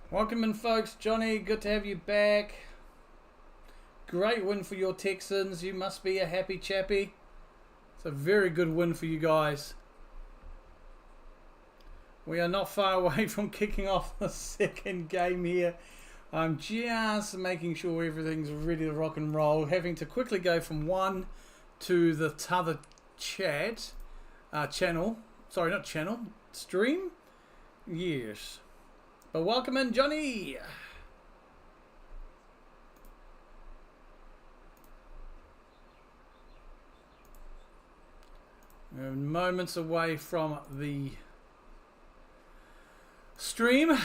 Welcome in, folks. Johnny, good to have you back. Great win for your Texans. You must be a happy chappy. It's a very good win for you guys. We are not far away from kicking off the second game here. I'm just making sure everything's ready to rock and roll. Having to quickly go from one to the t'other channel. Sorry, not channel. Stream? Yes. But welcome in, Johnny. We're moments away from the stream.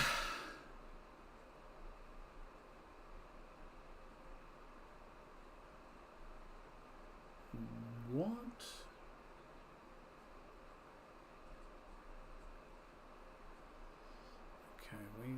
What? Okay, we will.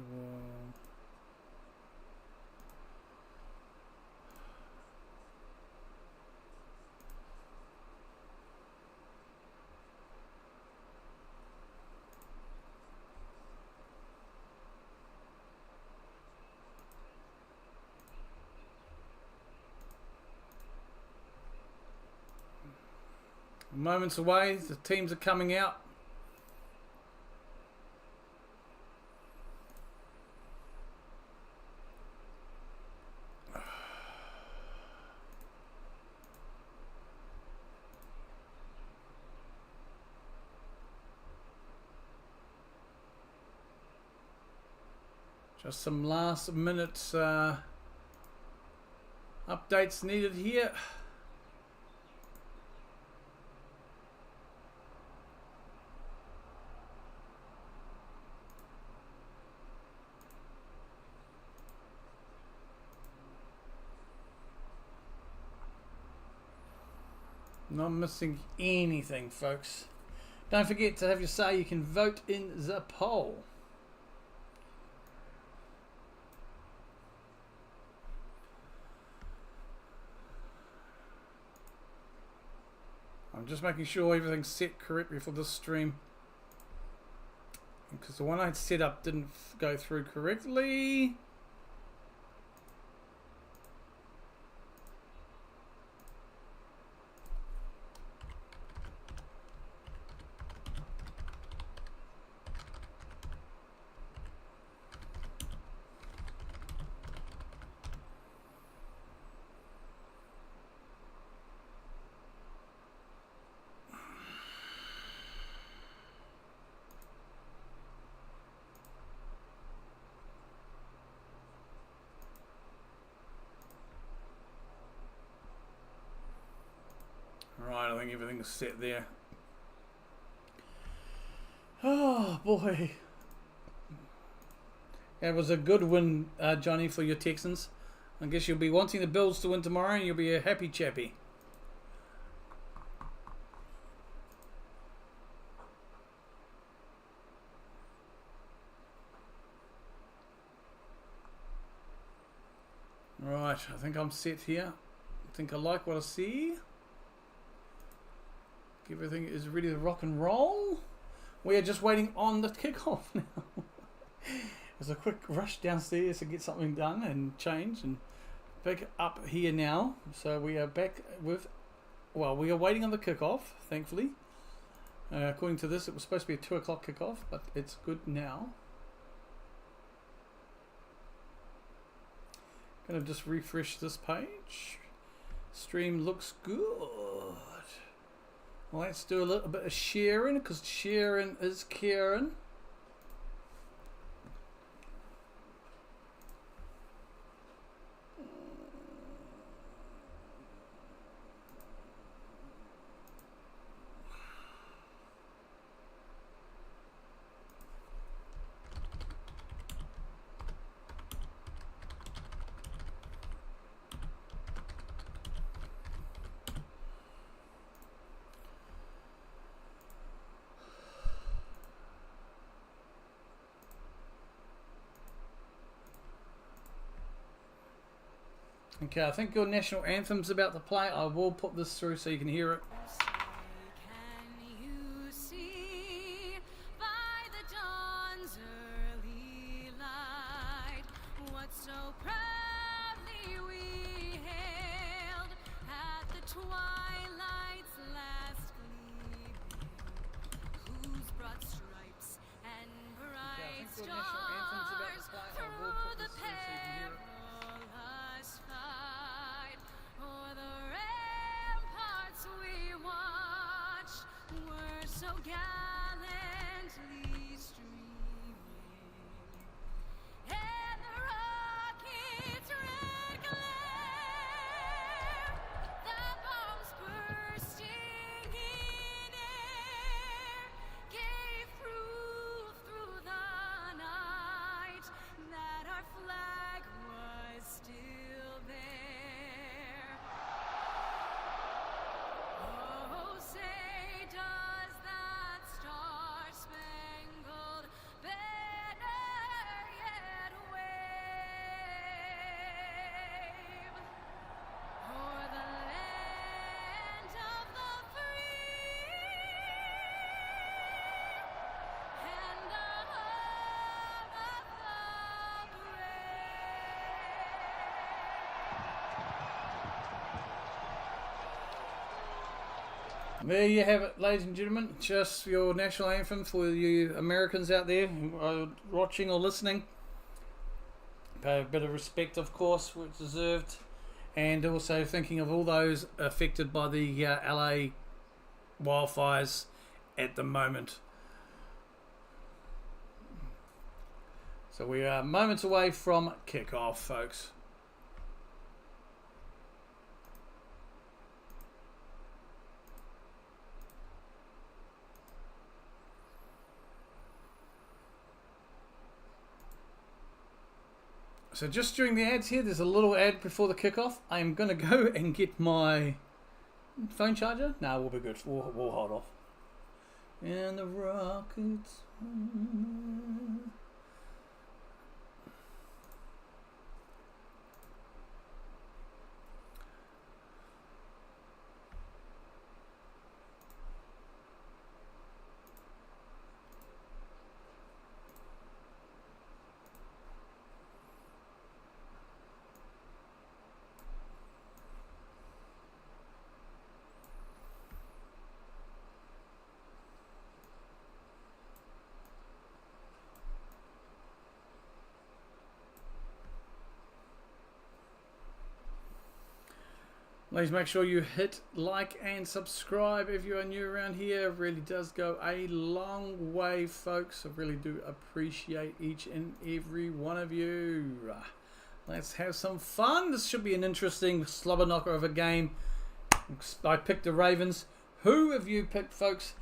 Moments away, the teams are coming out. Just some last minute updates needed here. Not missing anything, folks. Don't forget to have your say. You can vote in the poll. I'm just making sure everything's set correctly for this stream, because the one I'd set up didn't go through correctly. Right, I think everything's set there. Oh boy, it was a good win, Johnny, for your Texans. I guess you'll be wanting the Bills to win tomorrow, and you'll be a happy chappy. Right, I think I'm set here. I think I like what I see. Everything is ready to rock and roll. We are just waiting on the kickoff now. There's a quick rush downstairs to get something done and change and pick up here now. So we are back with, well, we are waiting on the kickoff, thankfully. According to this, it was supposed to be a 2 o'clock kickoff, but it's good now. Gonna just refresh this page. Stream looks good. Let's do a little bit of sharing, because sharing is caring. Okay, I think your national anthem's about to play. I will put this through so you can hear it. There you have it, ladies and gentlemen. Just your national anthem for you Americans out there who are watching or listening. Pay a bit of respect, of course, which deserved. And also thinking of all those affected by the LA wildfires at the moment. So we are moments away from kickoff, folks. So just during the ads here, there's a little ad before the kickoff. I'm going to go and get my phone charger. No, we'll be good. We'll hold off. And the Rockets. Please make sure you hit like and subscribe if you are new around here. It really does go a long way, folks. I really do appreciate each and every one of you. Let's have some fun. This should be an interesting slobber knocker of a game. I picked the Ravens. Who have you picked, folks?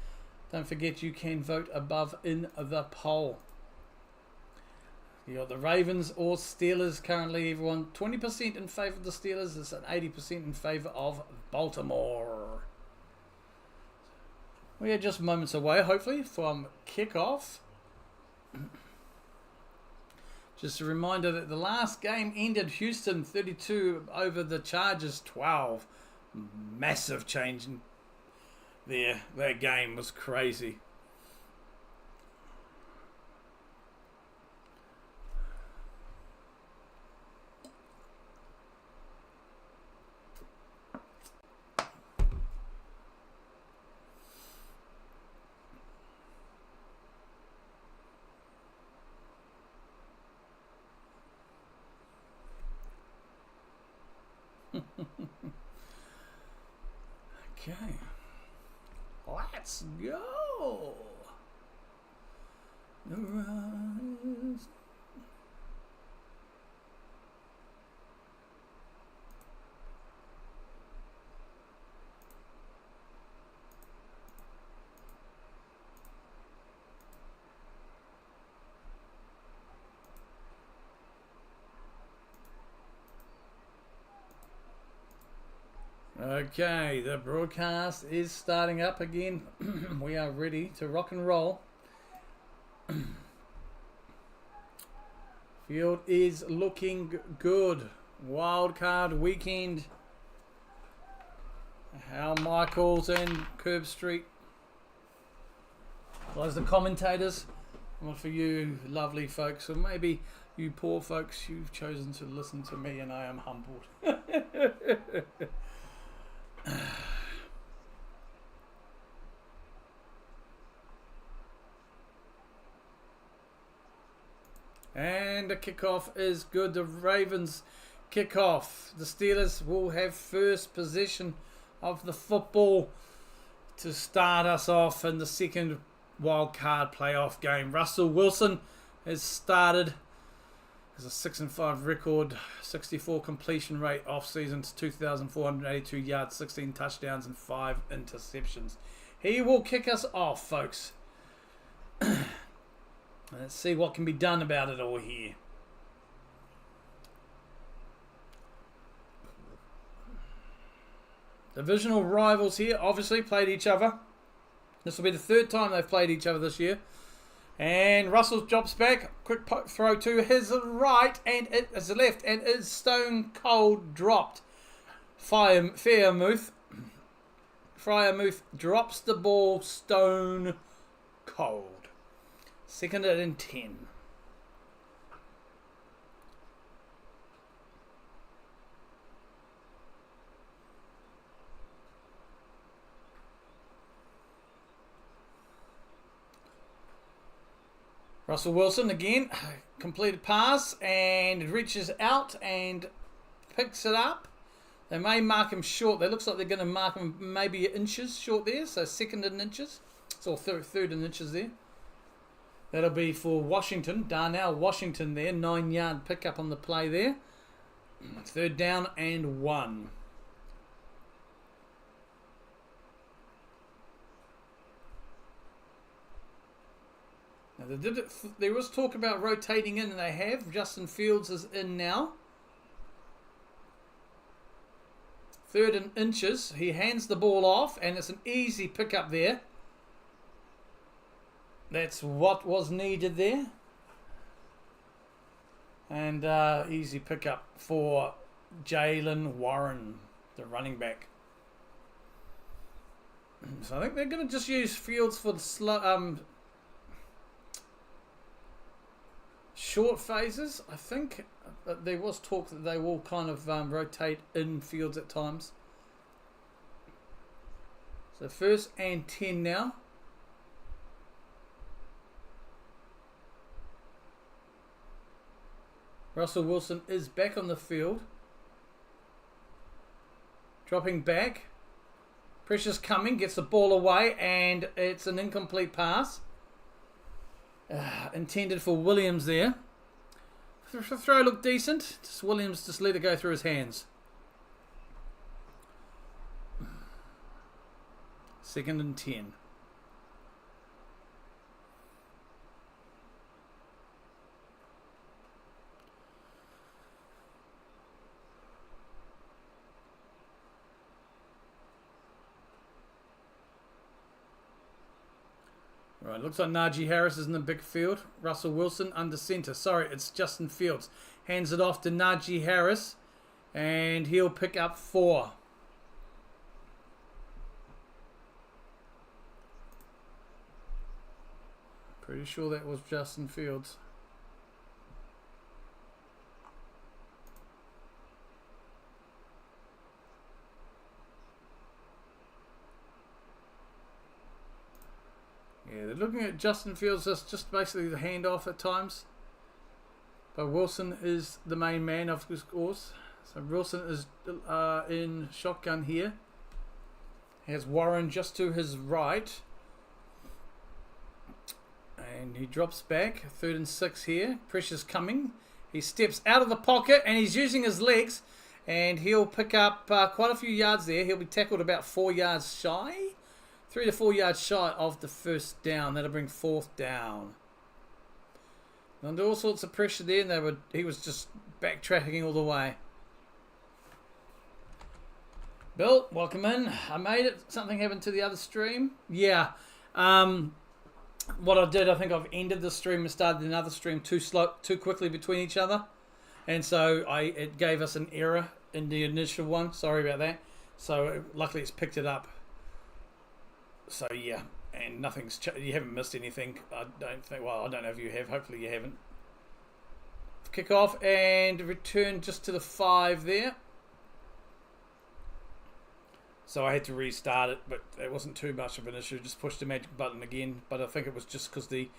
Don't forget you can vote above in the poll. You got the Ravens or Steelers currently, everyone. 20% in favour of the Steelers. It's an 80% in favour of Baltimore. We are just moments away, hopefully, from kickoff. Just a reminder that the last game ended Houston 32 over the Chargers 12. Massive change in there. That game was crazy. Okay, let's go. The rise. Okay, the broadcast is starting up again. We are ready to rock and roll. Field is looking good. Wild card weekend. Al Michaels and Curb Street. Those are the commentators. Well, for you lovely folks, or maybe you poor folks, you've chosen to listen to me and I am humbled. And the kickoff is good. The Ravens kickoff. The Steelers will have first possession of the football to start us off in the second wild card playoff game. Russell Wilson has started. Has a 6-5 record, 64 completion rate off season to 2,482 yards, 16 touchdowns and 5 interceptions. He will kick us off, folks. Let's see what can be done about it all here. Divisional rivals here obviously played each other. This will be the third time they've played each other this year. And Russell drops back. Quick throw to his right and it is left and is stone cold dropped. Fairmouth drops the ball stone cold. 2nd and 10. Russell Wilson again, completed pass and it reaches out and picks it up. They may mark him short. They looks like they're going to mark him maybe inches short there. So 2nd in inches. So third in inches there. That'll be for Washington. Darnell Washington there. 9-yard pickup on the play there. 3rd down and 1. Now there was talk about rotating in, and they have. Justin Fields is in now. 3rd in inches. He hands the ball off, and it's an easy pickup there. That's what was needed there. And easy pickup for Jaylen Warren, the running back. So I think they're going to just use Fields for the slow, short phases. I think there was talk that they will kind of rotate in Fields at times. So 1st and 10 now. Russell Wilson is back on the field. Dropping back. Pressure's coming. Gets the ball away. And it's an incomplete pass. Intended for Williams there. The throw looked decent. Williams just let it go through his hands. 2nd and 10. Right, looks like Najee Harris is in the big field. Russell Wilson under center. Sorry, it's Justin Fields. Hands it off to Najee Harris. And he'll pick up 4. Pretty sure that was Justin Fields. Yeah, they're looking at Justin Fields as just basically the handoff at times. But Wilson is the main man, of course. So Wilson is in shotgun here. He has Warren just to his right. And he drops back. 3rd and 6 here. Pressure's coming. He steps out of the pocket and he's using his legs. And he'll pick up quite a few yards there. He'll be tackled about 4 yards shy. 3 to 4 yards shy of the 1st down. That'll bring 4th down. Under all sorts of pressure there, and he was just backtracking all the way. Bill, welcome in. I made it. Something happened to the other stream. Yeah. What I did, I think I've ended the stream and started another stream too quickly between each other. And so it gave us an error in the initial one. Sorry about that. So luckily it's picked it up. So yeah, and nothing's you haven't missed anything. I don't think. Well, I don't know if you have. Hopefully you haven't. Kick off and return just to the 5 there. So I had to restart it, but it wasn't too much of an issue. Just pushed the magic button again. But I think it was just because the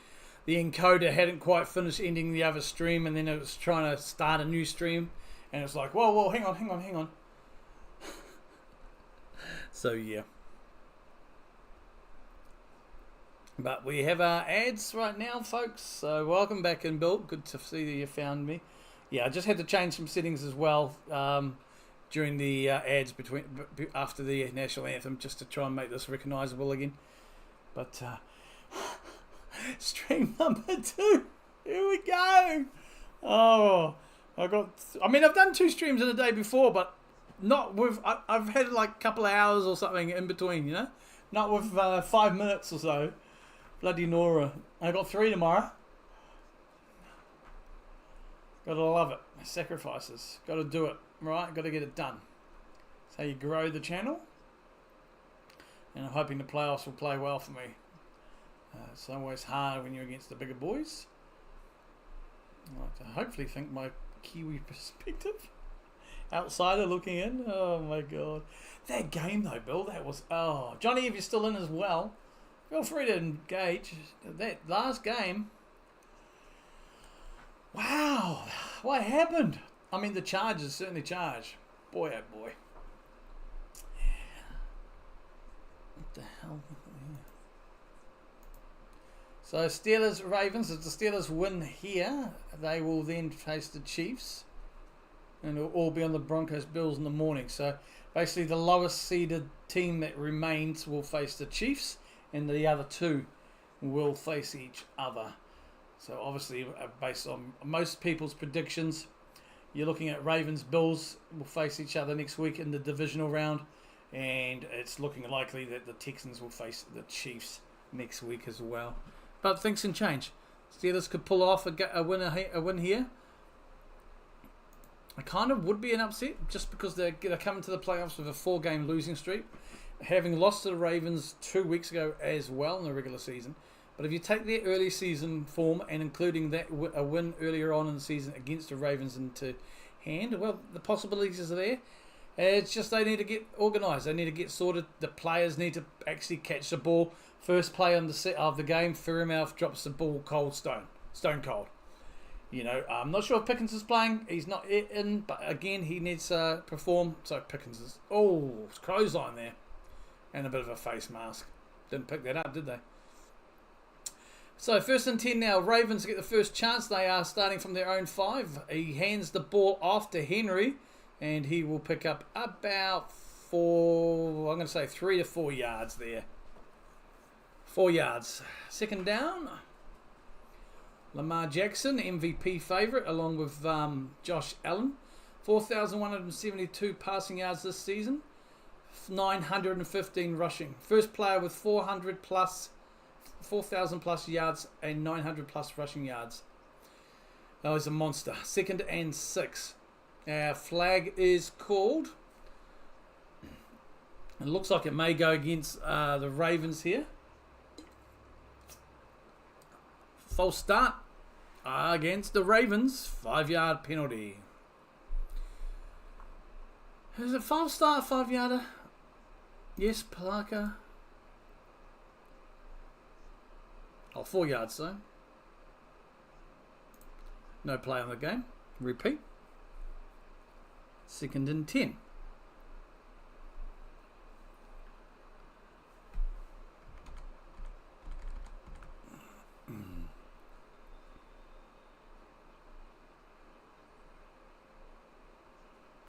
encoder hadn't quite finished ending the other stream, and then it was trying to start a new stream, and it's like, whoa, hang on. So yeah. But we have our ads right now, folks. So welcome back in, Bill. Good to see that you found me. Yeah, I just had to change some settings as well during the ads after the national anthem, just to try and make this recognisable again. But stream number 2. Here we go. Oh, I've done 2 streams in a day before, but not with. I've had like a couple of hours or something in between, you know, not with 5 minutes or so. Bloody Nora. I got 3 tomorrow. Gotta love it. Sacrifices. Gotta do it. Right? Gotta get it done. That's how you grow the channel. And I'm hoping the playoffs will play well for me. It's always hard when you're against the bigger boys. I like to hopefully think my Kiwi perspective. Outsider looking in. Oh my god. That game though, Bill, that was... Oh, Johnny, if you're still in as well, feel free to engage. That last game. Wow. What happened? I mean, the Chargers certainly charge. Boy, oh boy. What the hell? So Steelers, Ravens, if the Steelers win here, they will then face the Chiefs. And it'll all be on the Broncos Bills in the morning. So basically the lowest seeded team that remains will face the Chiefs, and the other 2 will face each other. So obviously, based on most people's predictions, you're looking at Ravens, Bills will face each other next week in the divisional round, and it's looking likely that the Texans will face the Chiefs next week as well. But things can change. Steelers could pull off a win here. I kind of would be an upset just because they're coming to the playoffs with a 4-game losing streak, having lost to the Ravens 2 weeks ago as well in the regular season. But if you take their early season form and including that a win earlier on in the season against the Ravens into hand, well, the possibilities are there. It's just they need to get organised. They need to get sorted. The players need to actually catch the ball. First play on the set of the game, Fairmouth drops the ball stone cold. You know, I'm not sure if Pickens is playing. He's not in, but again, he needs to perform. So Pickens is... Oh, it's clothesline there. And a bit of a face mask. Didn't pick that up, did they? So 1st and 10 now. Ravens get the first chance. They are starting from their own 5. He hands the ball off to Henry, and he will pick up about 3 to 4 yards there. 4 yards. 2nd down. Lamar Jackson, MVP favourite, along with Josh Allen. 4,172 passing yards this season. 915 rushing. First player with 4,000 plus yards and 900 plus rushing yards. That was a monster. 2nd and 6. Our flag is called. It looks like it may go against the Ravens here. False start against the Ravens. 5-yard penalty. Is it false start, 5-yarder? Yes, Parker. Oh, 4 yards though. No play on the game. Repeat. 2nd and 10.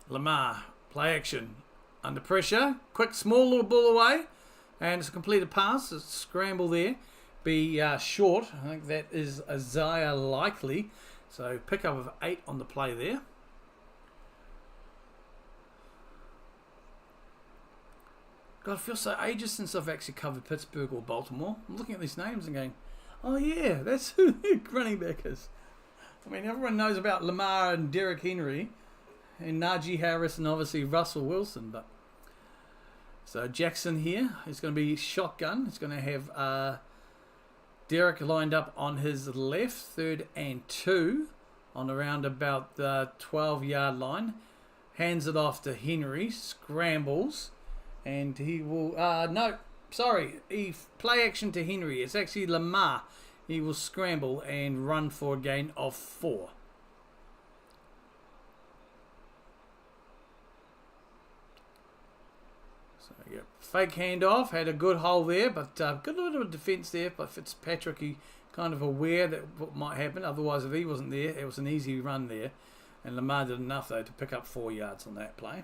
Lamar, play action. Under pressure. Quick, small little ball away. And it's a completed pass. It's a scramble there. Be short. I think that is Isaiah Likely. So pick up of 8 on the play there. God, it feels so ages since I've actually covered Pittsburgh or Baltimore. I'm looking at these names and going, oh yeah, that's who the running back is. I mean, everyone knows about Lamar and Derrick Henry and Najee Harris and obviously Russell Wilson. But so Jackson here is going to be shotgun. It's going to have Derrick lined up on his left, 3rd and 2 on around about the 12-yard line. Hands it off to Henry, scrambles, and he will... he play action to Henry. It's actually Lamar. He will scramble and run for a gain of 4. So Yep. Fake handoff, had a good hole there, but good little bit of defence there by Fitzpatrick. He kind of aware that what might happen. Otherwise, if he wasn't there, it was an easy run there. And Lamar did enough, though, to pick up 4 yards on that play.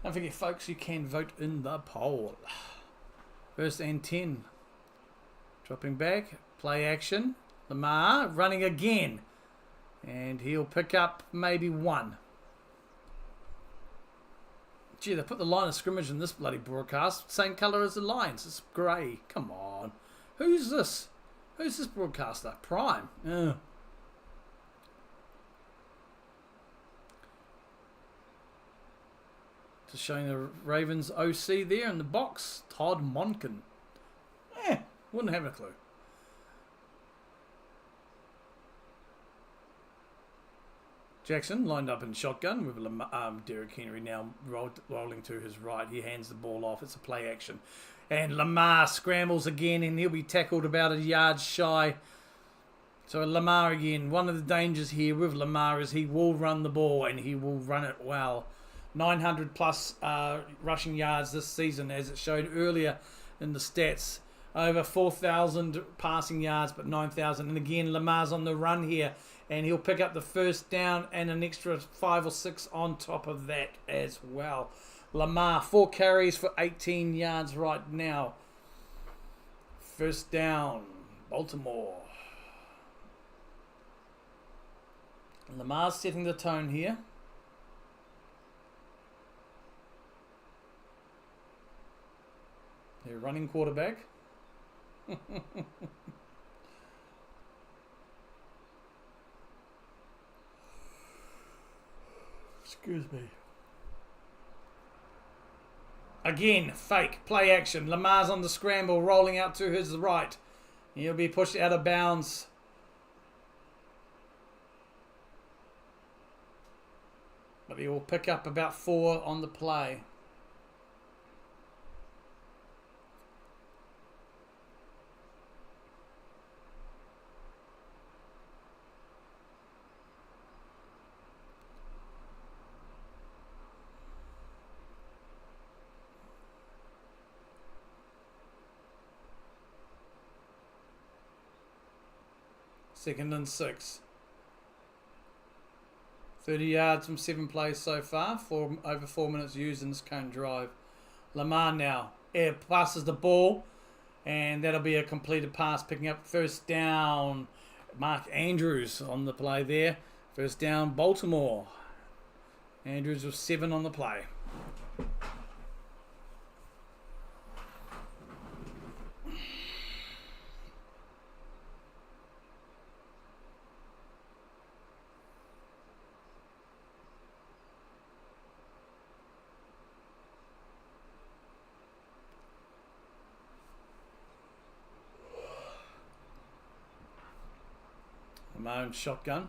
Don't forget, folks, you can vote in the poll. First and 10. Dropping back, play action. Lamar running again. And he'll pick up maybe 1. Gee, they put the line of scrimmage in this bloody broadcast. Same colour as the lines. It's grey. Come on. Who's this? Who's this broadcaster? Prime. Ugh. Just showing the Ravens OC there in the box. Todd Monken. Wouldn't have a clue. Jackson lined up in shotgun with Derrick Henry now rolling to his right. He hands the ball off. It's a play action. And Lamar scrambles again and he'll be tackled about a yard shy. So Lamar again. One of the dangers here with Lamar is he will run the ball and he will run it well. 900 plus rushing yards this season, as it showed earlier in the stats. Over 4,000 passing yards, but 9,000. And again, Lamar's on the run here. And he'll pick up the first down and an extra 5 or 6 on top of that as well. Lamar, 4 carries for 18 yards right now. First down, Baltimore. Lamar's setting the tone here. They're running quarterback. Excuse me. Again, fake, play action. Lamar's on the scramble, rolling out to his right. He'll be pushed out of bounds. But he will pick up about 4 on the play. Second and 6. 30 yards from 7 plays so far. Over 4 minutes used in this current drive. Lamar now passes the ball. And that'll be a completed pass. Picking up first down. Mark Andrews on the play there. First down, Baltimore. Andrews with 7 on the play. Lamar shotgun.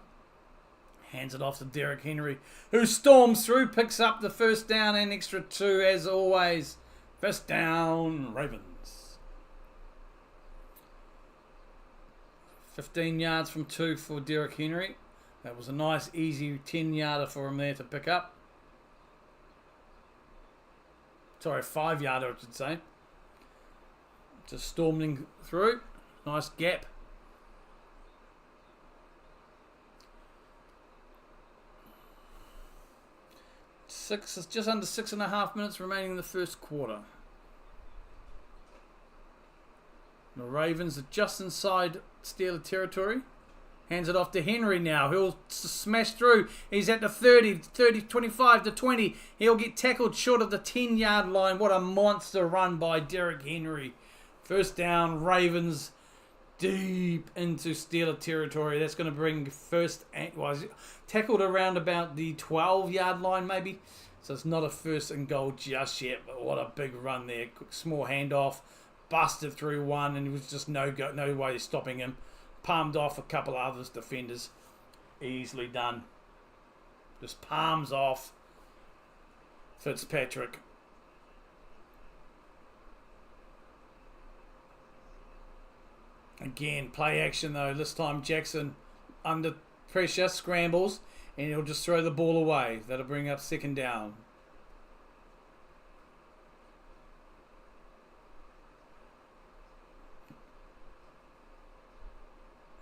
Hands it off to Derrick Henry, who storms through, picks up the first down and extra 2 as always. First down, Ravens. 15 yards from 2 for Derrick Henry. That was a nice, easy 10-yarder for him there to pick up. Sorry, 5-yarder, I should say. Just storming through. Nice gap. 6, just under 6.5 minutes remaining in the first quarter. The Ravens are just inside Steeler territory. Hands it off to Henry now. He'll smash through. He's at the 30, 25 to 20. He'll get tackled short of the 10-yard line. What a monster run by Derrick Henry. First down, Ravens deep into Steeler territory. That's going to bring first... Well, tackled around about the 12-yard line maybe. So it's not a first and goal just yet. But what a big run there. Quick small handoff. Busted through one and it was just no way stopping him. Palmed off a couple of others defenders. Easily done. Just palms off Fitzpatrick. Again, play action though. This time Jackson under pressure, scrambles, and he'll just throw the ball away. That'll bring up second down.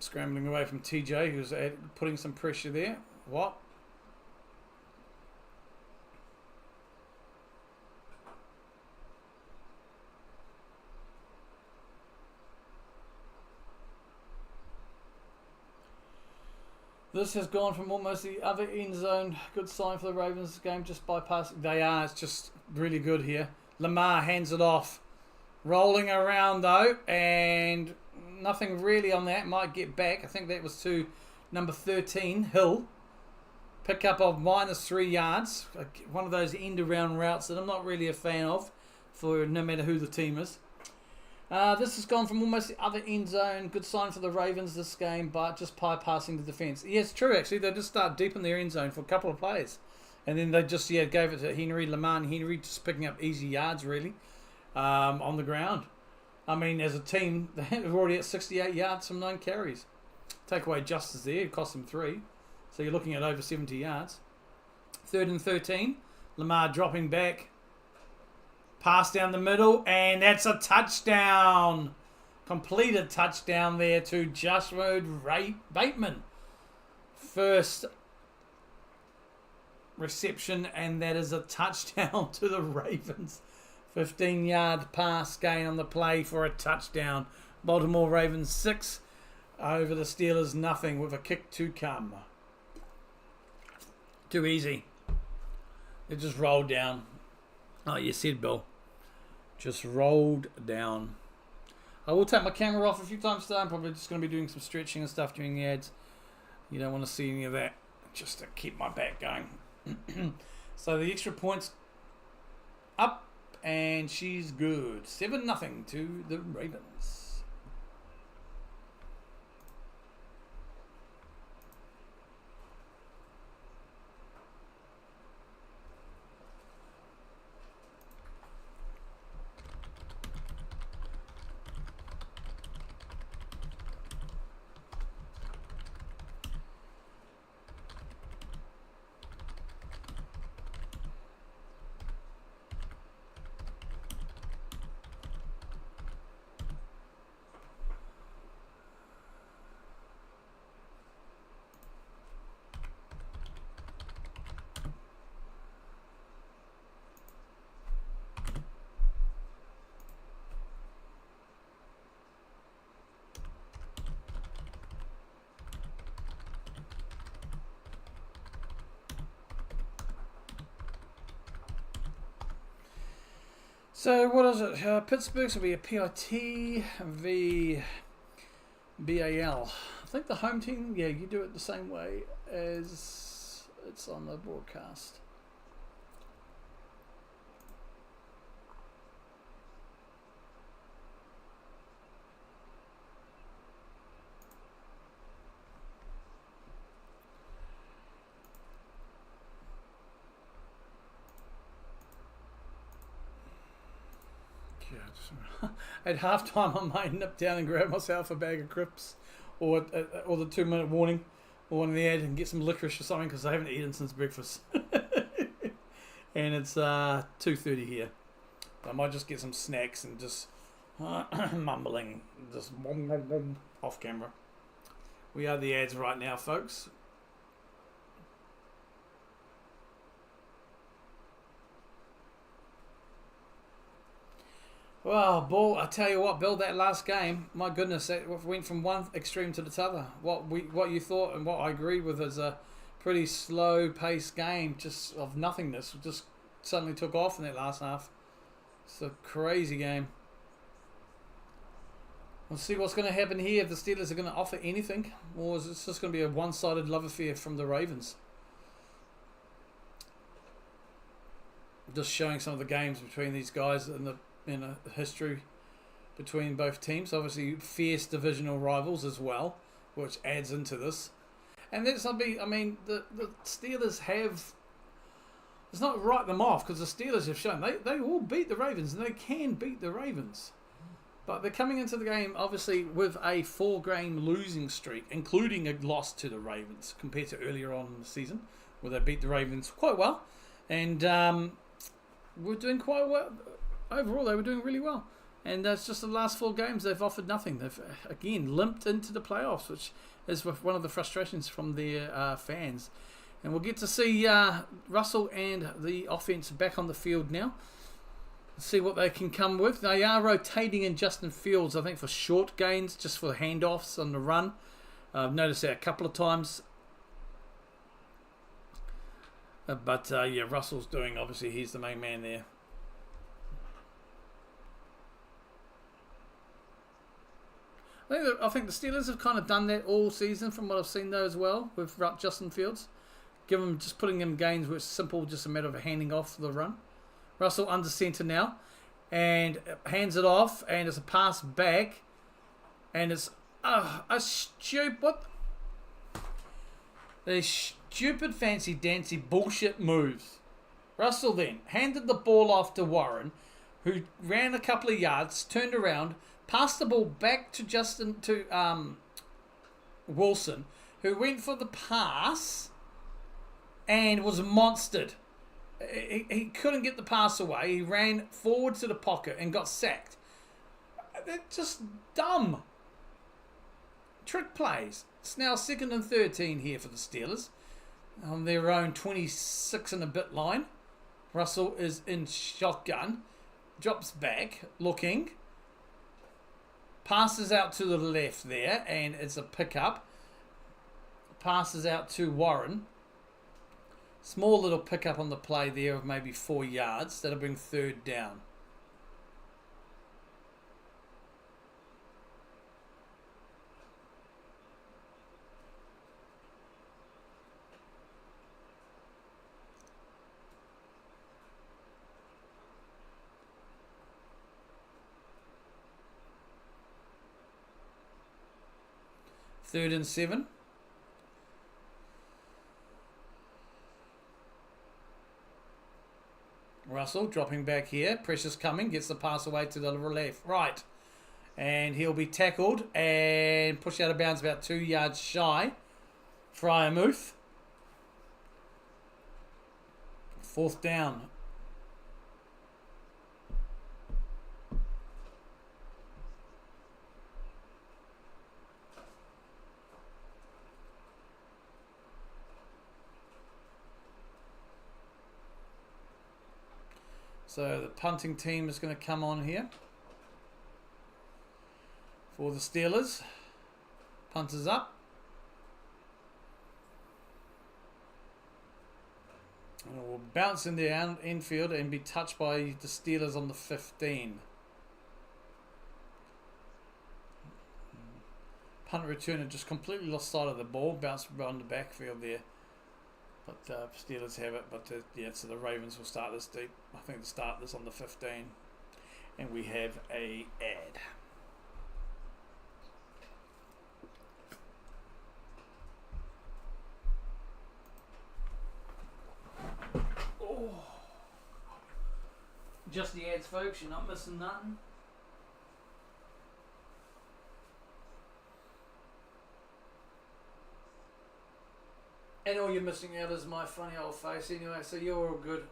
Scrambling away from TJ, who's putting some pressure there. What? This has gone from almost the other end zone. Good sign for the Ravens game, just bypassing. They are. It's just really good here. Lamar hands it off. Rolling around though, and nothing really on that. Might get back. I think that was to number 13, Hill. Pick up of -3 yards. One of those end around routes that I'm not really a fan of, for no matter who the team is. This has gone from almost the other end zone. Good sign for the Ravens this game, but just bypassing the defense. Yeah, it's true actually. They just start deep in their end zone for a couple of plays, and then they just gave it to Henry, Lamar, and Henry just picking up easy yards really on the ground. I mean, as a team, they're already at 68 yards from 9 carries. Take away Justice there, it cost them 3, so you're looking at over 70 yards. 3rd and 13. Lamar dropping back. Pass down the middle, and that's a touchdown. Completed touchdown there to Joshua Bateman. First reception, and that is a touchdown to the Ravens. 15-yard pass gain on the play for a touchdown. Baltimore Ravens 6 over the Steelers nothing with a kick to come. Too easy. It just rolled down. Oh, you said, Bill. Just rolled down. I will take my camera off a few times today. I'm probably just going to be doing some stretching and stuff during the ads. You don't want to see any of that. Just to keep my back going. So the extra points up. And she's good. 7-0 to the Ravens. So what is it? Pittsburgh's will be a PIT v BAL. I think the home team, yeah, you do it the same way as it's on the broadcast. At halftime, I might nip down and grab myself a bag of crisps, or the 2-minute warning, or one of the ad, and get some licorice or something because I haven't eaten since breakfast. And it's 2:30 here. I might just get some snacks and just mumbling, just off camera. We are the ads right now, folks. Well, Bull, I tell you what, Bill, that last game, my goodness, that went from one extreme to the other. What you thought and what I agreed with is a pretty slow-paced game, just of nothingness. Just suddenly took off in that last half. It's a crazy game. We'll see what's going to happen here, if the Steelers are going to offer anything, or is it just going to be a one-sided love affair from the Ravens. Just showing some of the games between these guys and the history between both teams. Obviously, fierce divisional rivals as well, which adds into this. And let's not be, I mean, the Steelers have, let's not write them off, because the Steelers have shown they will beat the Ravens, and they can beat the Ravens. But they're coming into the game, obviously, with a 4-game losing streak, including a loss to the Ravens, compared to earlier on in the season, where they beat the Ravens quite well. And we're doing quite well. Overall, they were doing really well. And it's just the last 4 games they've offered nothing. They've again limped into the playoffs, which is one of the frustrations from their fans. And we'll get to see Russell and the offense back on the field now. See what they can come with. They are rotating in Justin Fields, I think, for short gains, just for the handoffs on the run. I've noticed that a couple of times. But yeah, Russell's doing, obviously, he's the main man there. I think the Steelers have kind of done that all season from what I've seen though as well with Justin Fields. Just putting him gains where it's simple, just a matter of handing off the run. Russell under centre now and hands it off, and it's a pass back, and it's a stupid fancy dancy bullshit moves. Russell then handed the ball off to Warren, who ran a couple of yards, turned around, passed the ball back to Wilson, who went for the pass and was monstered. He couldn't get the pass away. He ran forward to the pocket and got sacked. They're just dumb. Trick plays. It's now 2nd and 13 here for the Steelers on their own 26 and a bit line. Russell is in shotgun. Drops back, looking. Passes out to the left there, and it's a pickup. Passes out to Warren. Small little pickup on the play there of maybe 4 yards. That'll bring 3rd down. Third and 7. Russell dropping back here. Pressure's coming. Gets the pass away to the left. Right. And he'll be tackled and pushed out of bounds about 2 yards shy. Fryermuth. 4th down. So the punting team is going to come on here for the Steelers. Punters up. And it will bounce in the infield and be touched by the Steelers on the 15. Punt returner just completely lost sight of the ball. Bounced around the backfield there. But Steelers have it. But yeah, so the Ravens will start this deep. I think they'll start this on the 15. And we have a ad. Oh. Just the ads, folks. You're not missing nothing. And all you're missing out is my funny old face anyway, so you're all good.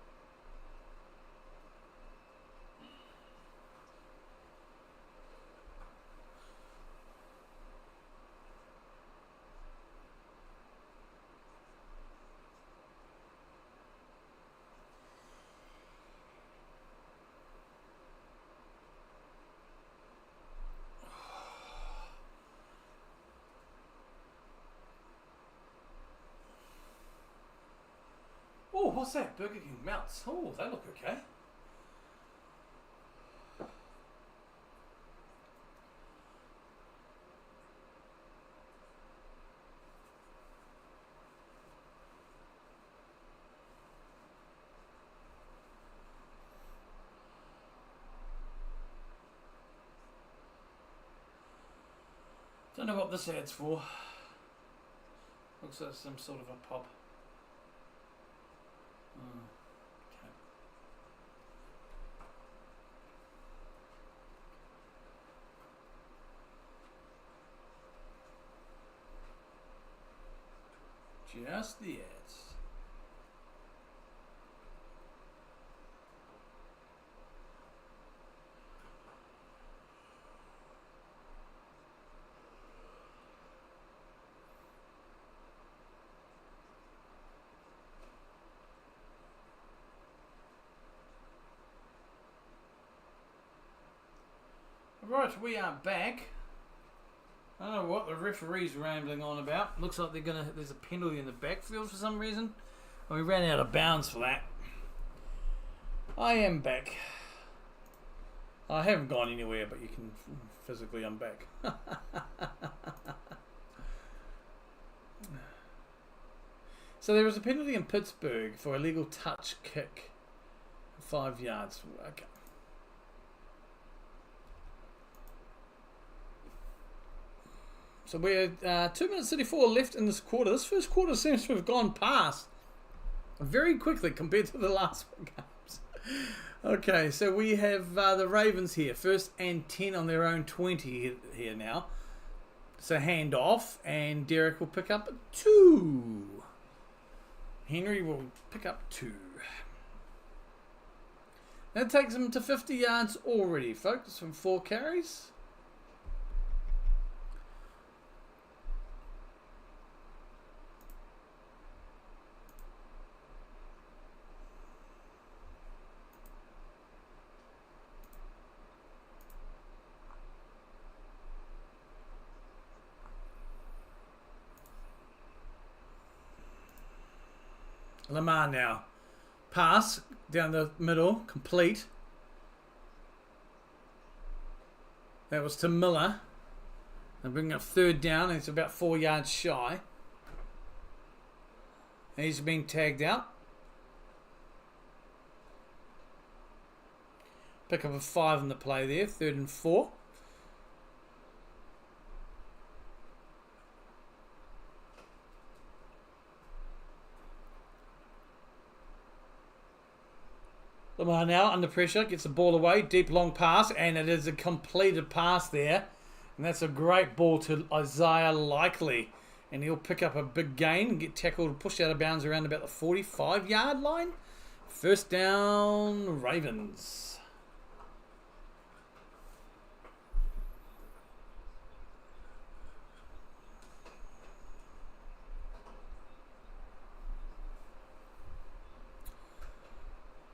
Oh, what's that? Burger King melts. Oh, they look okay. Don't know what this ad's for. Looks like some sort of a pop. Okay. Just the ads. Alright, we are back. I don't know what the referee's rambling on about. Looks like there's a penalty in the backfield for some reason. We ran out of bounds for that. I am back. I haven't gone anywhere, but you can physically, I'm back. So there was a penalty in Pittsburgh for a illegal touch kick. 5 yards. Okay. So we're 2 minutes 34 left in this quarter. This first quarter seems to have gone past very quickly compared to the last four games. Okay, so we have the Ravens here. 1st and 10 on their own 20 here now. So hand off, and Derek will pick up 2. Henry will pick up 2. That takes him to 50 yards already, folks, from 4 carries. Lamar now. Pass down the middle, complete. That was to Miller. They're bringing up 3rd down, and it's about 4 yards shy. He's being tagged out. Pick up a 5 in the play there, 3rd and 4. Lamar now under pressure, gets the ball away, deep long pass, and it is a completed pass there. And that's a great ball to Isaiah Likely. And he'll pick up a big gain and get tackled and pushed out of bounds around about the 45-yard line. 1st down, Ravens.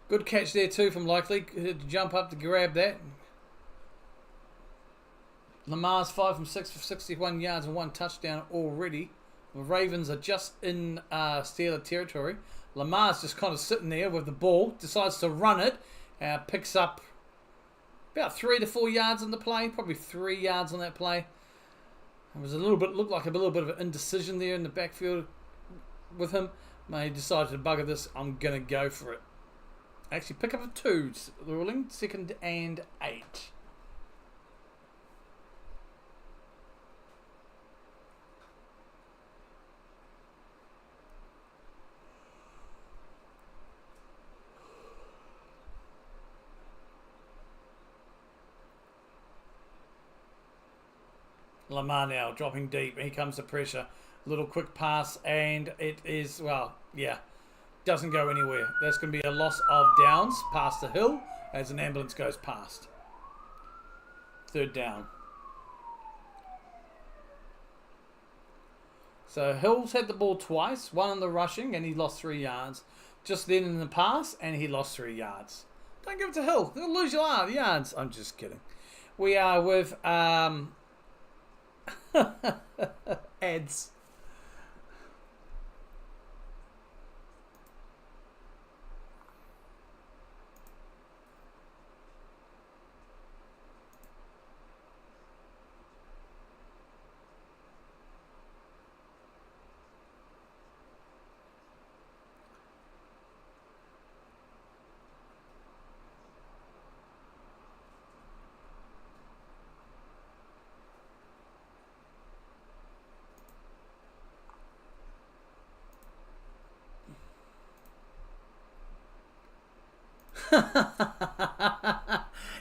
Good catch there too from Likely. To jump up to grab that. Lamar's 5 from 6 for 61 yards and 1 touchdown already. The Ravens are just in Steeler territory. Lamar's just kind of sitting there with the ball. Decides to run it. Picks up about 3 to 4 yards on the play. Probably 3 yards on that play. It was looked like a little bit of an indecision there in the backfield with him. He decided to bugger this. I'm going to go for it. Actually, pick up a 2. Ruling 2nd and 8. Lamar now dropping deep. Here comes the pressure. Little quick pass, and it is, well, yeah. Doesn't go anywhere. That's going to be a loss of downs past the hill as an ambulance goes past. 3rd down. So Hill's had the ball twice. 1 on the rushing and he lost 3 yards. Just then in the pass and he lost 3 yards. Don't give it to Hill. They'll lose your yards. I'm just kidding. We are with ads.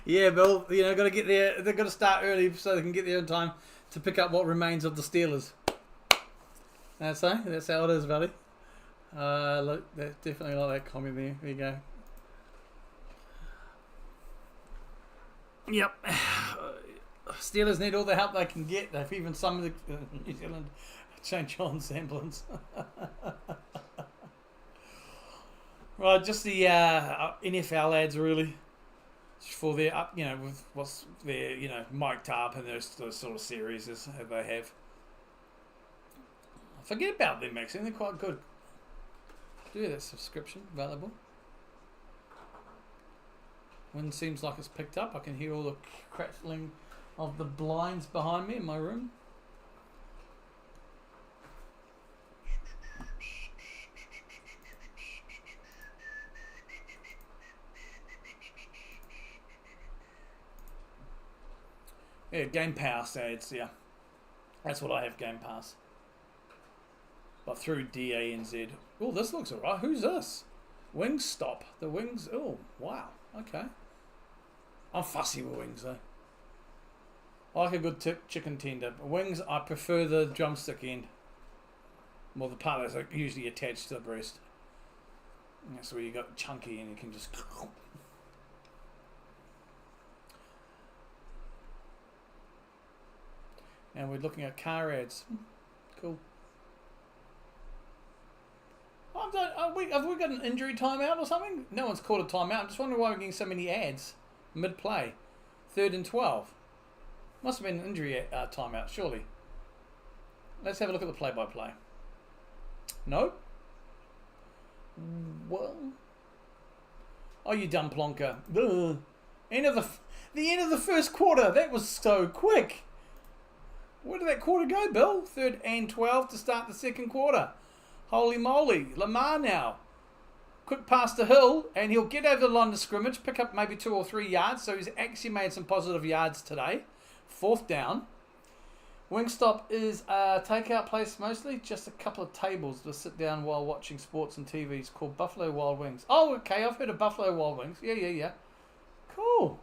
Yeah, Bill, got to get there. They've got to start early so they can get there in time to pick up what remains of the Steelers. That's how it is, buddy. Look, that's definitely like that comment there. There you go. Yep. Steelers need all the help they can get. They've even summoned the New Zealand St. John's ambulance. Right, just the NFL ads, really. for their up, with what's their, mic'd up and those sort of series that they have. Forget about them, actually. They're quite good. Do that subscription available. Wind seems like it's picked up. I can hear all the crackling of the blinds behind me in my room. Yeah, Game Pass ads, yeah. That's what I have, Game Pass. But through DANZ. Oh, this looks alright. Who's this? Wingstop. The wings. Oh, wow. Okay. I'm fussy with wings, though. I like a good chicken tender. Wings, I prefer the drumstick end. Well, the part that's usually attached to the breast. And that's where you got chunky and you can just... And we're looking at car ads. Cool. Have we got an injury timeout or something? No one's called a timeout. I'm just wondering why we're getting so many ads mid-play. 3rd and 12. Must have been an injury timeout, surely. Let's have a look at the play-by-play. No? Well... Oh, you dumb plonker. Ugh. The end of the first quarter. That was so quick. Where did that quarter go, Bill? 3rd and 12 to start the second quarter. Holy moly. Lamar now. Quick pass to Hill, and he'll get over the line of scrimmage, pick up maybe 2 or 3 yards. So he's actually made some positive yards today. 4th down. Wingstop is a takeout place mostly. Just a couple of tables to sit down while watching sports and TVs called Buffalo Wild Wings. Oh, okay. I've heard of Buffalo Wild Wings. Yeah. Cool.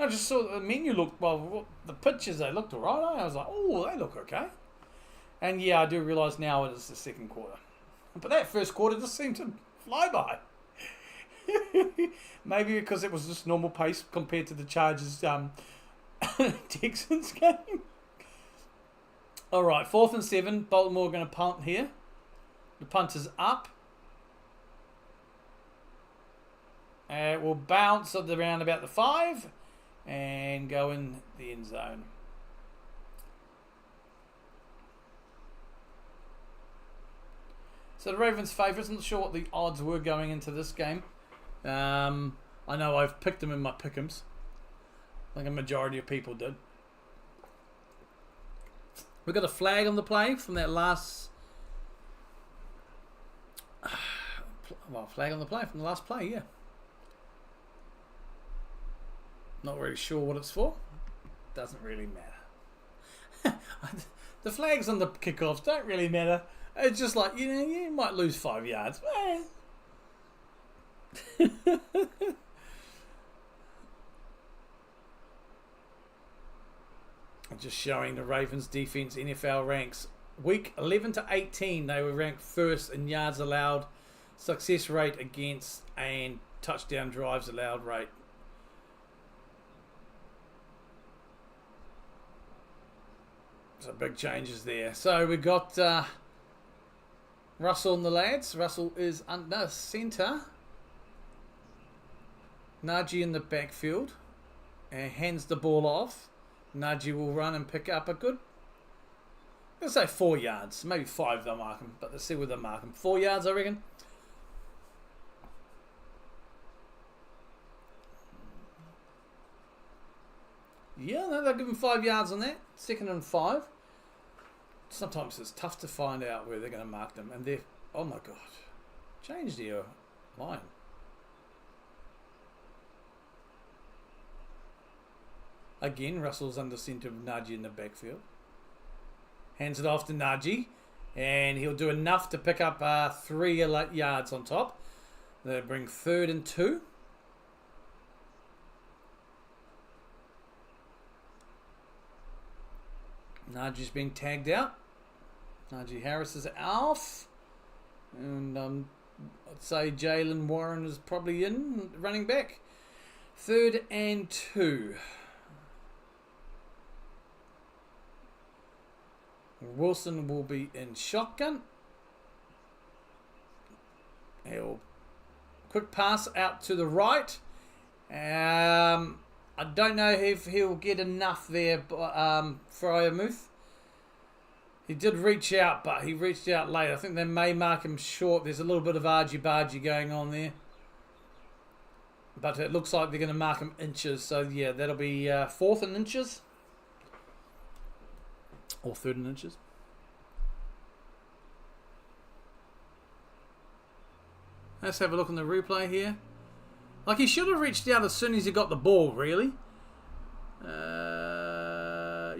I just saw the menu looked, well, the pictures, they looked alright. I was like, oh, they look okay. And yeah, I do realise now it is the second quarter. But that first quarter just seemed to fly by. Maybe because it was just normal pace compared to the Chargers Texans game. Alright, 4th and 7. Baltimore going to punt here. The punt is up. It will bounce around about the 5. And go in the end zone. So the Ravens' favourites. Not sure what the odds were going into this game. I know I've picked them in my pick'ems. I think a majority of people did. We've got a flag on the play from that last... flag on the play from the last play, yeah. Not really sure what it's for. Doesn't really matter. The flags on the kickoffs don't really matter. It's just like, you might lose 5 yards. Just showing the Ravens defense NFL ranks. Week 11 to 18, they were ranked 1st in yards allowed, success rate against, and touchdown drives allowed rate. So big changes there. So we got Russell and the lads. Russell is under centre. Najee in the backfield. And hands the ball off. Najee will run and pick up a good, let's say 4 yards. Maybe 5 they'll mark him. But let's see where they'll mark him. 4 yards, I reckon. Yeah, no, they'll give him 5 yards on that. 2nd and 5. Sometimes it's tough to find out where they're going to mark them. And they're... Oh, my God. Change their line. Again, Russell's under centre of Najee in the backfield. Hands it off to Najee. And he'll do enough to pick up 3 yards on top. They'll bring 3rd and 2. Najee's being tagged out. Najee Harris is off. And I'd say Jalen Warren is probably in, running back. 3rd and 2. Wilson will be in shotgun. He'll quick pass out to the right. I don't know if he'll get enough there, Fryermuth. He did reach out, but he reached out late. I think they may mark him short. There's a little bit of argy-bargy going on there. But it looks like they're going to mark him inches. So, yeah, that'll be fourth in inches. Or third in inches. Let's have a look on the replay here. Like, he should have reached out as soon as he got the ball, really.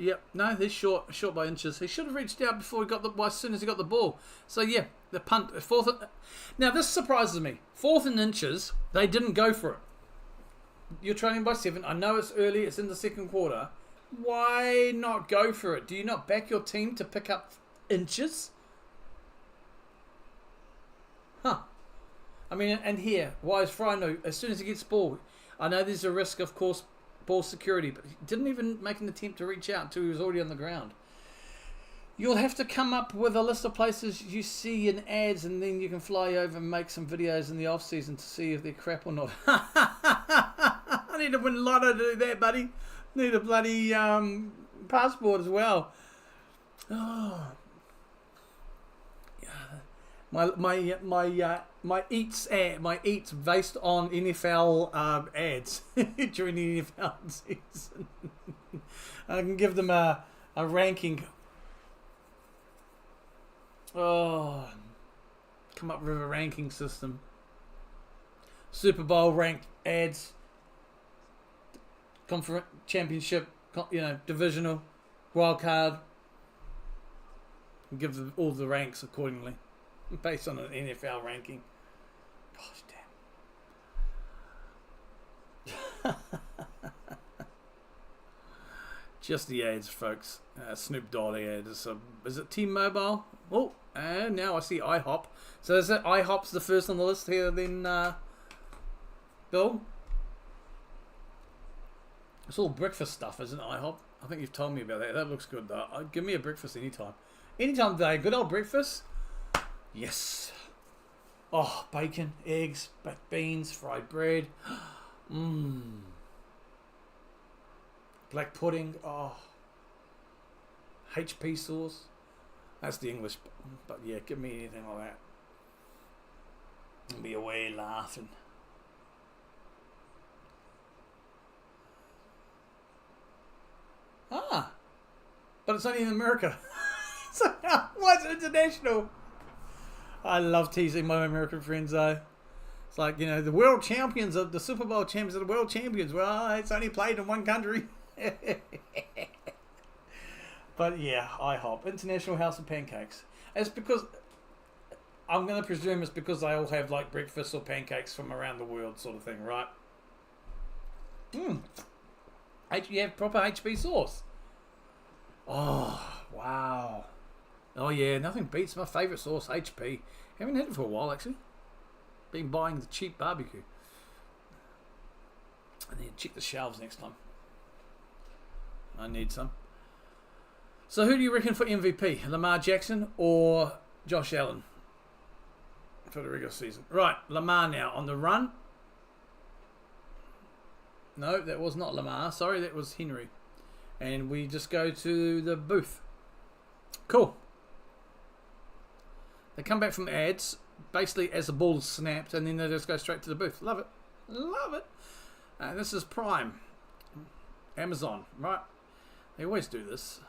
Yep, no, he's short by inches. He should have reached out before he got as soon as he got the ball. So yeah, the punt, fourth. Now this surprises me. Fourth in inches, they didn't go for it. You're trailing by 7. I know it's early. It's in the second quarter. Why not go for it? Do you not back your team to pick up inches? Huh. I mean, and here, why is Fry no? As soon as he gets ball, I know there's a risk, of course, ball security, but he didn't even make an attempt to reach out until he was already on the ground. You'll have to come up with a list of places you see in ads, and then you can fly over and make some videos in the off season to see if they're crap or not. I need to win lotto to do that, buddy. Need a bloody passport as well. Oh. My eats based on NFL ads during the NFL season. I can give them a ranking. Oh, come up with a ranking system. Super Bowl ranked ads. Conference championship, divisional, wild card. And give them all the ranks accordingly, based on an NFL ranking. Gosh damn. Just the ads, folks. Snoop Dogg ads. Is it T-Mobile? Oh, and now I see IHOP. So is it IHOP's the first on the list here then, Bill? It's all breakfast stuff, isn't it, IHOP? I think you've told me about that. That looks good, though. Give me a breakfast anytime. Anytime of the day. Good old breakfast. Yes. Oh, bacon, eggs, baked beans, fried bread. Mmm. Black pudding. Oh. HP sauce. That's the English. But yeah, give me anything like that. And be away laughing. Ah. But it's only in America. So why is it international? I love teasing my American friends though. It's like, the world champions of the Super Bowl champions of the world champions. Well, it's only played in one country. But yeah, IHOP, International House of Pancakes. It's because, I'm going to presume it's because they all have like breakfast or pancakes from around the world sort of thing, right? You have proper HP sauce. Oh, wow. Oh yeah, nothing beats my favourite sauce, HP. Haven't had it for a while actually. Been buying the cheap barbecue. I need to check the shelves next time. I need some. So who do you reckon for MVP? Lamar Jackson or Josh Allen? For the regular season. Right, Lamar now on the run. No, that was not Lamar. Sorry, that was Henry. And we just go to the booth. Cool. They come back from ads, basically as the ball is snapped, and then they just go straight to the booth. Love it. Love it. This is Prime. Amazon, right? They always do this.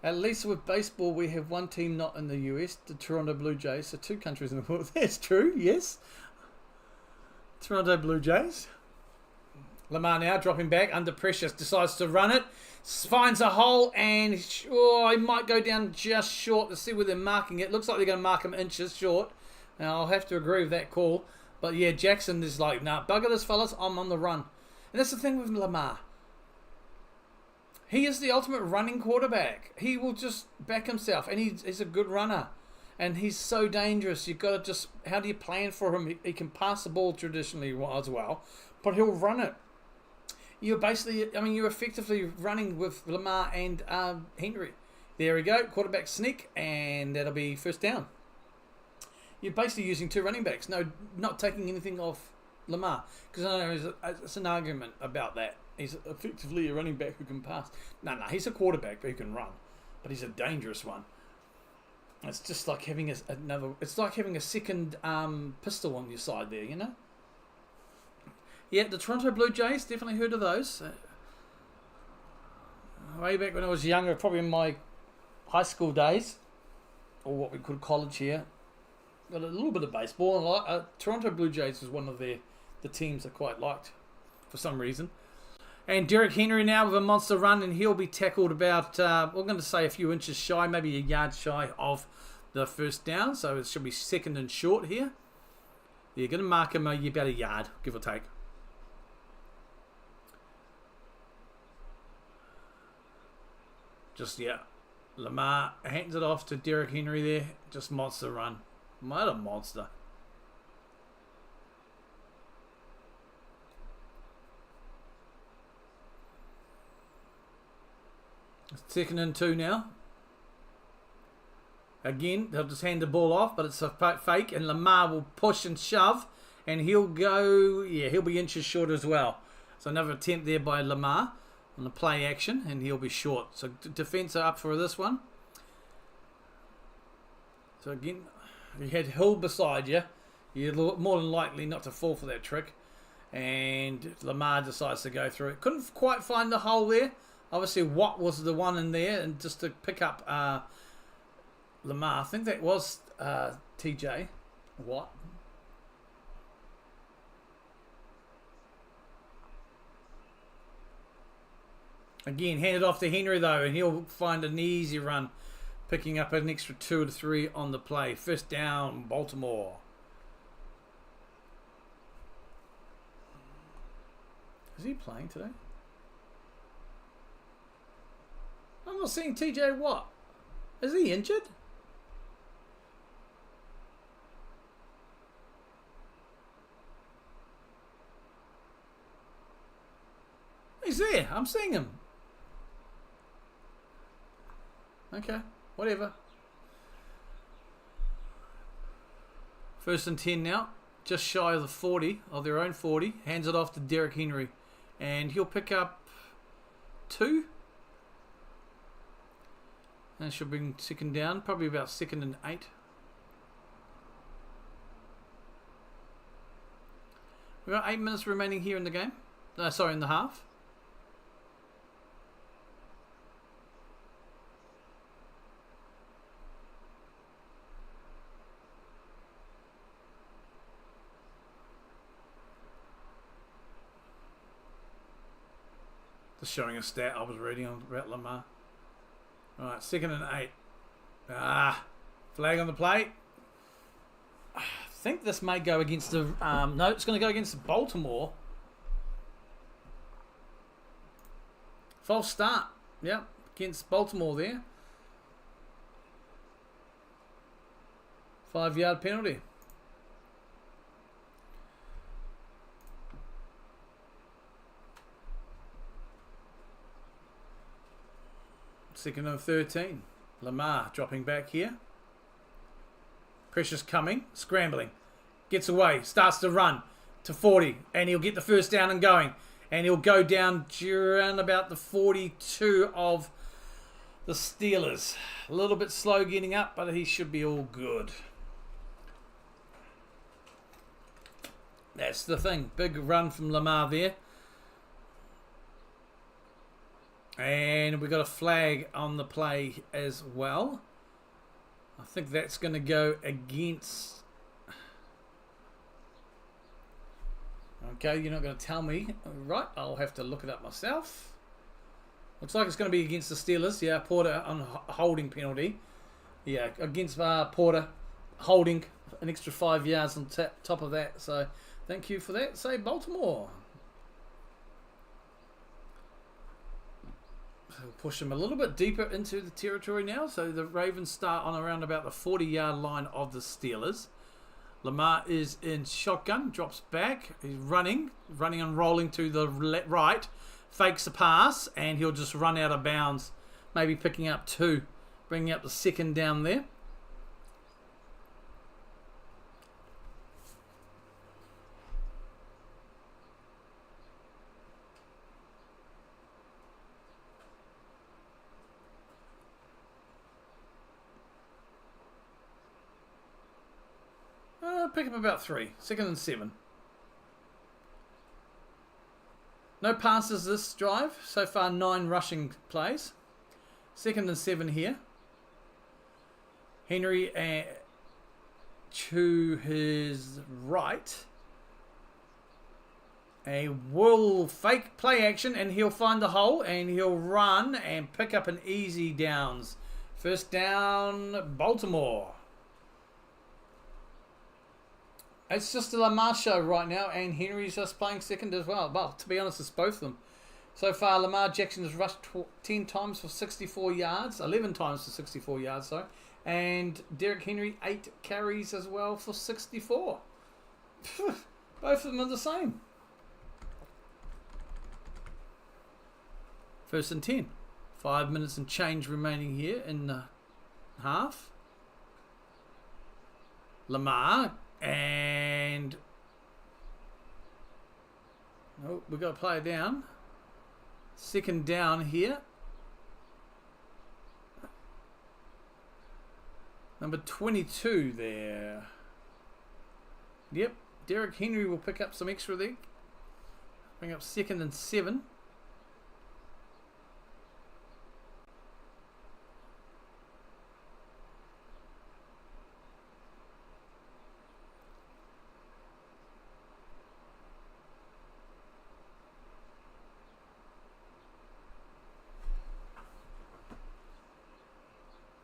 At least with baseball, we have one team not in the US, the Toronto Blue Jays. So 2 countries in the world. That's true, yes. Toronto Blue Jays. Lamar now dropping back under pressure, decides to run it, finds a hole, and he might go down just short. To see where they're marking it. Looks like they're going to mark him inches short. Now I'll have to agree with that call. But yeah, Jackson is like, nah, bugger this, fellas. I'm on the run. And that's the thing with Lamar. He is the ultimate running quarterback. He will just back himself, and he's a good runner. And he's so dangerous. You've got to just, how do you plan for him? He can pass the ball traditionally as well, but he'll run it. You're effectively running with Lamar and Henry. There we go, quarterback sneak, and that'll be first down. you're basically using 2 running backs. No, not taking anything off Lamar. Because I know it's an argument about that. He's effectively a running back who can pass. No, he's a quarterback who can run. But he's a dangerous one. It's just like having another... It's like having a second pistol on your side there, you know? Yeah, the Toronto Blue Jays, definitely heard of those. Way back when I was younger, probably in my high school days, or what we call college here, got a little bit of baseball. And Toronto Blue Jays was one of the teams I quite liked for some reason. And Derrick Henry now with a monster run, and he'll be tackled about, we're going to say a few inches shy, maybe a yard shy of the first down. So it should be 2nd and short here. You're going to mark him about a yard, give or take. Just, yeah, Lamar hands it off to Derrick Henry there. Just monster run. What a monster. It's 2nd and 2 now. Again, they'll just hand the ball off, but it's a fake, and Lamar will push and shove, and he'll go, yeah, he'll be inches short as well. So another attempt there by Lamar on the play action, and he'll be short. So defense are up for this one. So again, you had Hill beside you. You're more than likely not to fall for that trick. And Lamar decides to go through it. Couldn't quite find the hole there. Obviously, Watt was the one in there, and just to pick up Lamar. I think that was TJ Watt. Again, hand it off to Henry though, and he'll find an easy run, picking up an extra 2 to 3 on the play. First down, Baltimore. Is he playing today? I'm not seeing TJ Watt. Is he injured? He's there. I'm seeing him. Okay, whatever. 1st and 10 now. Just shy of the 40, of their own 40. Hands it off to Derrick Henry. And he'll pick up 2. And she'll bring 2nd down. Probably about 2nd and 8. We've got 8 minutes remaining here in the game. Sorry, in the half. Just showing a stat I was reading on about Lamar. Alright, 2nd and 8. Flag on the play. I think this may go against the... no, it's going to go against Baltimore. False start. Yep, against Baltimore there. 5-yard penalty. Second and 13. Lamar dropping back here. Pressure's coming. Scrambling. Gets away. Starts to run to 40. And he'll get the first down and going. And he'll go down around about the 42 of the Steelers. A little bit slow getting up, but he should be all good. That's the thing. Big run from Lamar there. And we got a flag on the play as well. I think that's going to go against... Okay, you're not going to tell me. Right, I'll have to look it up myself. Looks like it's going to be against the Steelers. Yeah, Porter on a holding penalty. Yeah, against Porter, holding an extra 5 yards on top of that. So, thank you for that. Say Baltimore. We'll push them a little bit deeper into the territory now. So the Ravens start on around about the 40-yard line of the Steelers. Lamar is in shotgun, drops back. He's running and rolling to the right. Fakes a pass, and he'll just run out of bounds. Maybe picking up 2, bringing up the 2nd down there. pick up about 3. 2nd and 7. No passes this drive. So far 9 rushing plays. 2nd and 7 here. Henry to his right. A will fake play action and he'll find the hole and he'll run and pick up an easy downs. First down, Baltimore. It's just a Lamar show right now, and Henry's just playing second as well. Well, to be honest, it's both of them. So far, Lamar Jackson has rushed 10 times for 64 yards, 11 times for 64 yards, sorry. And Derrick Henry, 8 carries as well for 64. Both of them are the same. 1st and 10. 5 minutes and change remaining here in the half. Lamar and oh, we've got to play it down. 2nd down here. Number 22 there. Yep, Derrick Henry will pick up some extra there. Bring up 2nd and 7.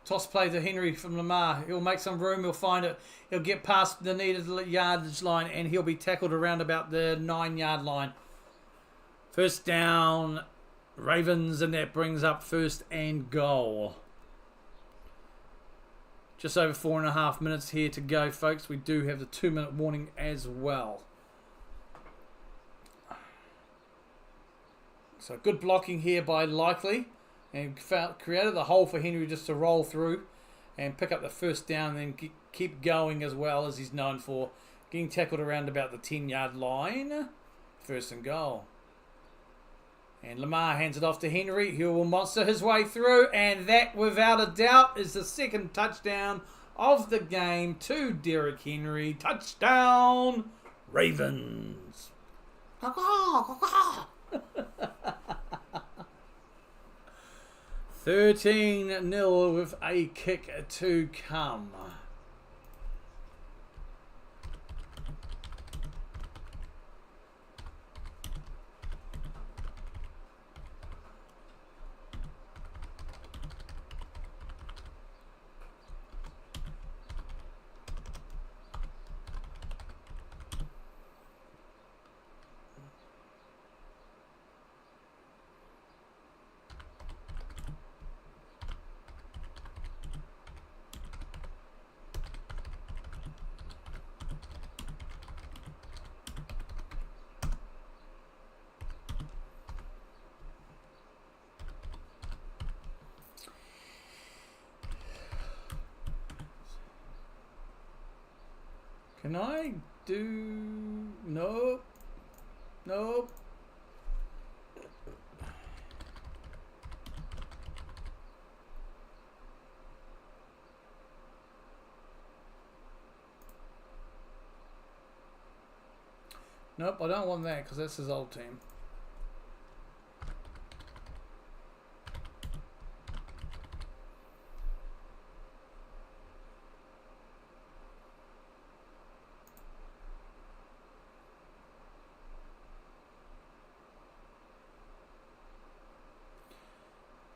Toss play to Henry from Lamar. He'll make some room. He'll find it. He'll get past the needed yardage line and he'll be tackled around about the 9-yard line. First down, Ravens, and that brings up 1st and goal. Just over 4.5 minutes here to go, folks. We do have the 2-minute warning as well. So good blocking here by Likely. And created the hole for Henry just to roll through and pick up the first down and then keep going as well as he's known for. Getting tackled around about the 10-yard line. 1st and goal. And Lamar hands it off to Henry. He will monster his way through. And that, without a doubt, is the 2nd touchdown of the game to Derrick Henry. Touchdown, Ravens. 13-0 with a kick to come. Can I do... Nope. Nope. Nope, I don't want that because that's his old team.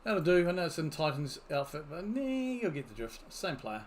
That'll do. I know it's in Titan's outfit, but you'll get the drift. Same player.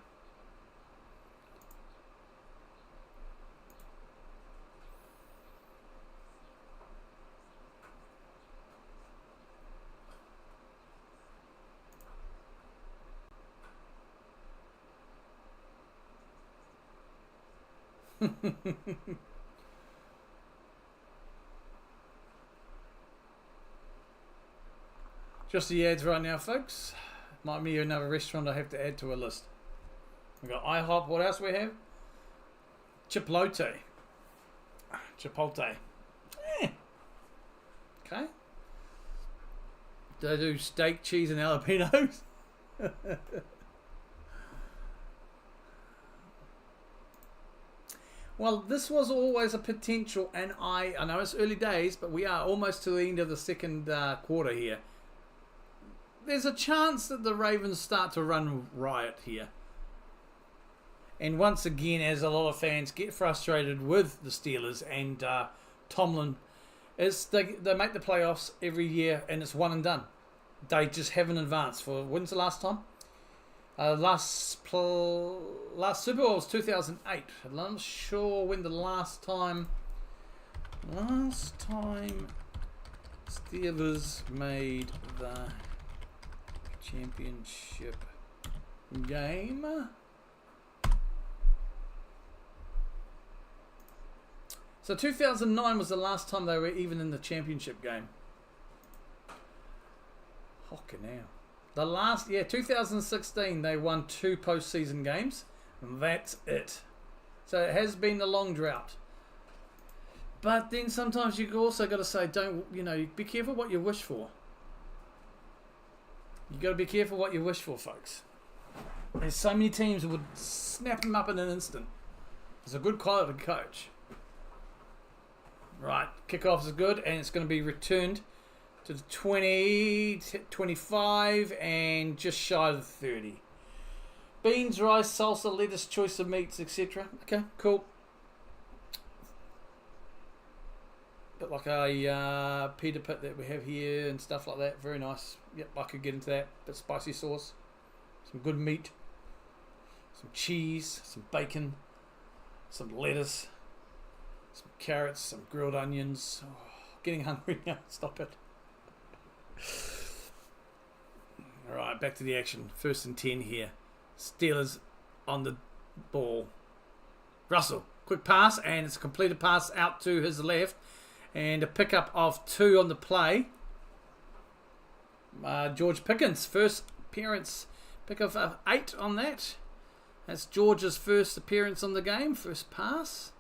Just the ads right now, folks. Might be another restaurant I have to add to a list. We've got IHOP. What else we have? Chipotle. Chipotle. Okay. Do they do steak, cheese, and jalapenos? Well, this was always a potential, and I know it's early days, but we are almost to the end of the second quarter here. There's a chance that the Ravens start to run riot here. And once again, as a lot of fans get frustrated with the Steelers and Tomlin, they make the playoffs every year and it's one and done. They just haven't advanced. When's the last time? Last Super Bowl was 2008. I'm not sure when the last time Steelers made the championship game. So 2009 was the last time they were even in the championship game. Fucking hell. 2016 they won 2 postseason games. And that's it. So it has been a long drought. But then sometimes you also got to say, be careful what you wish for. You got to be careful what you wish for, folks. There's so many teams that would snap him up in an instant. He's a good quality coach. Right, kickoff is good, and it's going to be returned to the 20, 25, and just shy of the 30. Beans, rice, salsa, lettuce, choice of meats, etc. Okay, cool. Bit like a pita pit that we have here and stuff like that. Very nice. Yep, I could get into that. Bit spicy sauce. Some good meat. Some cheese. Some bacon. Some lettuce. Some carrots. Some grilled onions. Oh, getting hungry now. Stop it. Alright, back to the action. 1st and 10 here. Steelers on the ball. Russell. Quick pass, and it's a completed pass out to his left. And a pickup of 2 on the play. George Pickens, first appearance. Pickup of 8 on that. That's George's first appearance on the game. First pass.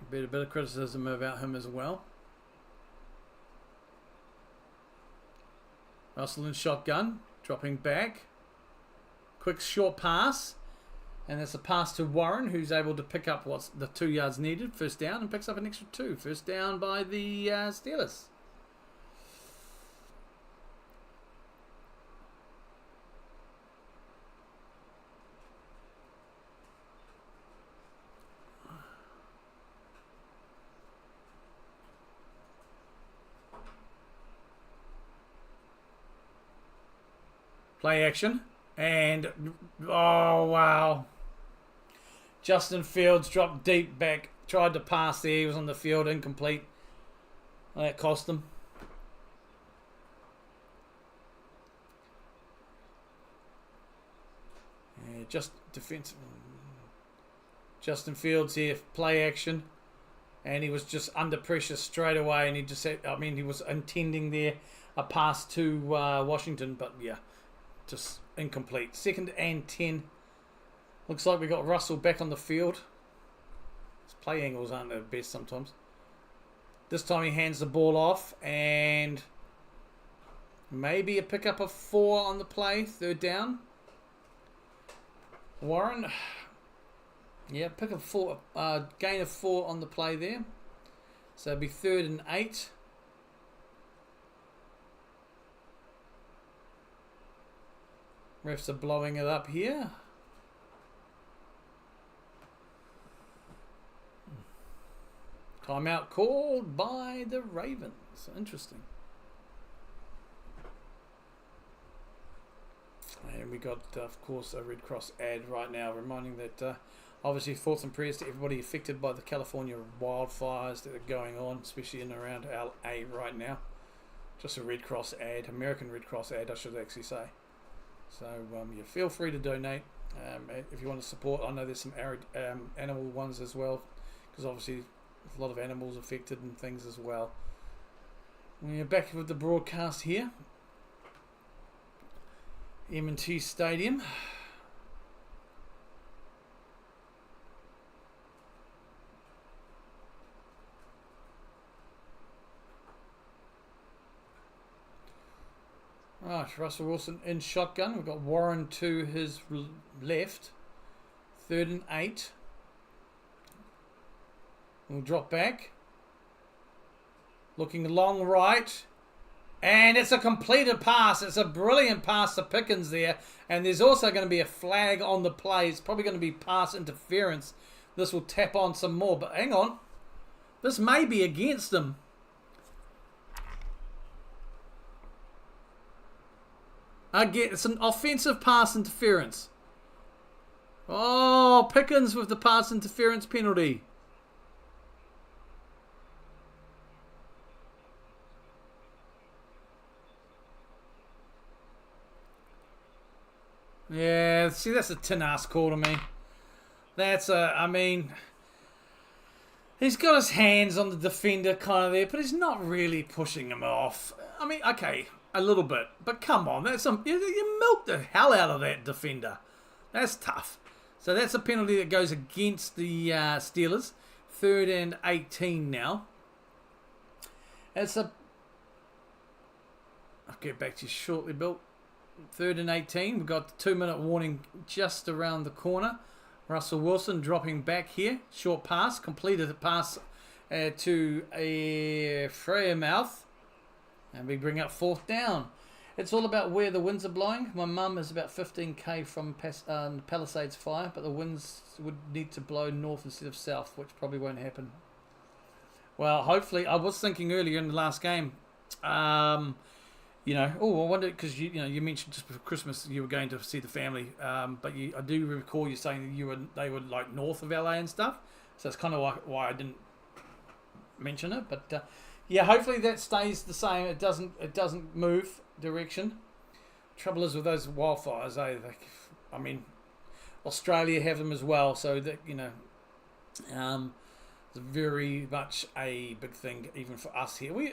A bit of criticism about him as well. Russell in shotgun. Dropping back. Quick short pass. And that's a pass to Warren, who's able to pick up what's the 2 yards needed. First down, and picks up an extra 2. First down by the Steelers. Play action. And, oh, wow. Justin Fields dropped deep back. Tried to pass there. He was on the field. Incomplete. That cost him. Yeah, just defensive. Justin Fields here. Play action. And he was just under pressure straight away. And he just said, he was intending there a pass to Washington. But, yeah, just incomplete. 2nd and 10. Looks like we got Russell back on the field. His play angles aren't the best sometimes. This time he hands the ball off, and maybe a pickup of 4 on the play. 3rd down. Warren. Yeah, pick up 4. Gain of 4 on the play there. So it'll be 3rd and 8. Refs are blowing it up here. Timeout called by the Ravens. Interesting. And we got, of course, a Red Cross ad right now reminding that obviously thoughts and prayers to everybody affected by the California wildfires that are going on, especially in and around LA right now. Just a Red Cross ad, American Red Cross ad, I should actually say. So you feel free to donate if you want to support. I know there's some animal ones as well, because obviously a lot of animals affected and things as well. We're back with the broadcast here. M&T Stadium. Right, Russell Wilson in shotgun. We've got Warren to his left. 3rd and 8. We'll drop back. Looking long right. And it's a completed pass. It's a brilliant pass to Pickens there. And there's also going to be a flag on the play. It's probably going to be pass interference. This will tap on some more. But hang on. This may be against him. Again, it's an offensive pass interference. Oh, Pickens with the pass interference penalty. Yeah, see, that's a tin-ass call to me. That's I mean, he's got his hands on the defender kind of there, but he's not really pushing him off. I mean, okay, a little bit, but come on, that's you milked the hell out of that defender. That's tough. So that's a penalty that goes against the Steelers. 3rd and 18 now. It's a... I'll get back to you shortly, Bill. 3rd and 18. We've got the 2-minute warning just around the corner. Russell Wilson dropping back here. Short pass. Completed the pass to a Freyermouth. And we bring up 4th down. It's all about where the winds are blowing. My mum is about 15k from Palisades Fire, but the winds would need to blow north instead of south, which probably won't happen. Well, hopefully, I was thinking earlier in the last game, I wonder, because you mentioned just before Christmas you were going to see the family, but I do recall you saying that they were like north of LA and stuff, so that's kind of why I didn't mention it. But yeah, hopefully that stays the same. It doesn't move direction. Trouble is with those wildfires, I mean, Australia have them as well, so that it's very much a big thing even for us here. We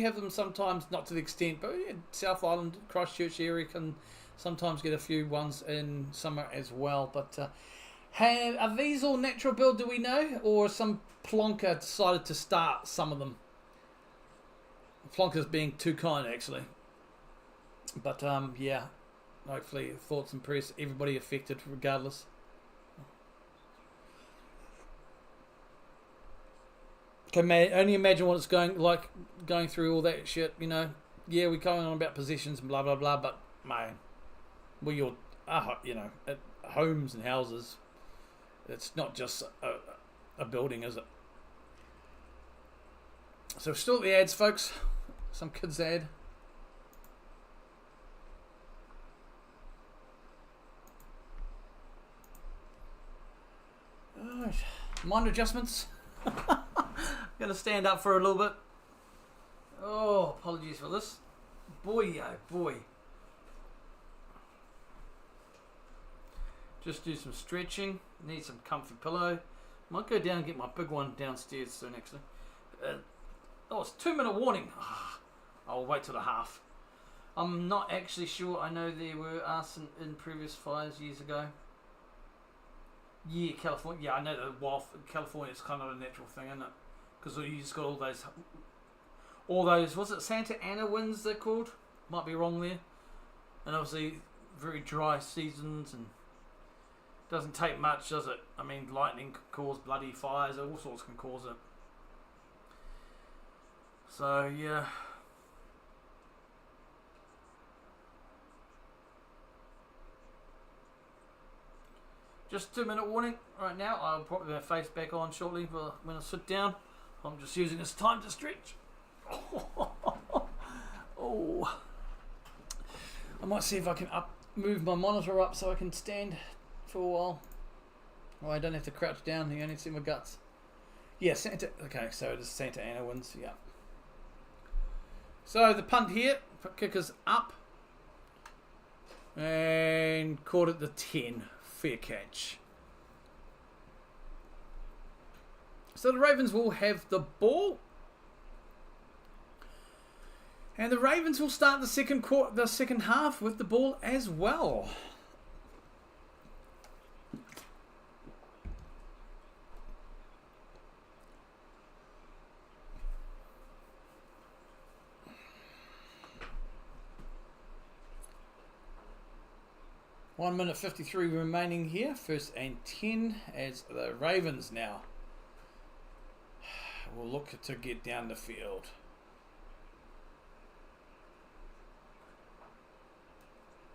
have them sometimes, not to the extent, but South Island, Christchurch area can sometimes get a few ones in summer as well. But are these all natural build, do we know, or some plonker decided to start some of them? Plonker's being too kind, actually. But yeah, hopefully thoughts and prayers, everybody affected regardless. Can only imagine what it's going through all that shit, Yeah, we're going on about positions and blah blah blah, but man, you're at homes and houses. It's not just a building, is it? So still the ads, folks. Some kids ad. Alright. Mind adjustments. Gonna stand up for a little bit. Oh, apologies for this. Boy, oh boy. Just do some stretching. Need some comfy pillow. Might go down and get my big one downstairs soon, actually. It's 2-minute warning. I'll wait till the half. I'm not actually sure. I know there were arson in previous fires years ago. Yeah, California. Yeah, I know that California is kind of a natural thing, isn't it? Because you just got all those. Was it Santa Ana winds they're called? Might be wrong there. And obviously, very dry seasons, and doesn't take much, does it? I mean, lightning can cause bloody fires. All sorts can cause it. So yeah. Just 2-minute warning right now. I'll probably have face back on shortly, but when I sit down, I'm just using this time to stretch. Oh. I might see if I can move my monitor up so I can stand for a while. Oh, I don't have to crouch down. You only see my guts. Yeah, Santa. Okay, so it is Santa Ana winds. Yeah. So the punt here, kicker's up, and caught at the 10. Fair catch. So the Ravens will have the ball, and the Ravens will start the second half with the ball as well. 1 minute 53 remaining here. First and 10 as the Ravens now will look to get down the field.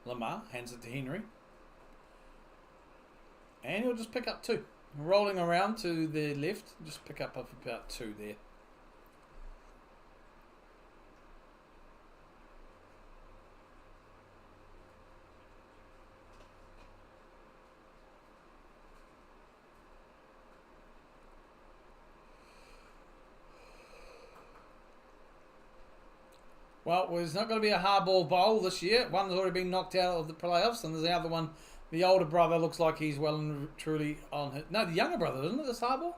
Lamar hands it to Henry. And he'll just pick up 2. Rolling around to the left, just pick up about 2 there. Well, there's not going to be a hardball bowl this year. One's already been knocked out of the playoffs, and there's the other one. The older brother looks like he's well and truly on his... No, the younger brother, isn't it, this hardball?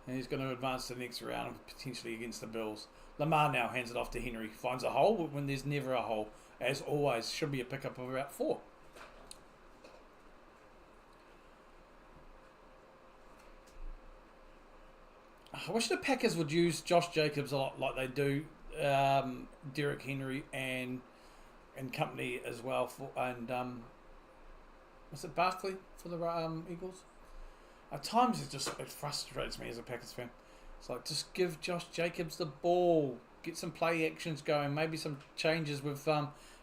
And he's going to advance to the next round, potentially against the Bills. Lamar now hands it off to Henry. Finds a hole when there's never a hole. As always, should be a pickup of about 4. I wish the Packers would use Josh Jacobs a lot like they do Derrick Henry and company as well. Was it Barkley for the Eagles? At times it frustrates me as a Packers fan. It's like, just give Josh Jacobs the ball, get some play actions going, maybe some changes with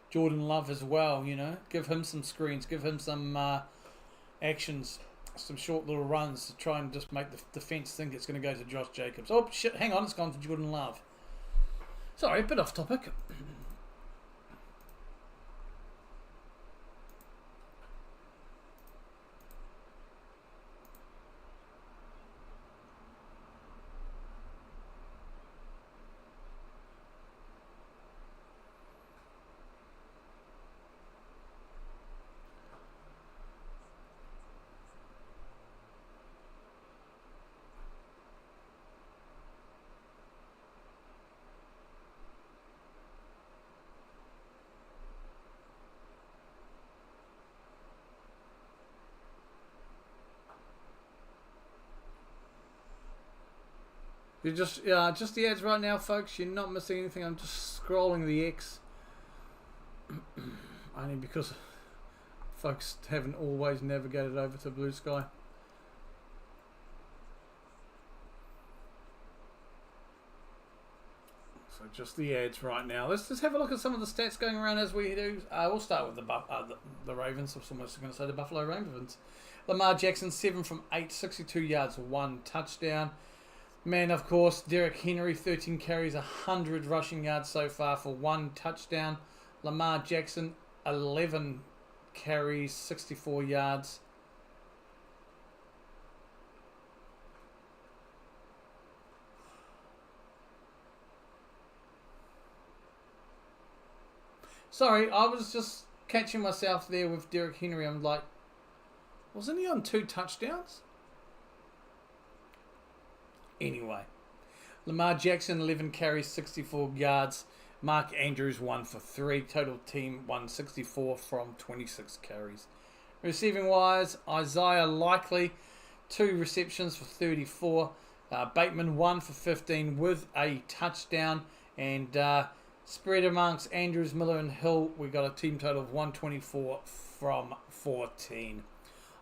Jordan Love as well. You know, give him some screens, give him some actions, some short little runs to try and just make the defense think it's going to go to Josh Jacobs. Oh shit! Hang on, it's gone to Jordan Love. Sorry, a bit off topic. You're just the ads right now, folks. You're not missing anything. I'm just scrolling the X, only because folks haven't always navigated over to BlueSky. So just the ads right now. Let's just have a look at some of the stats going around as we do. We'll start with the Ravens. I was almost going to say the Buffalo Ravens. Lamar Jackson, 7 from 8, 62 yards, 1 touchdown. Man, of course, Derrick Henry, 13 carries, 100 rushing yards so far for 1 touchdown. Lamar Jackson, 11 carries, 64 yards. Sorry, I was just catching myself there with Derrick Henry. I'm like, wasn't he on 2 touchdowns? Anyway, Lamar Jackson, 11 carries, 64 yards. Mark Andrews, 1 for 3. Total team, 164 from 26 carries. Receiving wise, Isaiah Likely, 2 receptions for 34. Bateman, 1 for 15 with a touchdown. And spread amongst Andrews, Miller, and Hill, we got a team total of 124 from 14.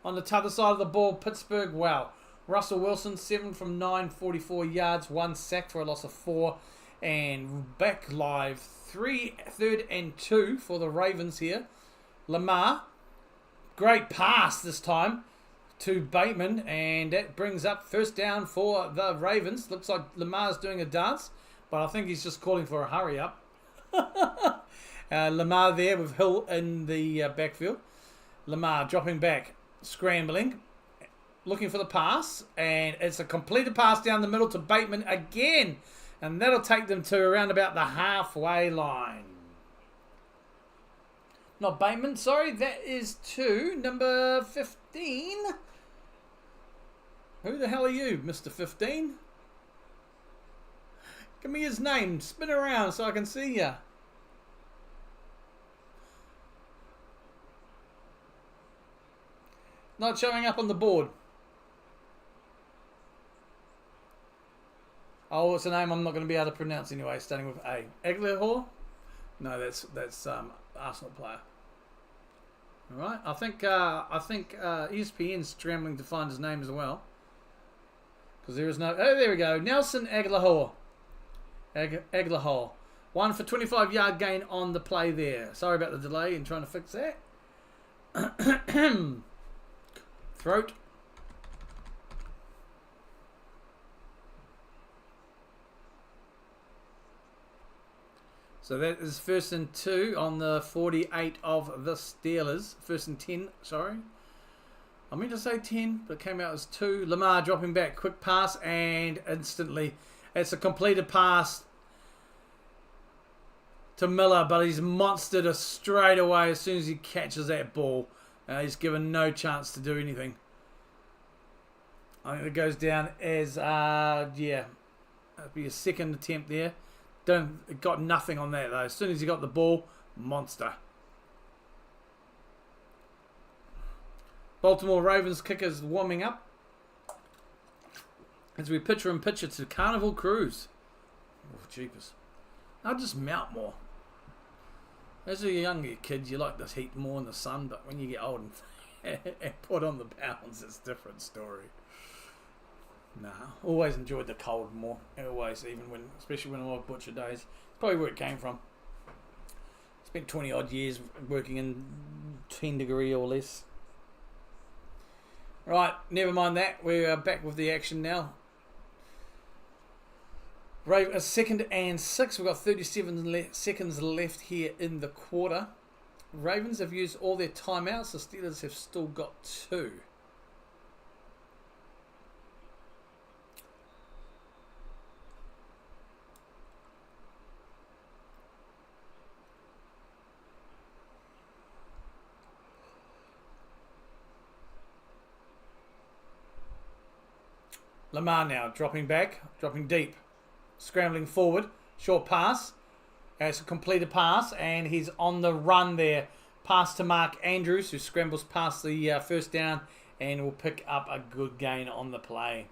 On the other side of the ball, Pittsburgh, wow. Russell Wilson, 7 from 9, 44 yards, 1 sack for a loss of 4. And back live, 3rd and 2 for the Ravens here. Lamar, great pass this time to Bateman, and that brings up first down for the Ravens. Looks like Lamar's doing a dance, but I think he's just calling for a hurry up. Lamar there with Hill in the backfield. Lamar dropping back, scrambling, looking for the pass, and it's a completed pass down the middle to Bateman again, and that'll take them to around about the halfway line. Not Bateman, sorry, that is to number 15. Who the hell are you, Mr. 15? Give me his name, spin around so I can see ya. Not showing up on the board. Oh, it's a name I'm not going to be able to pronounce anyway, starting with A. Eglehor? No, that's Arsenal player. All right. I think ESPN's scrambling to find his name as well. Because there is no... Oh, there we go. Nelson Aguilar. Aguilar. 1 for 25-yard gain on the play there. Sorry about the delay in trying to fix that. Throat. So that is 1st and 2 on the 48 of the Steelers. 1st and 10, sorry. I meant to say 10, but it came out as 2. Lamar dropping back. Quick pass, and instantly it's a completed pass to Miller, but he's monstered us straight away as soon as he catches that ball. He's given no chance to do anything. I think it goes down as, yeah, that'd be a second attempt there. Got nothing on that though. As soon as he got the ball, monster. Baltimore Ravens kickers warming up as we picture to Carnival Cruise. Oh, jeepers. I'll just melt more. As a younger kid, you like the heat more in the sun, but when you get old and put on the pounds, it's a different story. Nah, always enjoyed the cold more. Always, especially when I was butcher days. Probably where it came from. Spent 20 odd years working in 10 degree or less. Right, never mind that. We are back with the action now. Ravens 2nd and 6. We've got 37 seconds left here in the quarter. Ravens have used all their timeouts. The Steelers have still got 2. Lamar now dropping back, dropping deep, scrambling forward, short pass. It's a completed pass, and he's on the run there. Pass to Mark Andrews, who scrambles past the first down and will pick up a good gain on the play.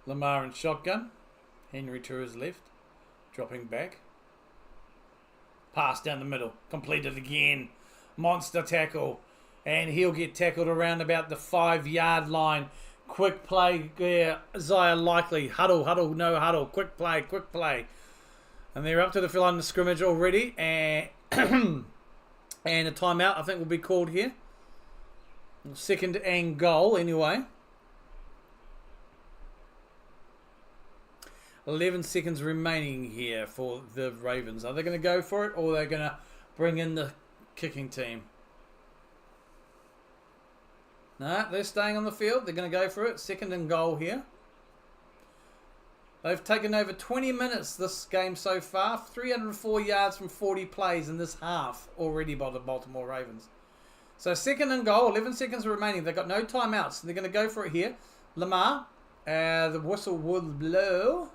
Lamar in shotgun. Henry to his left. Dropping back. Pass down the middle. Completed again. Monster tackle. And he'll get tackled around about the 5-yard line. Quick play there. Isaiah Likely. Huddle, no huddle. Quick play. And they're up to the line of scrimmage already. And, and a timeout I think will be called here. 2nd and goal anyway. 11 seconds remaining here for the Ravens. Are they going to go for it, or are they going to bring in the kicking team? No, they're staying on the field. They're going to go for it. 2nd and goal here. They've taken over 20 minutes this game so far. 304 yards from 40 plays in this half already by the Baltimore Ravens. So 2nd and goal, 11 seconds remaining. They've got no timeouts. They're going to go for it here. Lamar, the whistle will blow.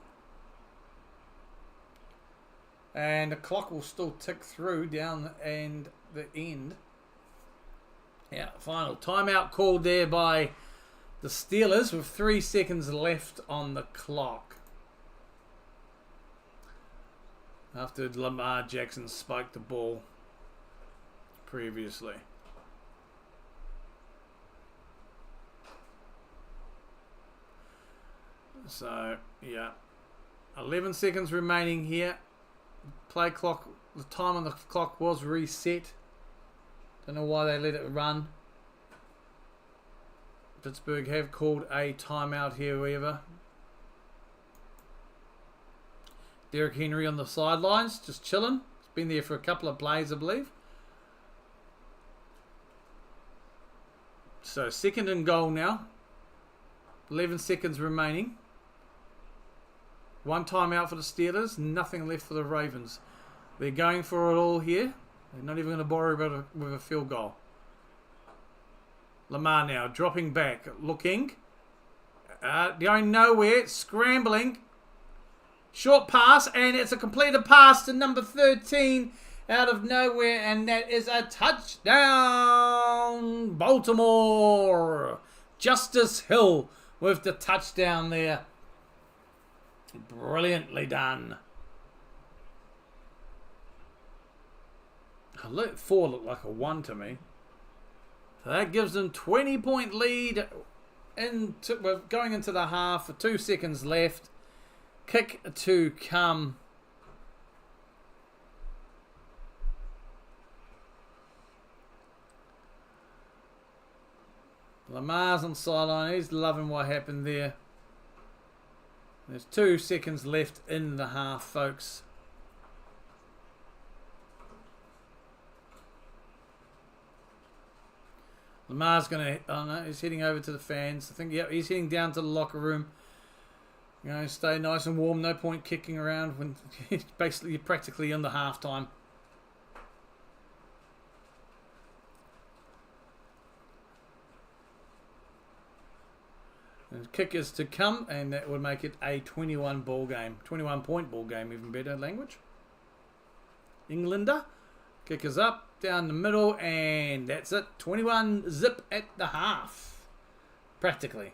And the clock will still tick through down and the end. Yeah, final timeout called there by the Steelers with 3 seconds left on the clock. After Lamar Jackson spiked the ball previously. So, yeah. 11 seconds remaining here. Play clock, the time on the clock was reset. Don't know why they let it run. Pittsburgh have called a timeout here, however. Derrick Henry on the sidelines, just chilling. He's been there for a couple of plays, I believe. So 2nd and goal now. 11 seconds remaining. 1 timeout for the Steelers, nothing left for the Ravens. They're going for it all here. They're not even going to borrow with a field goal. Lamar now dropping back, looking. Going nowhere, scrambling. Short pass, and it's a completed pass to number 13 out of nowhere, and that is a touchdown, Baltimore. Justice Hill with the touchdown there. Brilliantly done. 4 looked like a 1 to me. So that gives them 20-point lead. We're going into the half. 2 seconds left. Kick to come. Lamar's on the sideline. He's loving what happened there. There's 2 seconds left in the half, folks. Lamar's going to... Oh, no, he's heading over to the fans. I think, yeah, he's heading down to the locker room. You know, stay nice and warm. No point kicking around when basically you're practically in the halftime. And kick is to come, and that would make it a 21 ball game. 21-point ball game, even better language. Englander. Kick is up, down the middle, and that's it. 21 zip at the half. Practically.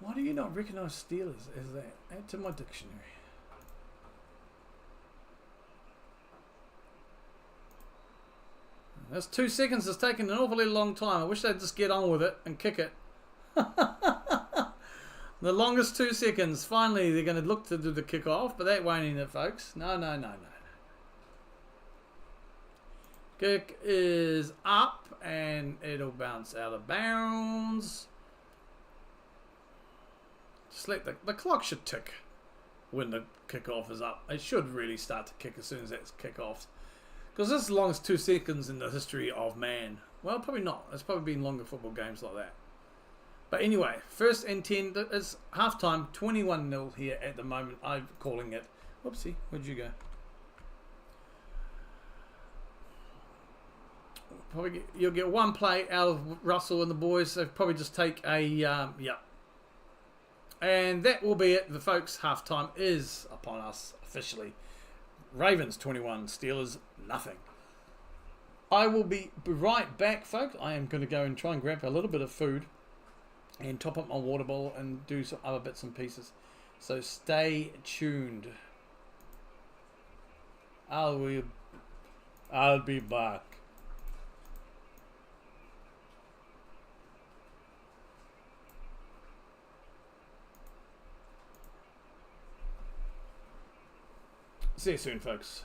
Why do you not recognise Steelers as that? Add to my dictionary. That's 2 seconds. It's taken an awfully long time. I wish they'd just get on with it and kick it. The longest 2 seconds. Finally, they're going to look to do the kick-off, but that won't end it, folks. No, no, no, no. Kick is up, and it'll bounce out of bounds. Just let the clock should tick when the kickoff is up. It should really start to kick as soon as that's kick-off. Because this is the longest 2 seconds in the history of man. Well, probably not. There's probably been longer football games like that. But anyway, 1st and 10. It's halftime. 21-0 here at the moment. I'm calling it. Whoopsie. Where'd you go? Probably you'll get 1 play out of Russell and the boys. They'll probably just take a... yeah. And that will be it. The folks, halftime is upon us officially. Ravens 21, Steelers nothing. I will be right back, folks. I am going to go and try and grab a little bit of food and top up my water bowl and do some other bits and pieces. So stay tuned. I'll be back. See you soon, folks.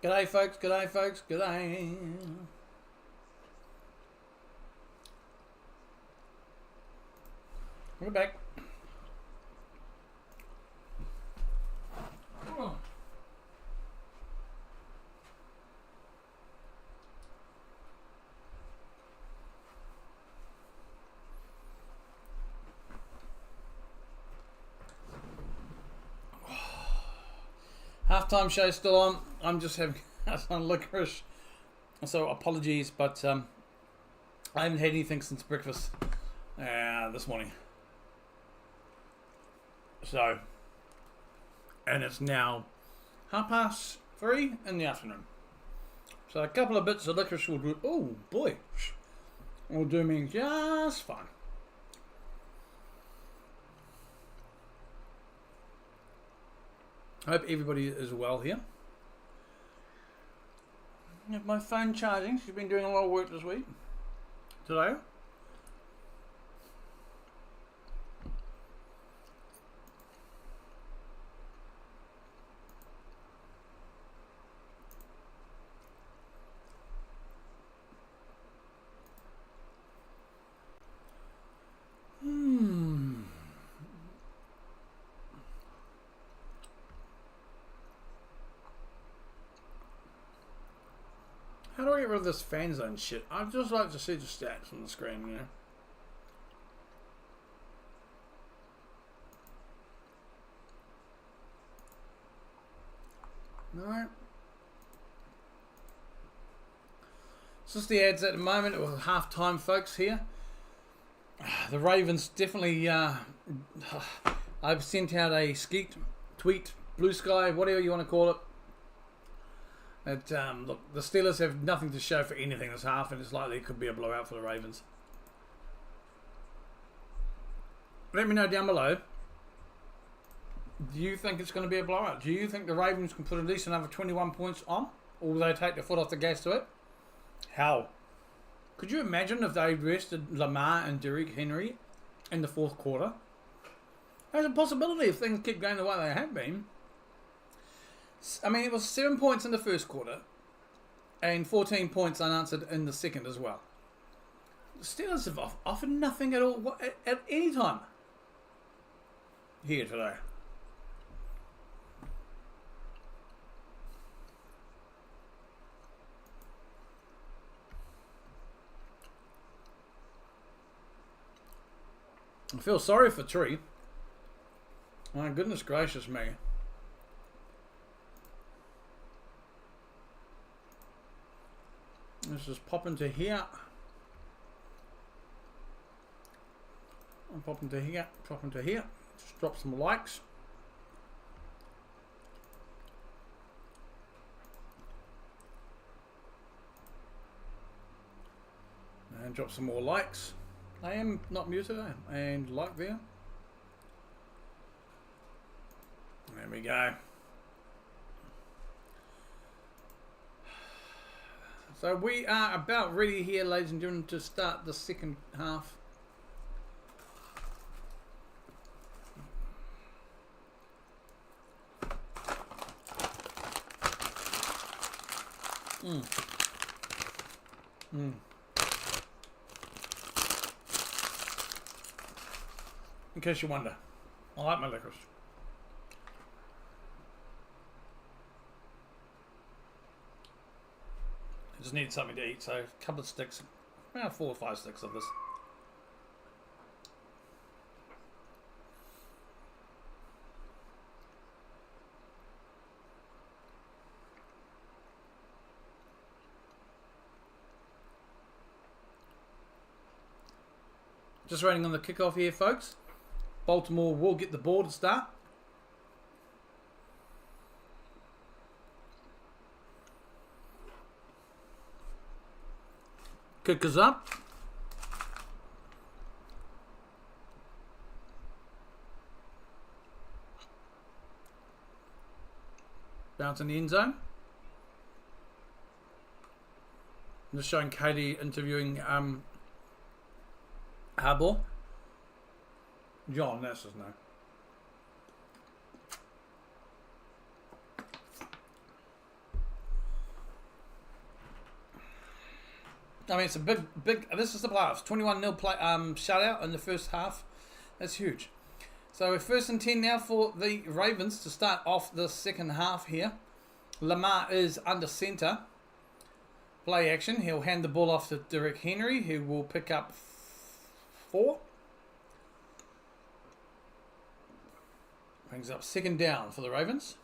G'day, folks. G'day, folks. G'day. We're back. Oh. Halftime show still on. I'm just having some licorice, so apologies, but I haven't had anything since breakfast this morning. So, and it's now 3:30 in the afternoon. So a couple of bits of licorice will do. Oh boy, will do me just fine. Hope everybody is well here. I have my phone charging. She's been doing a lot of work this week. Today. How do I get rid of this fan zone shit? I'd just like to see the stats on the screen, you know? No. It's just the ads at the moment. It was half time, folks, here. The Ravens definitely... I've sent out a skeet, tweet, BlueSky, whatever you want to call it. Look, the Steelers have nothing to show for anything this half, and it's likely it could be a blowout for the Ravens. Let me know down below. Do you think it's going to be a blowout? Do you think the Ravens can put at least another 21 points on? Or will they take their foot off the gas to it? How? Could you imagine if they rested Lamar and Derrick Henry in the fourth quarter? There's a possibility if things keep going the way they have been. I mean, it was 7 points in the first quarter and 14 points unanswered in the second as well. The Steelers have offered nothing at all at any time here today. I feel sorry for Tree. My goodness gracious me. Let's just pop into here. I'll pop into here, pop into here. Just drop some likes. And drop some more likes. I am not muted, and like there. There we go. So we are about ready here, ladies and gentlemen, to start the second half. In case you wonder, I like my licorice. I just needed something to eat, so a couple of sticks, around 4 or 5 sticks of this. Just waiting on the kickoff here, folks. Baltimore will get the ball to start. Kickers up. Bounce in the end zone. I'm just showing Katie interviewing Harbaugh. John, that's his name. I mean, it's a big. This is the playoffs. 21-0 shutout in the first half. That's huge. So we're 1st and 10 now for the Ravens to start off the second half here. Lamar is under centre. Play action. He'll hand the ball off to Derrick Henry, who will pick up 4. Brings up 2nd down for the Ravens.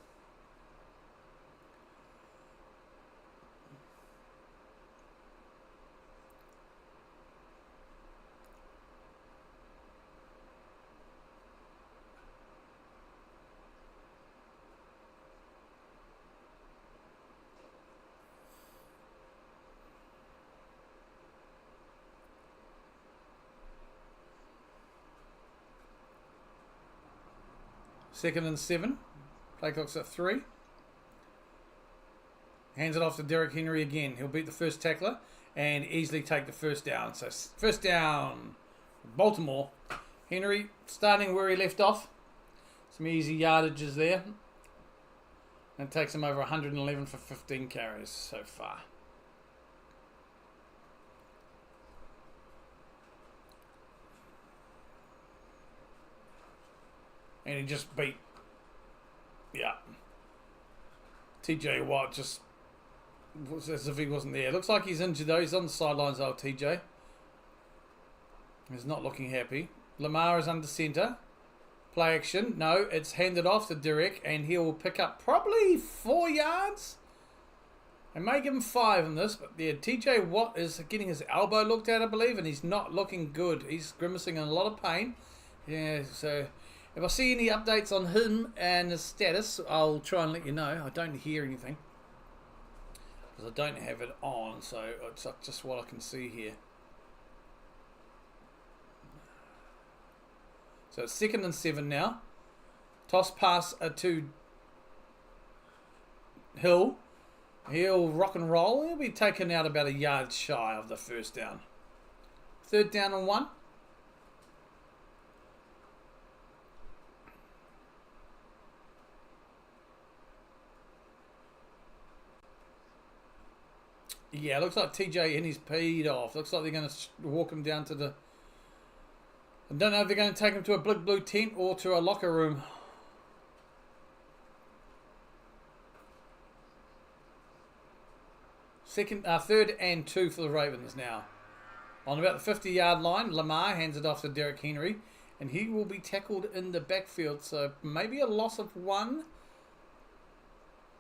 Second and 7. Play clock's at 3. Hands it off to Derrick Henry again. He'll beat the first tackler and easily take the first down. So first down, Baltimore. Henry starting where he left off. Some easy yardages there. And takes him over 111 for 15 carries so far. And he just beat, TJ Watt just was as if he wasn't there. Looks like he's injured though. He's on the sidelines, old TJ. He's not looking happy. Lamar is under centre. Play action. No, it's handed off to Derrick, and he will pick up probably 4 yards. I may give him 5 in this, but yeah, TJ Watt is getting his elbow looked at, I believe, and he's not looking good. He's grimacing in a lot of pain. Yeah, so if I see any updates on him and his status, I'll try and let you know. I don't hear anything because I don't have it on, so it's just what I can see here. So it's 2nd and 7 now. Toss pass to Hill. He'll rock and roll. He'll be taken out about a yard shy of the first down. 3rd down and 1. Yeah, looks like TJ and he's peed off. Looks like they're going to walk him down to the... I don't know if they're going to take him to a big blue tent or to a locker room. Third and 2 for the Ravens now. On about the 50-yard line, Lamar hands it off to Derrick Henry, and he will be tackled in the backfield. So maybe a loss of 1.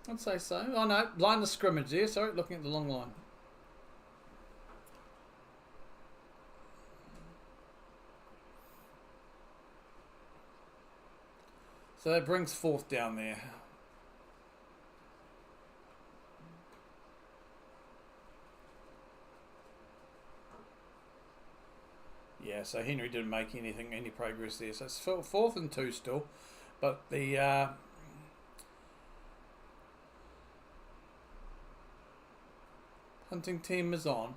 I'd say so. Oh no, line of scrimmage there. Sorry, looking at the long line. So that brings 4th down there. Yeah, so Henry didn't make any progress there. So it's 4th and 2 still. But the hunting team is on.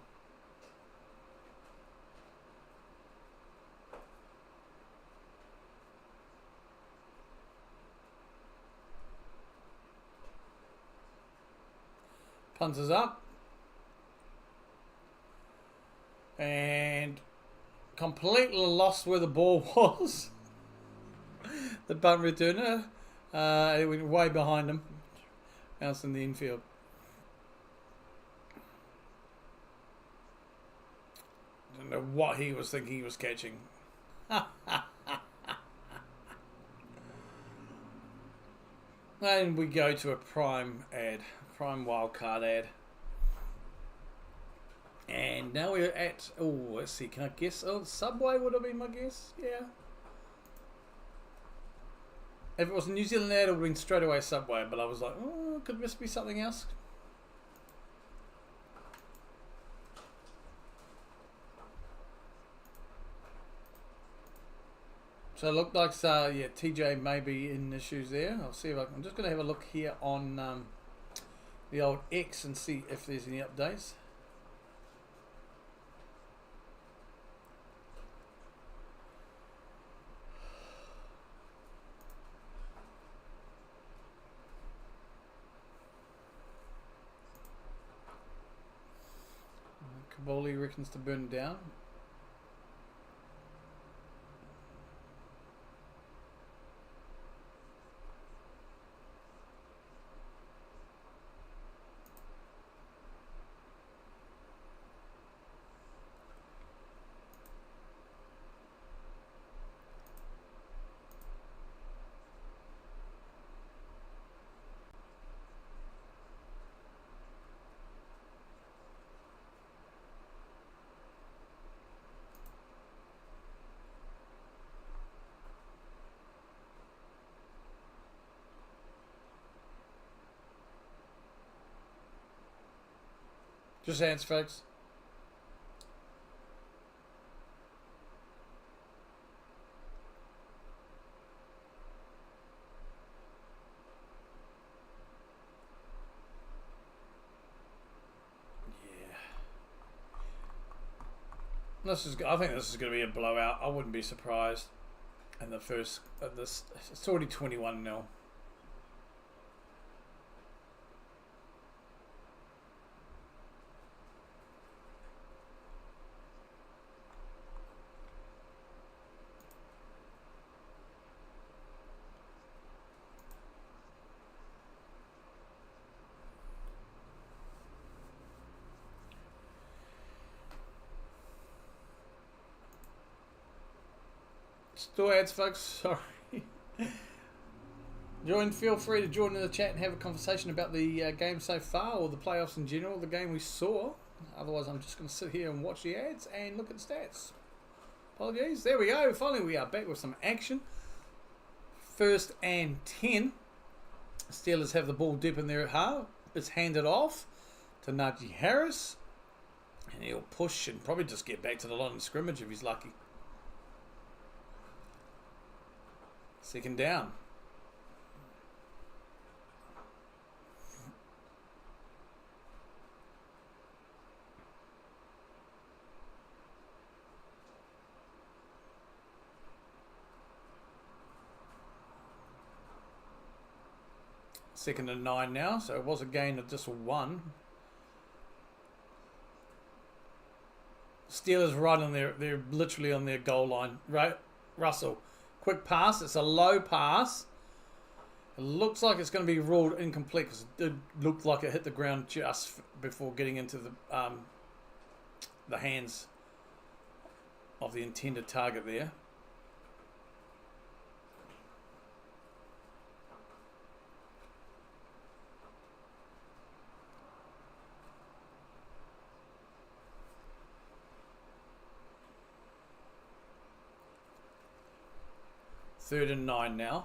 Punt is up. And completely lost where the ball was. The punt returner. It went way behind him. Bounced in the infield. I don't know what he was thinking he was catching. And we go to a prime ad. Prime wildcard ad. And now we're at, let's see, can I guess? Oh, Subway would have been my guess, yeah. If it was a New Zealand ad, it would have been straight away Subway, but I was like, could this be something else? So it looked like, TJ may be in issues there. I'll see if I'm just going to have a look here on the old X and see if there's any updates. Kabuli reckons to burn it down. Just hands, folks. I think this is going to be a blowout. I wouldn't be surprised. In the first, it's already 21-0. Still ads, folks. Sorry. Feel free to join in the chat and have a conversation about the game so far, or the playoffs in general, the game we saw. Otherwise, I'm just going to sit here and watch the ads and look at the stats. Apologies. There we go. Finally, we are back with some action. 1st and 10. Steelers have the ball deep in their half. It's handed off to Najee Harris, and he'll push and probably just get back to the line of scrimmage if he's lucky. 2nd down. Second and 9 now, so it was a gain of just 1. Steelers right on they're literally on their goal line. Right, Russell. Quick pass. It's a low pass. It looks like it's going to be ruled incomplete because it did look like it hit the ground just before getting into the hands of the intended target there. Third and 9 now.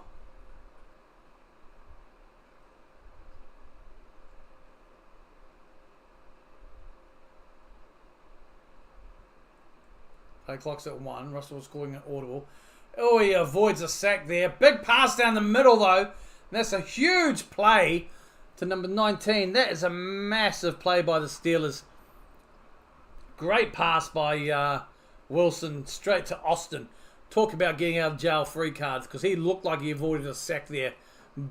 Play clock's at 1. Russell was calling it audible. Oh, he avoids a sack there. Big pass down the middle, though. And that's a huge play to number 19. That is a massive play by the Steelers. Great pass by Wilson straight to Austin. Talk about getting out of jail free cards, because he looked like he avoided a sack there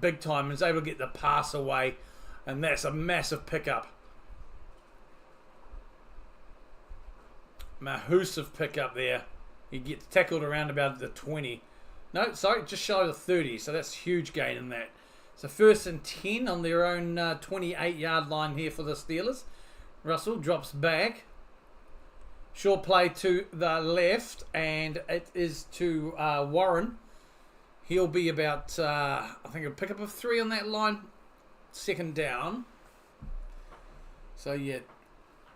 big time and was able to get the pass away, and that's a massive pickup. Mahoosive pickup there. He gets tackled around about the 20. No, sorry, just shy of the 30, so that's a huge gain in that. So 1st and 10 on their own 28-yard line here for the Steelers. Russell drops back. Short play to the left, and it is to Warren. He'll be about, I think, a pickup of 3 on that line. 2nd down. So, yeah,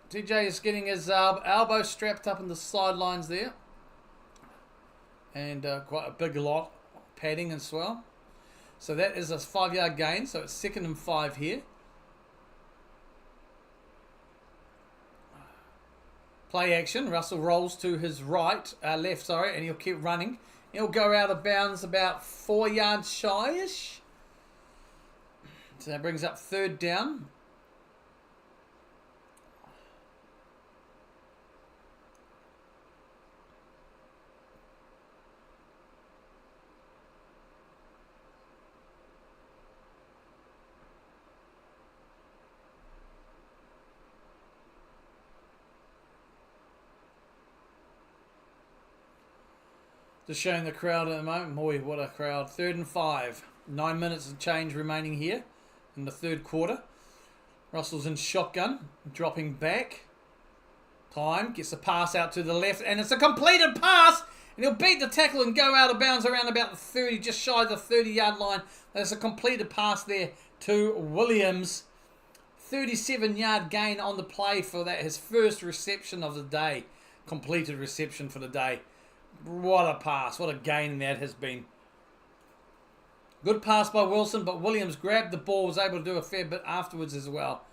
TJ is getting his elbow strapped up in the sidelines there. And quite a big lot, padding as well. So that is a 5-yard gain, so it's 2nd and 5 here. Play action. Russell rolls to his left, and he'll keep running. He'll go out of bounds about 4 yards shy-ish. So that brings up 3rd down. Just showing the crowd at the moment. Boy, what a crowd. 3rd and 5. 9 minutes of change remaining here in the third quarter. Russell's in shotgun, dropping back. Time, gets the pass out to the left, and it's a completed pass, and he'll beat the tackle and go out of bounds around about the 30, just shy of the 30-yard line. There's a completed pass there to Williams. 37-yard gain on the play for that, his first reception of the day. Completed reception for the day. What a pass, what a gain that has been. Good pass by Wilson, but Williams grabbed the ball, was able to do a fair bit afterwards as well.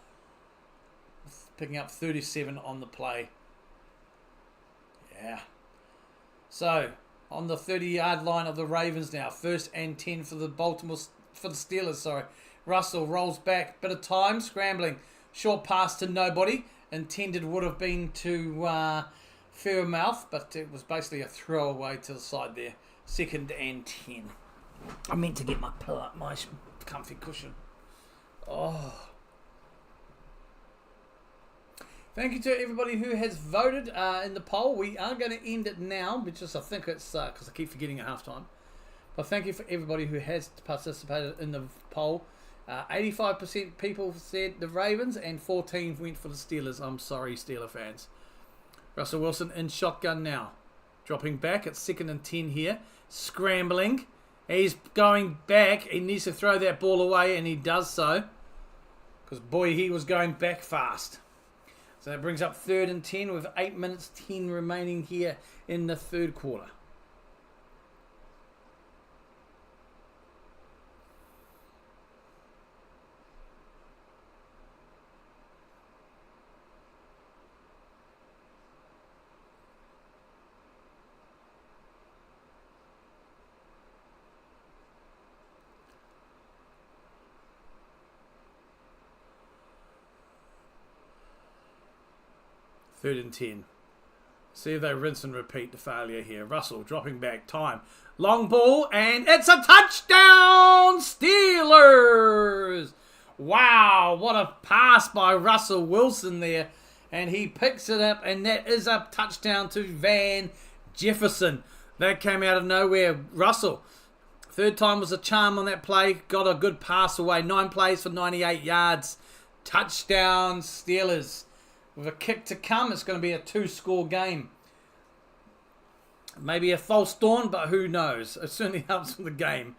Picking up 37 on the play. Yeah. So, on the 30-yard line of the Ravens now. 1st and 10 for the Steelers, sorry. Russell rolls back, bit of time, scrambling. Short pass to nobody. Intended would have been to Fairmouth, but it was basically a throwaway to the side there. 2nd and 10. I meant to get my pillow, my comfy cushion. Oh. Thank you to everybody who has voted in the poll. We are going to end it now, because I think it's because I keep forgetting at halftime. But thank you for everybody who has participated in the poll. 85% people said the Ravens and 14 went for the Steelers. I'm sorry, Steeler fans. Russell Wilson in shotgun now. Dropping back at 2nd and 10 here. Scrambling. He's going back. He needs to throw that ball away, and he does so. Because, boy, he was going back fast. So that brings up 3rd and 10 with 8 minutes 10 remaining here in the third quarter. Third and 10. See if they rinse and repeat the failure here. Russell dropping back. Time. Long ball. And it's a touchdown. Steelers. Wow. What a pass by Russell Wilson there. And he picks it up. And that is a touchdown to Van Jefferson. That came out of nowhere. Russell. Third time was a charm on that play. Got a good pass away. 9 plays for 98 yards. Touchdown Steelers. With a kick to come, it's going to be a 2-score game. Maybe a false dawn, but who knows? It certainly helps with the game.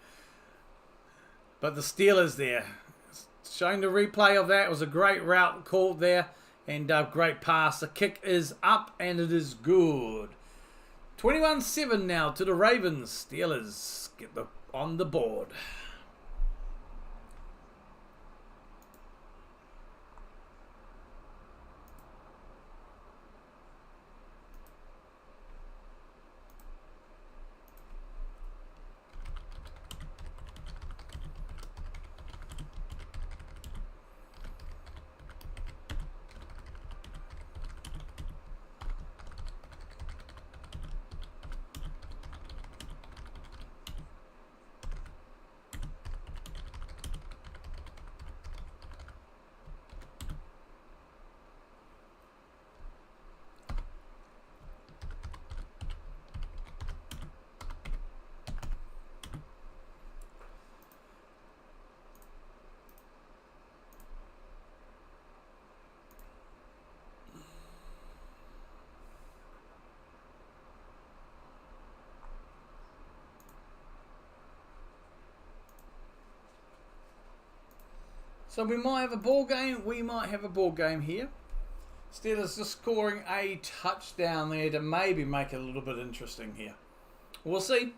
But the Steelers there. Showing the replay of that. It was a great route called there. And a great pass. The kick is up and it is good. 21-7 now to the Ravens. Steelers get on the board. So we might have a ball game. We might have a ball game here. Steelers just scoring a touchdown there to maybe make it a little bit interesting here. We'll see.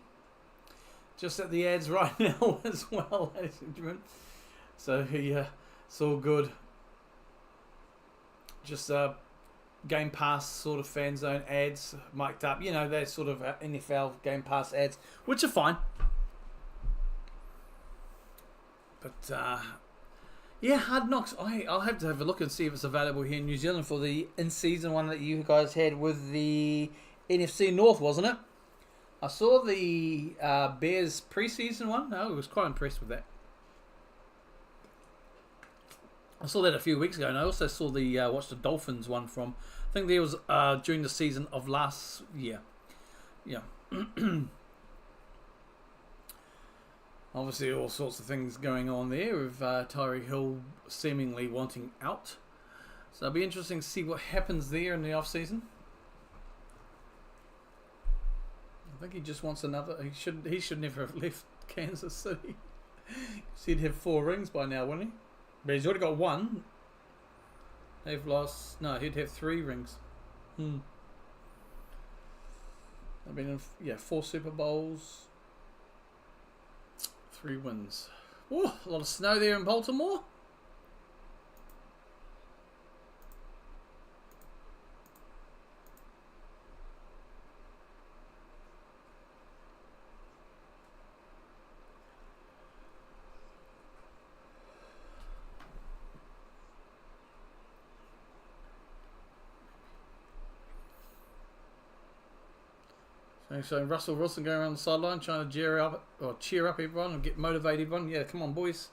Just at the ads right now as well, ladies and gentlemen. So yeah, it's all good. Just Game Pass sort of fan zone ads mic'd up. You know, they're sort of NFL Game Pass ads, which are fine. But yeah, Hard Knocks. I'll have to have a look and see if it's available here in New Zealand for the in-season one that you guys had with the NFC North, wasn't it? I saw the Bears preseason one. I was quite impressed with that. I saw that a few weeks ago, and I also saw the watched the Dolphins one from. I think there was during the season of last year. Yeah. Obviously, all sorts of things going on there with Tyreek Hill seemingly wanting out. So it'll be interesting to see what happens there in the off-season. I think he just wants another. He should never have left Kansas City. He'd have 4 rings by now, wouldn't he? But he's already got 1. They've lost. No, he'd have 3 rings. I mean, 4 Super Bowls, 3 wins. Ooh, a lot of snow there in Baltimore. So Russell Wilson going around the sideline trying to cheer up everyone and get motivated everyone. Yeah, come on boys.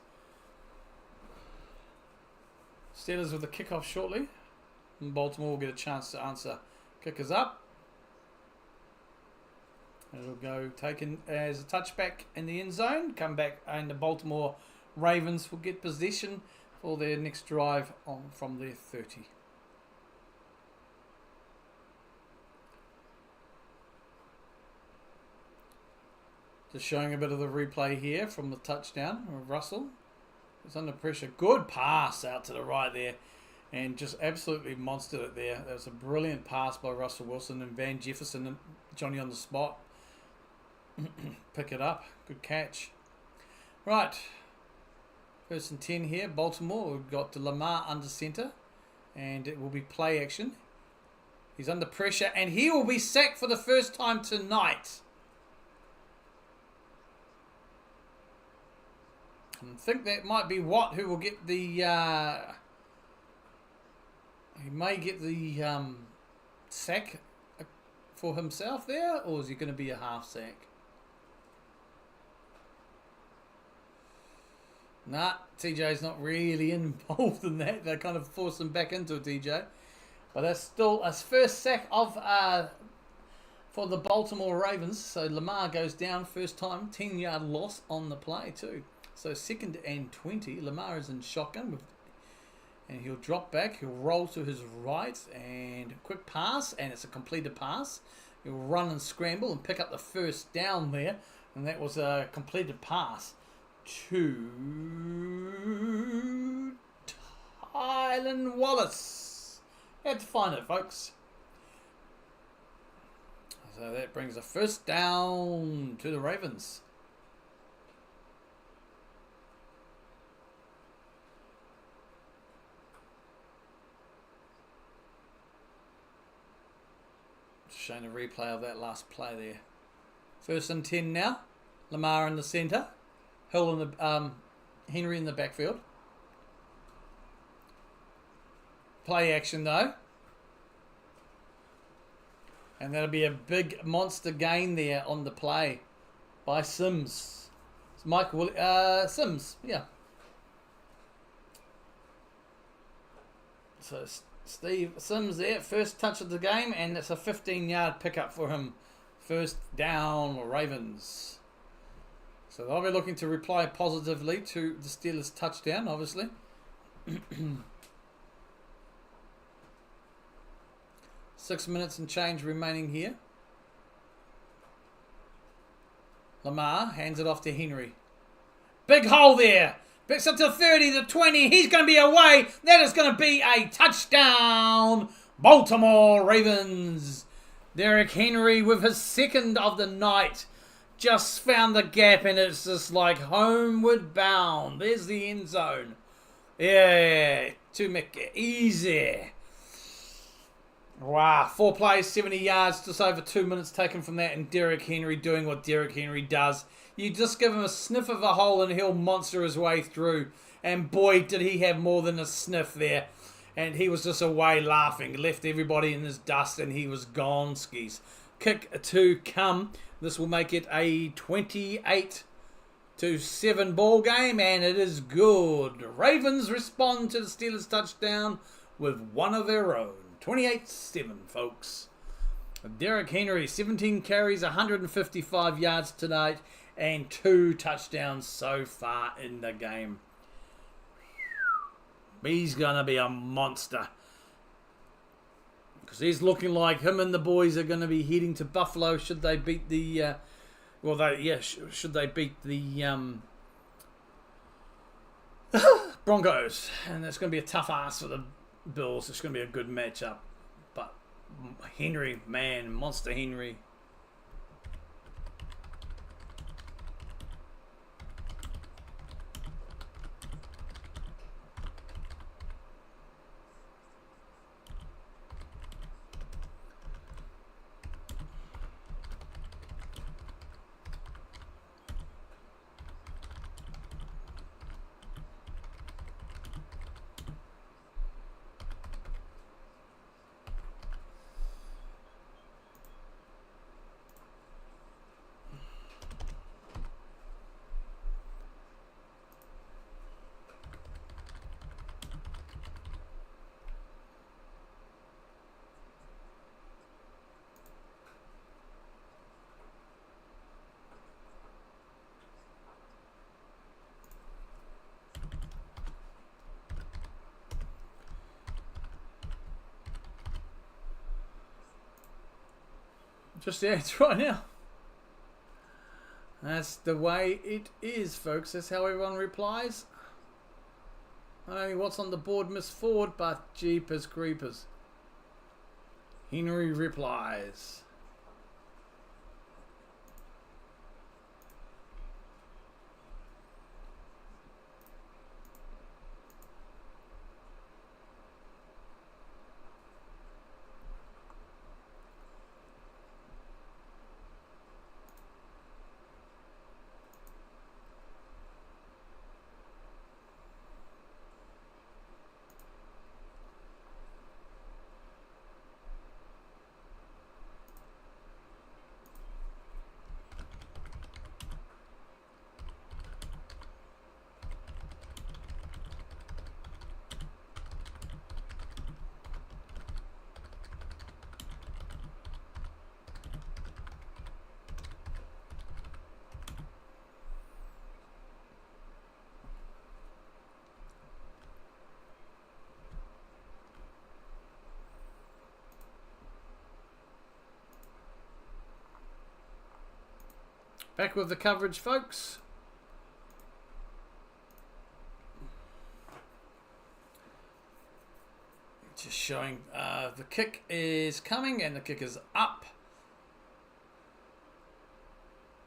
Steelers with the kickoff shortly. And Baltimore will get a chance to answer. Kickers up. It'll go taken as a touchback in the end zone. Come back and the Baltimore Ravens will get possession for their next drive on from their 30. Just showing a bit of the replay here from the touchdown of Russell. It's under pressure. Good pass out to the right there. And just absolutely monstered it there. That was a brilliant pass by Russell Wilson and Van Jefferson and Johnny on the spot. Pick it up. Good catch. Right. 1st and 10 here. Baltimore. We've got Lamar under center. And it will be play action. He's under pressure. And he will be sacked for the first time tonight. I think that might be Watt who will get the... he may get the sack for himself there, or is he going to be a half sack? Nah, TJ's not really involved in that. They kind of force him back into it, TJ. But that's still a first sack of for the Baltimore Ravens. So Lamar goes down first time, 10-yard loss on the play too. So 2nd and 20. Lamar is in shotgun. And he'll drop back. He'll roll to his right. And quick pass. And it's a completed pass. He'll run and scramble and pick up the first down there. And that was a completed pass to Tylan Wallace. Had to find it, folks. So that brings a first down to the Ravens. Showing a replay of that last play there. 1st and 10 now. Lamar in the centre. Hill in the Henry in the backfield. Play action though. And that'll be a big monster gain there on the play by Sims. It's Michael Sims, yeah. So Steve Sims there, first touch of the game, and it's a 15-yard pickup for him. First down, Ravens. So they'll be looking to reply positively to the Steelers' touchdown, obviously. 6 minutes and change remaining here. Lamar hands it off to Henry. Big hole there. Picks up to 30, to 20. He's going to be away. That is going to be a touchdown. Baltimore Ravens. Derrick Henry with his 2nd of the night. Just found the gap and it's just like homeward bound. There's the end zone. Yeah. To make easy. Wow. 4 plays, 70 yards. Just over 2 minutes taken from that. And Derrick Henry doing what Derrick Henry does. You just give him a sniff of a hole and he'll monster his way through. And boy, did he have more than a sniff there. And he was just away laughing. Left everybody in his dust and he was gone skis. Kick to come. This will make it a 28-7 ball game. And it is good. Ravens respond to the Steelers touchdown with one of their own. 28-7, folks. Derrick Henry, 17 carries, 155 yards tonight. and 2 touchdowns so far in the game. He's going to be a monster. Because he's looking like him and the boys are going to be heading to Buffalo should they beat the... should they beat the Broncos. And it's going to be a tough ass for the Bills. It's going to be a good matchup. But Henry, man, Monster Henry. Just yeah, it's right now. That's the way it is, folks. That's how everyone replies. Not only what's on the board, Miss Ford, but jeepers creepers. Henry replies. Back with the coverage, folks. Just showing the kick is coming and the kick is up.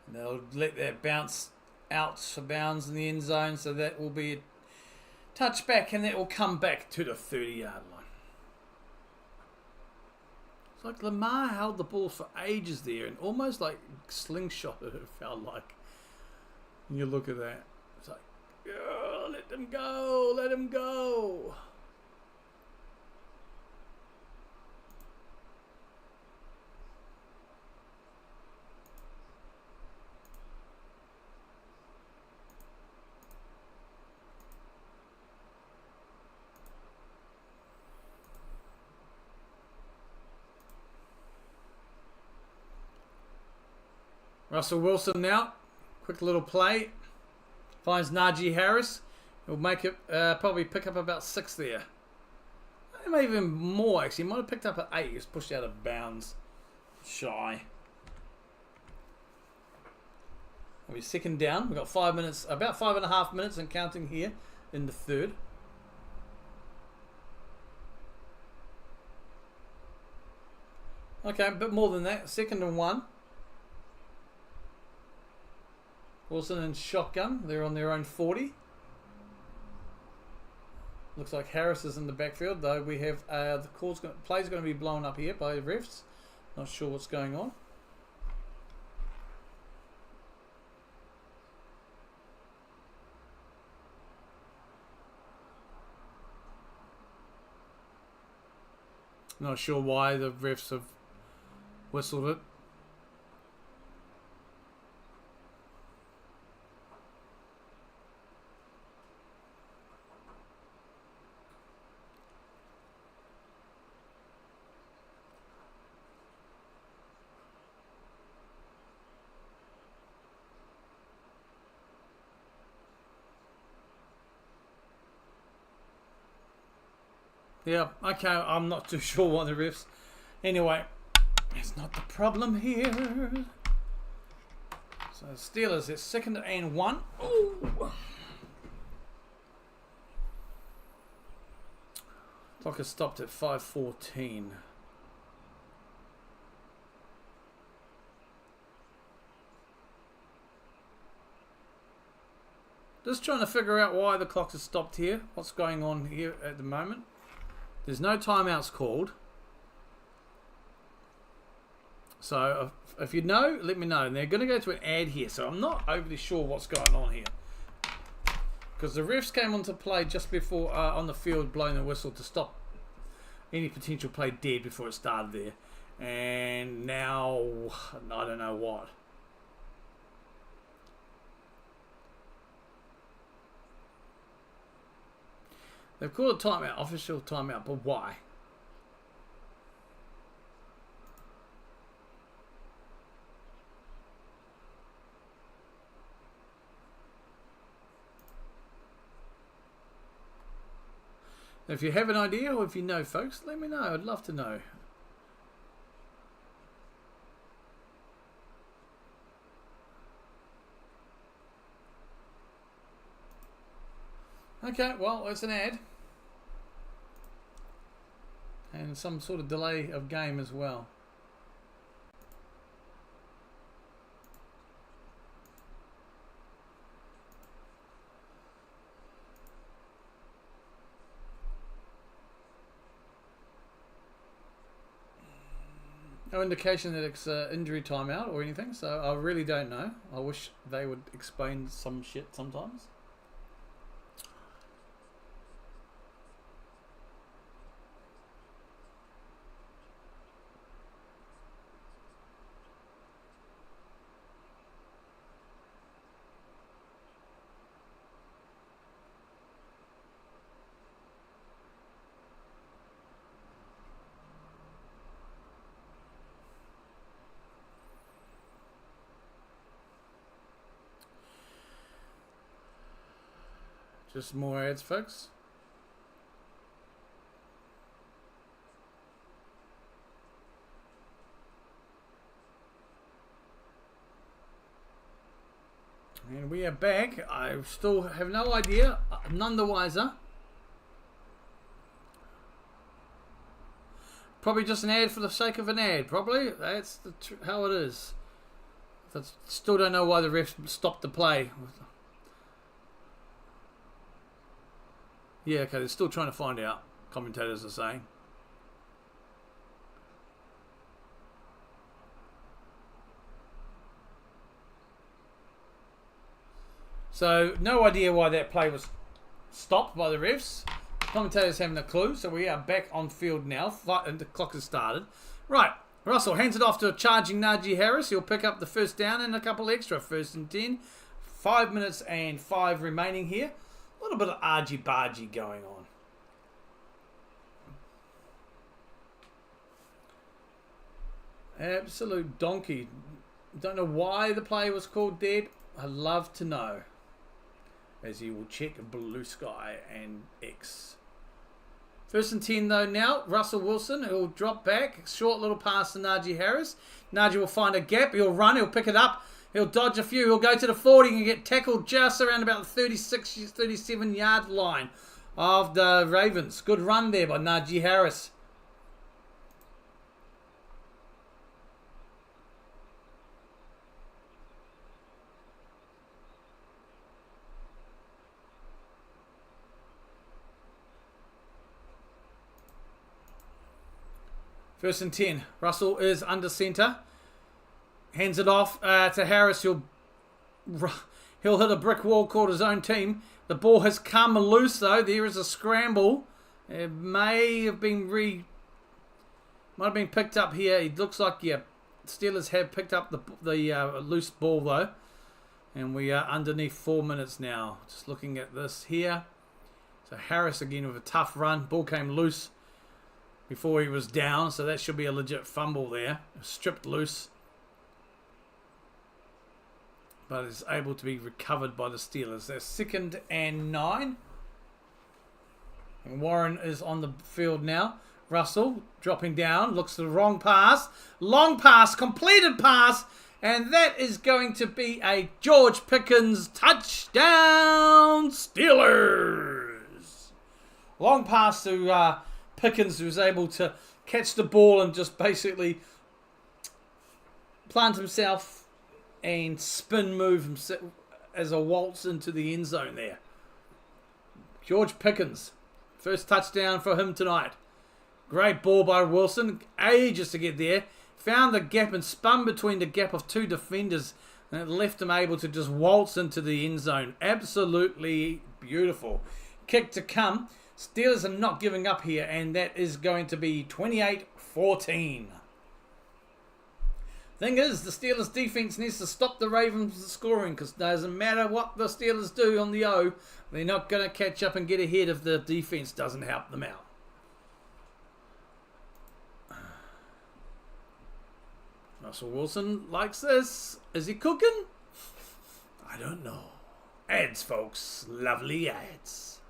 And they'll let that bounce out for bounds in the end zone, so that will be a touchback and that will come back to the 30-yard line. It's like Lamar held the ball for ages there and almost like slingshotted it felt like. And you look at that. It's like, oh, let them go, let him go. Russell Wilson now, quick little play, finds Najee Harris. He'll make it, probably pick up about 6 there. Maybe even more actually, he might have picked up at 8, he's pushed out of bounds, shy. It'll be second down, we've got 5 minutes, about 5.5 minutes and counting here in the third. Okay, a bit more than that, 2nd and 1. Wilson and shotgun. They're on their own 40. Looks like Harris is in the backfield, though we have the play's going to be blown up here by refs. Not sure what's going on. Not sure why the refs have whistled it. Yeah, okay, I'm not too sure what the refs. Anyway, it's not the problem here. So Steelers, it's 2nd and 1. Ooh. Clock has stopped at 5:14. Just trying to figure out why the clock has stopped here. What's going on here at the moment? There's no timeouts called. So if you know, let me know. And they're going to go to an ad here. So I'm not overly sure what's going on here. Because the refs came onto play just before on the field blowing the whistle to stop any potential play dead before it started there. And now, I don't know what. They've called a timeout, official timeout, but why? If you have an idea or if you know, folks, let me know. I'd love to know. Okay, well, it's an ad. And some sort of delay of game as well. No indication that it's injury timeout or anything, so I really don't know. I wish they would explain some shit sometimes. Just more ads, folks. And we are back. I still have no idea. None the wiser. Probably just an ad for the sake of an ad. Probably. That's how it is. I still don't know why the refs stopped the play. Yeah, okay, they're still trying to find out, commentators are saying. So, no idea why that play was stopped by the refs. Commentators haven't a clue, so we are back on field now, and the clock has started. Right, Russell hands it off to a charging Najee Harris. He'll pick up the first down and a couple extra. 1st and 10. 5 minutes and 5 remaining here. A little bit of argy-bargy going on. Absolute donkey. Don't know why the play was called dead. I'd love to know. As you will check BlueSky and X. 1st and 10 though now. Russell Wilson, who'll drop back. Short little pass to Najee Harris. Najee will find a gap. He'll run. He'll pick it up. He'll dodge a few. He'll go to the 40 and get tackled just around about the 36, 37 yard line of the Ravens. Good run there by Najee Harris. First and 10. Russell is under center. Hands it off to Harris. He'll hit a brick wall called his own team. The ball has come loose though. There is a scramble. It may have been might have been picked up here. It looks like Steelers have picked up the loose ball though, and we are underneath 4 minutes now. Just looking at this here. So Harris again with a tough run. Ball came loose before he was down, so that should be a legit fumble there. Stripped loose. But it's able to be recovered by the Steelers. They're 2nd and 9. And Warren is on the field now. Russell dropping down, looks to the wrong pass. Long pass, completed pass. And that is going to be a George Pickens touchdown, Steelers. Long pass to Pickens, who was able to catch the ball and just basically plant himself and spin move himself as a waltz into the end zone there. George Pickens, first touchdown for him tonight. Great ball by Wilson, ages to get there. Found the gap and spun between the gap of two defenders, and it left him able to just waltz into the end zone. Absolutely beautiful. Kick to come. Steelers are not giving up here, and that is going to be 28-14. Thing is, the Steelers defense needs to stop the Ravens scoring, because it doesn't matter what the Steelers do on the O, they're not going to catch up and get ahead if the defense doesn't help them out. Russell Wilson likes this. Is he cooking? I don't know. Ads, folks. Lovely ads.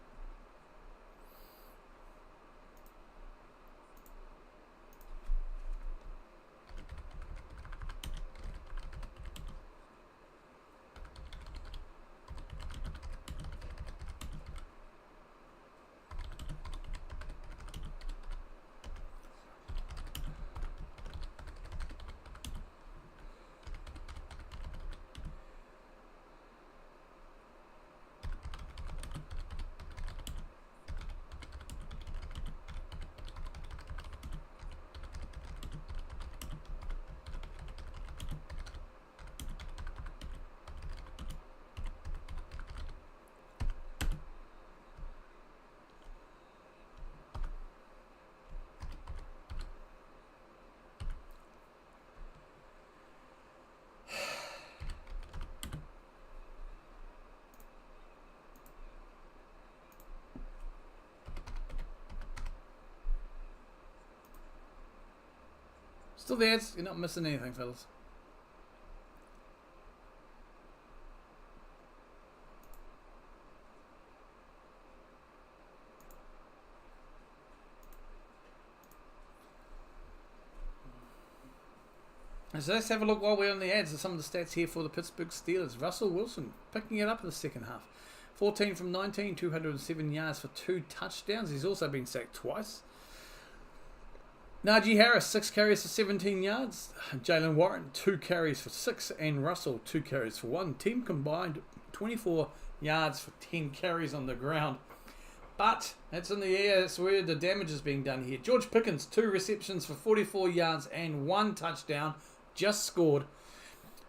Still there, you're not missing anything, fellas. So let's have a look while we're on the ads at some of the stats here for the Pittsburgh Steelers. Russell Wilson picking it up in the second half. 14 from 19, 207 yards for 2 touchdowns. He's also been sacked twice. Najee Harris, 6 carries for 17 yards. Jalen Warren, 2 carries for 6. And Russell, 2 carries for 1. Team combined 24 yards for 10 carries on the ground. But it's in the air. That's where the damage is being done here. George Pickens, 2 receptions for 44 yards and 1 touchdown. Just scored.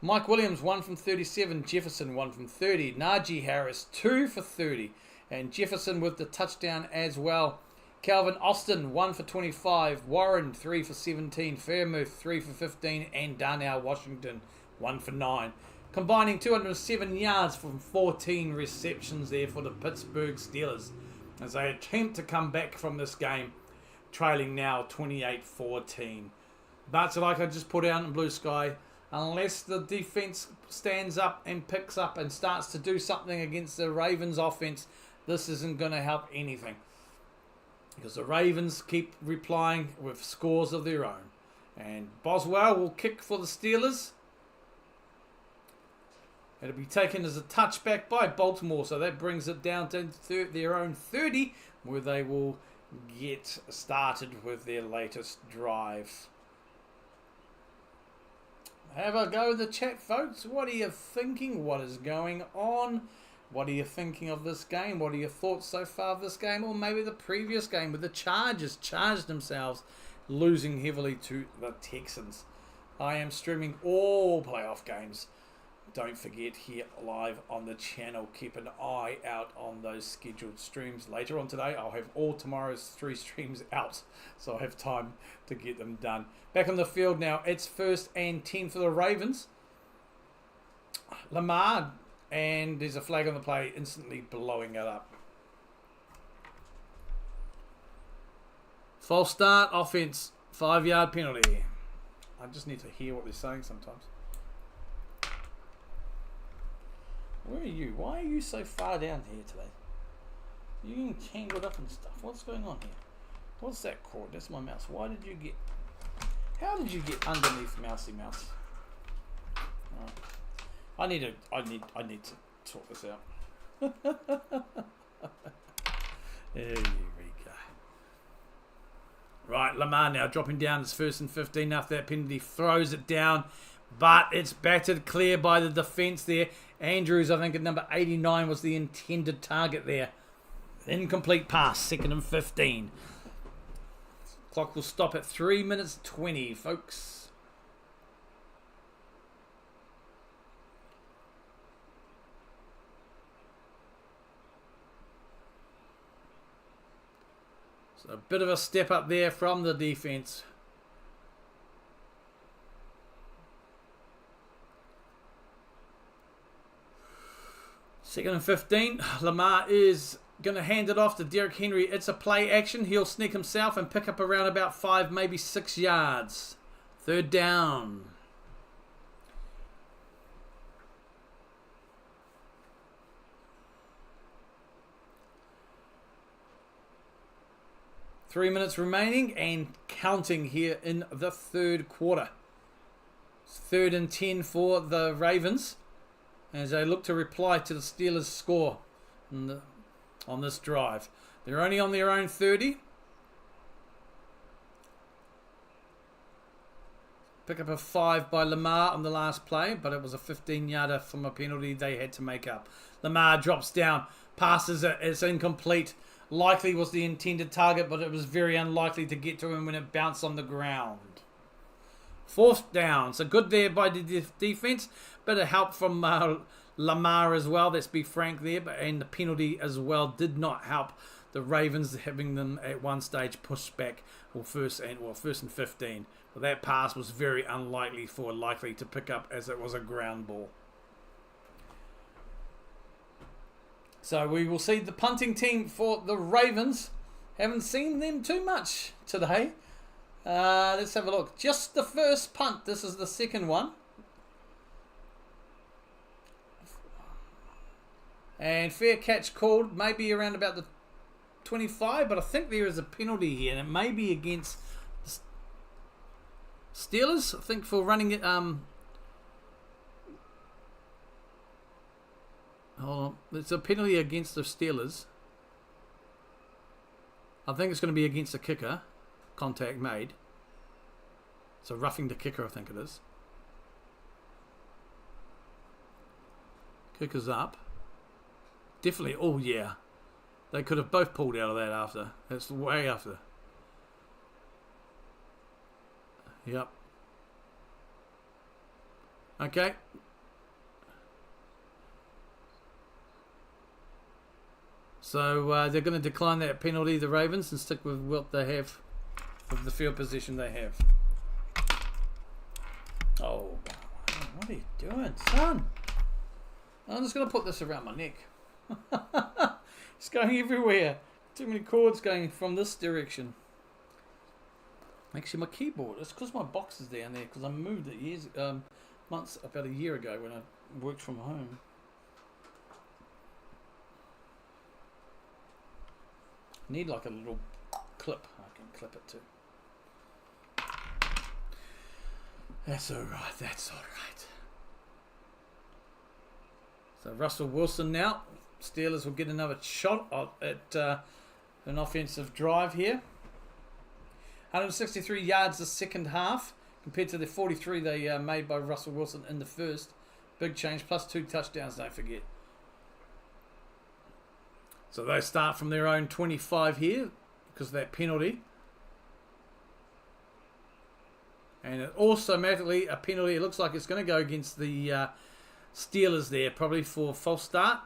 Mike Williams, 1 from 37. Jefferson, 1 from 30. Najee Harris, 2 for 30. And Jefferson with the touchdown as well. Calvin Austin, 1 for 25. Warren, 3 for 17. Fairmouth, 3 for 15. And Darnell Washington, 1 for 9. Combining 207 yards from 14 receptions there for the Pittsburgh Steelers, as they attempt to come back from this game, trailing now 28-14. But like I just put out in Blue Sky, unless the defense stands up and picks up and starts to do something against the Ravens offense, this isn't going to help anything. Because the Ravens keep replying with scores of their own. And Boswell will kick for the Steelers. It'll be taken as a touchback by Baltimore. So that brings it down to their own 30, where they will get started with their latest drive. Have a go in the chat, folks. What are you thinking? What is going on? What are you thinking of this game? What are your thoughts so far of this game? Or maybe the previous game where the Chargers charged themselves, losing heavily to the Texans. I am streaming all playoff games. Don't forget, here live on the channel. Keep an eye out on those scheduled streams. Later on today, I'll have all tomorrow's 3 streams out, so I have time to get them done. Back on the field now. It's 1st and 10 for the Ravens. Lamar, and there's a flag on the play, instantly blowing it up. False start, offense, 5-yard penalty. I just need to hear what they're saying sometimes. Where are you? Why are you so far down here today? You're getting tangled up and stuff. What's going on here? What's that cord? That's my mouse. Why did you get... How did you get underneath Mousy Mouse? Right. I need to sort this out. There we go. Right, Lamar now dropping down. It's 1st and 15 after that penalty. Throws it down, but it's battered clear by the defence there. Andrews, I think at number 89 was the intended target there. Incomplete pass, 2nd and 15. Clock will stop at 3 minutes 20, folks. So a bit of a step up there from the defence. Second and 15. Lamar is going to hand it off to Derrick Henry. It's a play action. He'll sneak himself and pick up around about 5, maybe 6 yards. 3rd down. Three minutes remaining and counting here in the 3rd quarter. It's 3rd and 10 for the Ravens as they look to reply to the Steelers' score on this drive. They're only on their own 30. Pick up a 5 by Lamar on the last play, but it was a 15-yarder from a penalty they had to make up. Lamar drops down, passes it, it's incomplete. Likely was the intended target, but it was very unlikely to get to him when it bounced on the ground. 4th down. So good there by the defense. Bit of help from Lamar as well. Let's be frank there. And the penalty as well did not help the Ravens, having them at one stage pushed back first and 15. But that pass was very unlikely to pick up as it was a ground ball. So we will see the punting team for the Ravens. Haven't seen them too much today. Let's have a look. Just the first punt. This is the second one. And fair catch called. Maybe around about the 25. But I think there is a penalty here. And it may be against the Steelers. I think for running it... Hold on. It's a penalty against the Steelers. I think it's going to be against the kicker. Contact made. So roughing the kicker, I think it is. Kicker's up. Definitely. Oh, yeah. They could have both pulled out of that after. That's way after. Yep. Okay. So they're going to decline that penalty, the Ravens, and stick with what they have, with the field position they have. Oh, what are you doing, son? I'm just going to put this around my neck. It's going everywhere. Too many cords going from this direction. Actually, my keyboard, it's because my box is down there, because I moved it about a year ago when I worked from home. Need like a little clip. I can clip it too. That's alright. That's alright. So Russell Wilson now. Steelers will get another shot at an offensive drive here. 163 yards the second half compared to the 43 they made by Russell Wilson in the first. Big change. Plus 2 touchdowns, don't forget. So they start from their own 25 here because of that penalty. And it automatically, a penalty, it looks like it's going to go against the Steelers there, probably for false start.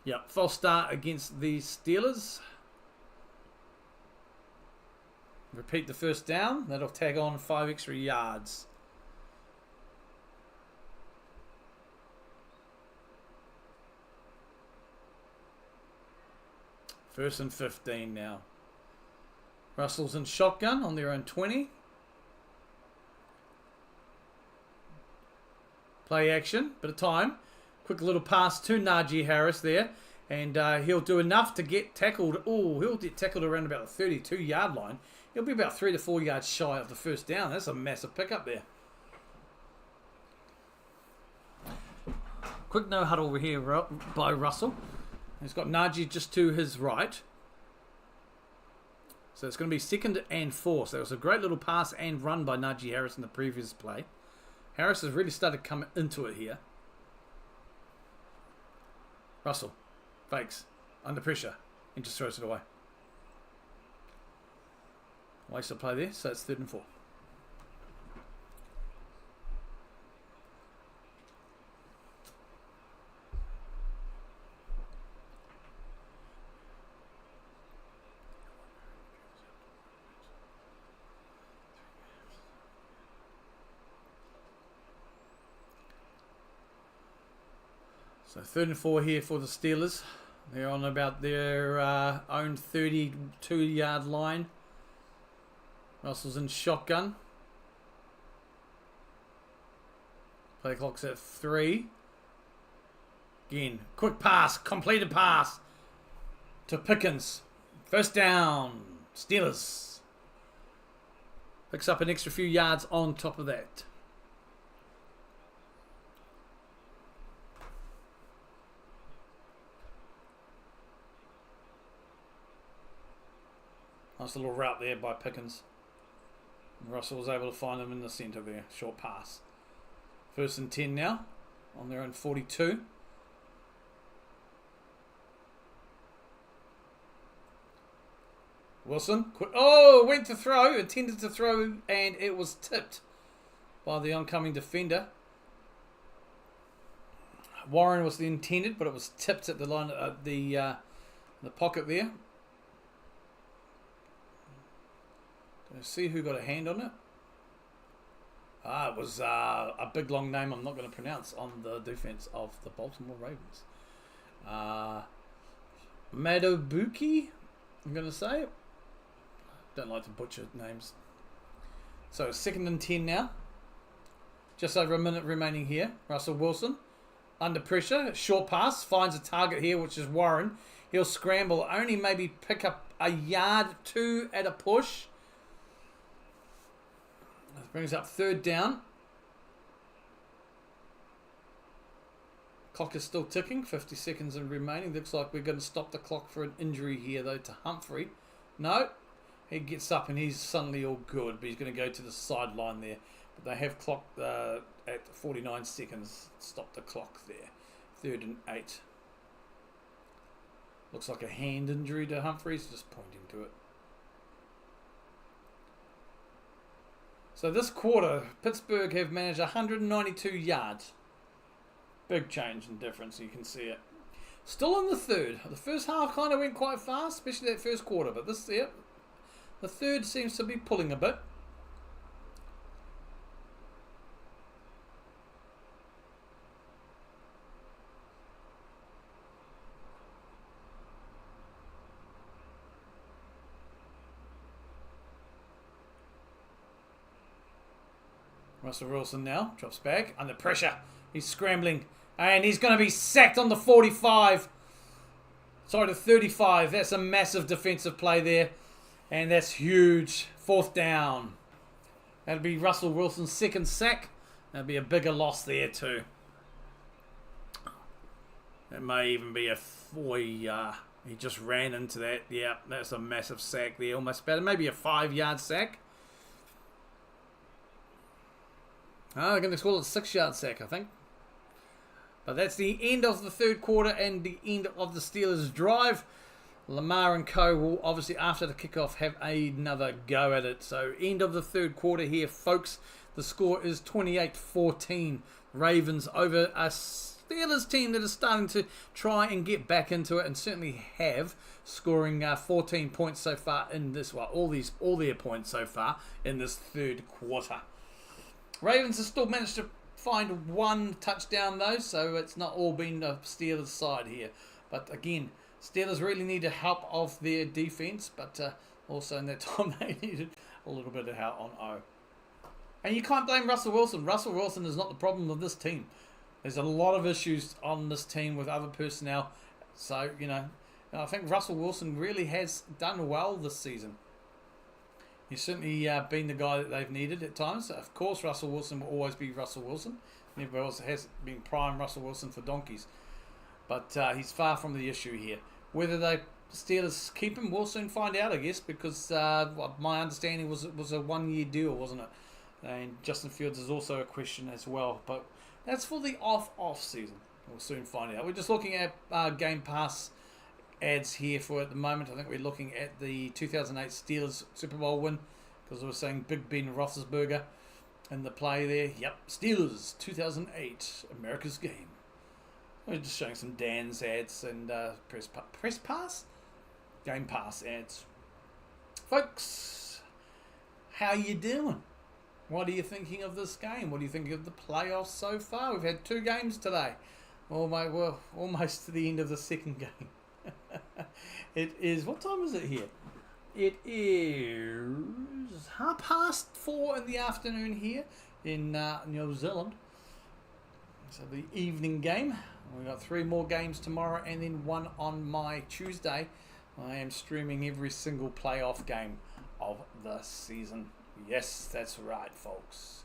Yep, false start against the Steelers. Repeat the first down. That'll tag on 5 extra yards. First and 15 now. Russell's in shotgun on their own 20. Play action, bit of time. Quick little pass to Najee Harris there. And he'll do enough to get tackled. Oh, he'll get tackled around about the 32-yard line. He'll be about 3 to 4 yards shy of the first down. That's a massive pickup there. Quick no huddle over here by Russell. He's got Najee just to his right. So it's going to be 2nd and 4. So it was a great little pass and run by Najee Harris in the previous play. Harris has really started coming into it here. Russell fakes, under pressure, and just throws it away. Waste of play there, so it's 3rd and 4. So 3rd and 4 here for the Steelers. They're on about their own 32-yard line. Russell's in shotgun. Play clock's at 3. Again, quick pass, completed pass to Pickens. First down, Steelers. Picks up an extra few yards on top of that. Nice little route there by Pickens. And Russell was able to find him in the centre there. Short pass. 1st and 10 now. On their own 42. Wilson. Oh, went to throw. Intended to throw. And it was tipped by the oncoming defender. Warren was the intended, but it was tipped at the line, the pocket there. See who got a hand on it. It was a big long name I'm not going to pronounce on the defense of the Baltimore Ravens. Madobuki, I'm going to say. Don't like to butcher names. So 2nd and 10 now. Just over a minute remaining here. Russell Wilson under pressure. Short pass. Finds a target here, which is Warren. He'll scramble. Only maybe pick up a yard, 2 at a push. Brings up 3rd down. Clock is still ticking. 50 seconds remaining. Looks like we're going to stop the clock for an injury here, though, to Humphrey. No. He gets up and he's suddenly all good, but he's going to go to the sideline there. But they have clocked at 49 seconds. Stop the clock there. 3rd and 8. Looks like a hand injury to Humphreys. Just pointing to it. So this quarter, Pittsburgh have managed 192 yards. Big change in difference, you can see it. Still in the 3rd. The first half kind of went quite fast, especially that first quarter. But this, yeah, the 3rd seems to be pulling a bit. Russell Wilson now drops back under pressure. He's scrambling and he's going to be sacked on the 45. Sorry, the 35. That's a massive defensive play there, and that's huge. 4th down. That'll be Russell Wilson's 2nd sack. That'll be a bigger loss there too. It may even be a 4. He just ran into that. Yeah, that's a massive sack there. Almost better. Maybe a 5-yard sack. They're going to call it a 6-yard sack, I think. But that's the end of the 3rd quarter and the end of the Steelers' drive. Lamar and co will obviously, after the kickoff, have another go at it. So, end of the 3rd quarter here, folks. The score is 28-14. Ravens over a Steelers team that is starting to try and get back into it, and certainly have, scoring 14 points so far in this, well, all their points so far in this 3rd quarter. Ravens have still managed to find 1 touchdown though, so it's not all been the Steelers' side here. But again, Steelers really need the help of their defense, but also in that time they needed a little bit of help on O. And you can't blame Russell Wilson. Russell Wilson is not the problem of this team. There's a lot of issues on this team with other personnel. So, I think Russell Wilson really has done well this season. He's certainly been the guy that they've needed at times. Of course, Russell Wilson will always be Russell Wilson. Never else has been prime Russell Wilson for donkeys. But he's far from the issue here. Whether the Steelers keep him, we'll soon find out, I guess, because my understanding was it was a one-year deal, wasn't it? And Justin Fields is also a question as well. But that's for the off season. We'll soon find out. We're just looking at Game Pass ads here for at the moment. I think we're looking at the 2008 Steelers Super Bowl win, because we're saying Big Ben Roethlisberger in the play there. Yep, Steelers 2008 America's Game. We're just showing some Dan's ads and press pass, Game Pass ads. Folks, how you doing? What are you thinking of this game? What do you think of the playoffs so far? We've had 2 games today. We're almost to the end of the second game. It is, what time is it here? It is 4:30 in the afternoon here in New Zealand. So the evening game. We've got 3 more games tomorrow and then 1 on my Tuesday. I am streaming every single playoff game of the season. Yes, that's right, folks.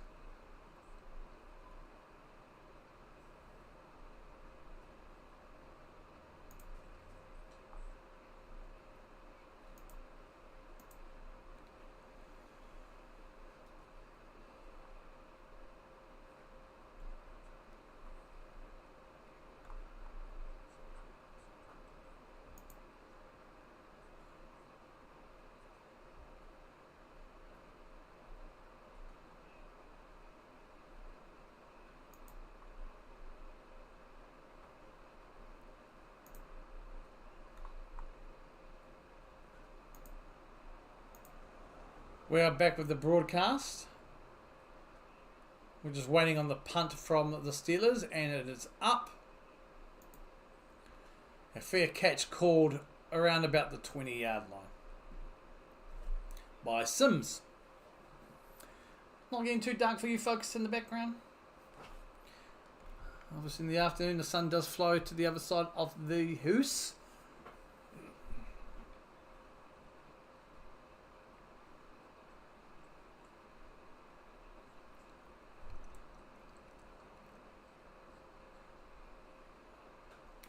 We are back with the broadcast. We're just waiting on the punt from the Steelers, and it is up. A fair catch called around about the 20-yard line by Sims. Not getting too dark for you folks in the background. Obviously in the afternoon the sun does flow to the other side of the house.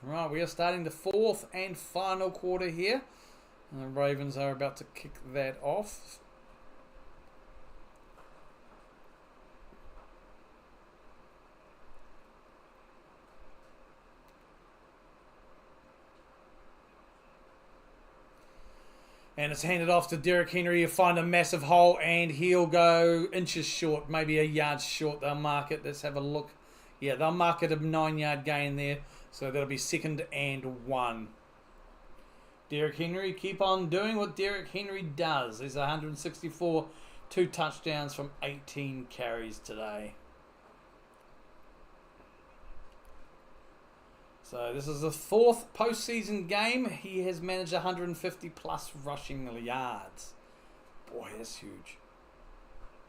Right, we are starting the 4th and final quarter here. And the Ravens are about to kick that off. And it's handed off to Derrick Henry. He'll find a massive hole and he'll go inches short, maybe a yard short. They'll mark it. Let's have a look. Yeah, they'll mark it a 9-yard gain there. So that'll be 2nd and 1. Derrick Henry, keep on doing what Derrick Henry does. There's 164, 2 touchdowns from 18 carries today. So this is the 4th postseason game. He has managed 150 plus rushing yards. Boy, that's huge.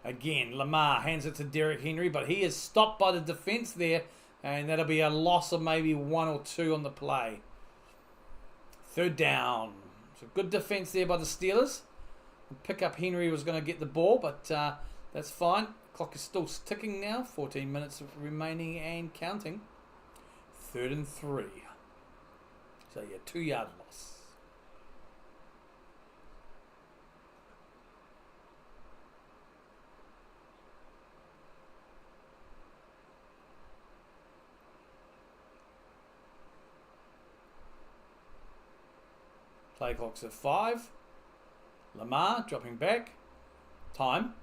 Again, Lamar hands it to Derrick Henry, but he is stopped by the defense there. And that'll be a loss of maybe 1 or 2 on the play. 3rd down. So good defense there by the Steelers. Pick up Henry was going to get the ball, but that's fine. Clock is still ticking now. 14 minutes remaining and counting. 3rd and 3. So yeah, 2-yard loss. Play clock's at 5. Lamar dropping back. Time.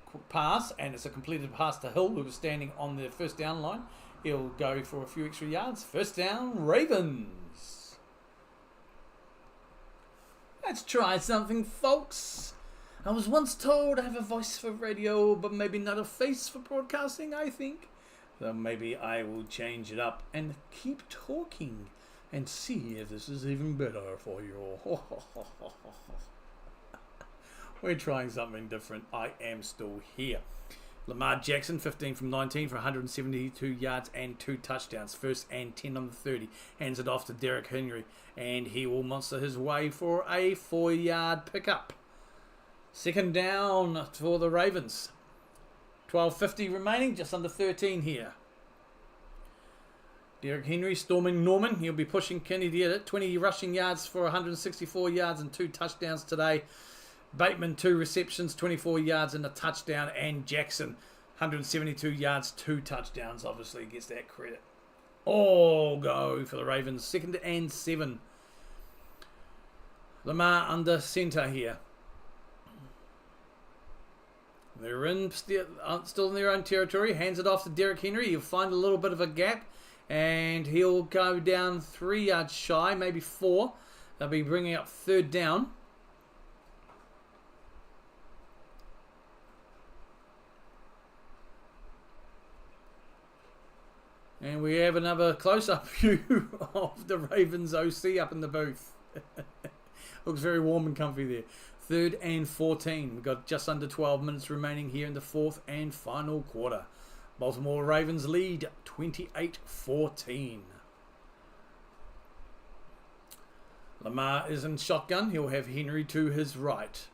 Quick pass, and it's a completed pass to Hill, who was standing on the 1st down line. He'll go for a few extra yards. 1st down, Ravens. Let's try something, folks. I was once told I have a voice for radio, but maybe not a face for broadcasting, I think. So maybe I will change it up and keep talking. And see if this is even better for you all. We're trying something different. I am still here. Lamar Jackson, 15 from 19 for 172 yards and 2 touchdowns. First and 10 on the 30. Hands it off to Derrick Henry. And he will monster his way for a 4-yard pickup. Second down for the Ravens. 12:50 remaining, just under 13 here. Derrick Henry storming Norman. He'll be pushing Kenny to get it. 20 rushing yards for 164 yards and 2 touchdowns today. Bateman, 2 receptions, 24 yards and a touchdown. And Jackson, 172 yards, 2 touchdowns. Obviously gets that credit. All go for the Ravens. 2nd and 7. Lamar under center here. They're still in their own territory. Hands it off to Derrick Henry. He'll find a little bit of a gap. And he'll go down 3 yards shy, maybe 4. They'll be bringing up 3rd down. And we have another close-up view of the Ravens OC up in the booth. Looks very warm and comfy there. 3rd and 14. We've got just under 12 minutes remaining here in the 4th and final quarter. Baltimore Ravens lead 28-14. Lamar is in shotgun. He'll have Henry to his right.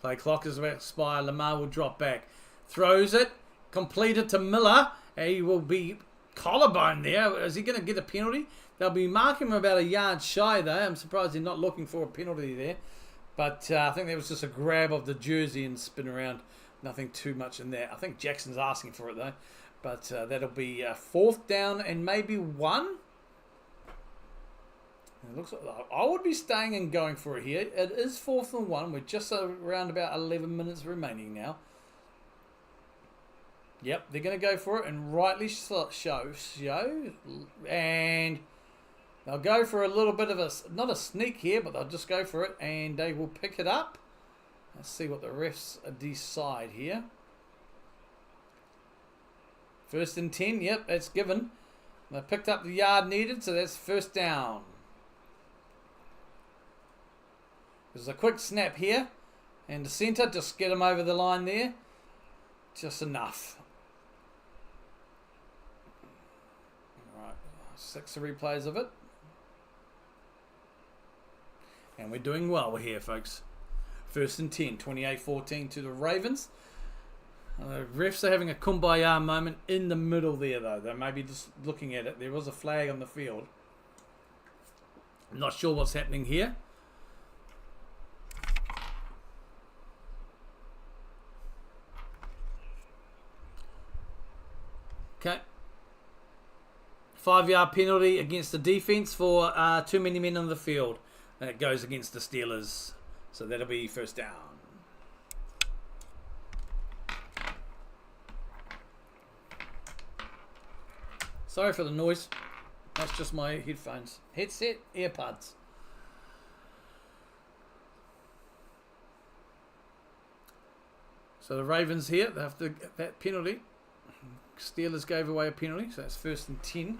Play clock is about to expire. Lamar will drop back. Throws it. Completed to Miller. He will be collarbone there. Is he going to get a penalty? They'll be marking him about 1 yard shy though. I'm surprised they're not looking for a penalty there. But I think that was just a grab of the jersey and spin around. Nothing too much in there. I think Jackson's asking for it though. But that'll be 4th down and maybe 1. It looks like I would be staying and going for it here. It is 4th and 1. We're just around about 11 minutes remaining now. Yep, they're going to go for it and rightly show. And they'll go for a little bit of a, not a sneak here, but they'll just go for it and they will pick it up. Let's see what the refs decide here. 1st and 10, yep, that's given. They picked up the yard needed, so that's 1st down. There's a quick snap here. And the centre, just get him over the line there. Just enough. Alright, 6 replays of it. And we're doing well here, folks. 1st and 10, 28-14 to the Ravens. The refs are having a kumbaya moment in the middle there, though. They may be just looking at it. There was a flag on the field. I'm not sure what's happening here. Okay. 5-yard penalty against the defense for too many men on the field. And it goes against the Steelers. So that'll be 1st down. Sorry for the noise. That's just my headphones. Headset, earbuds. So the Ravens here, they have to get that penalty. Steelers gave away a penalty, so that's 1st and 10.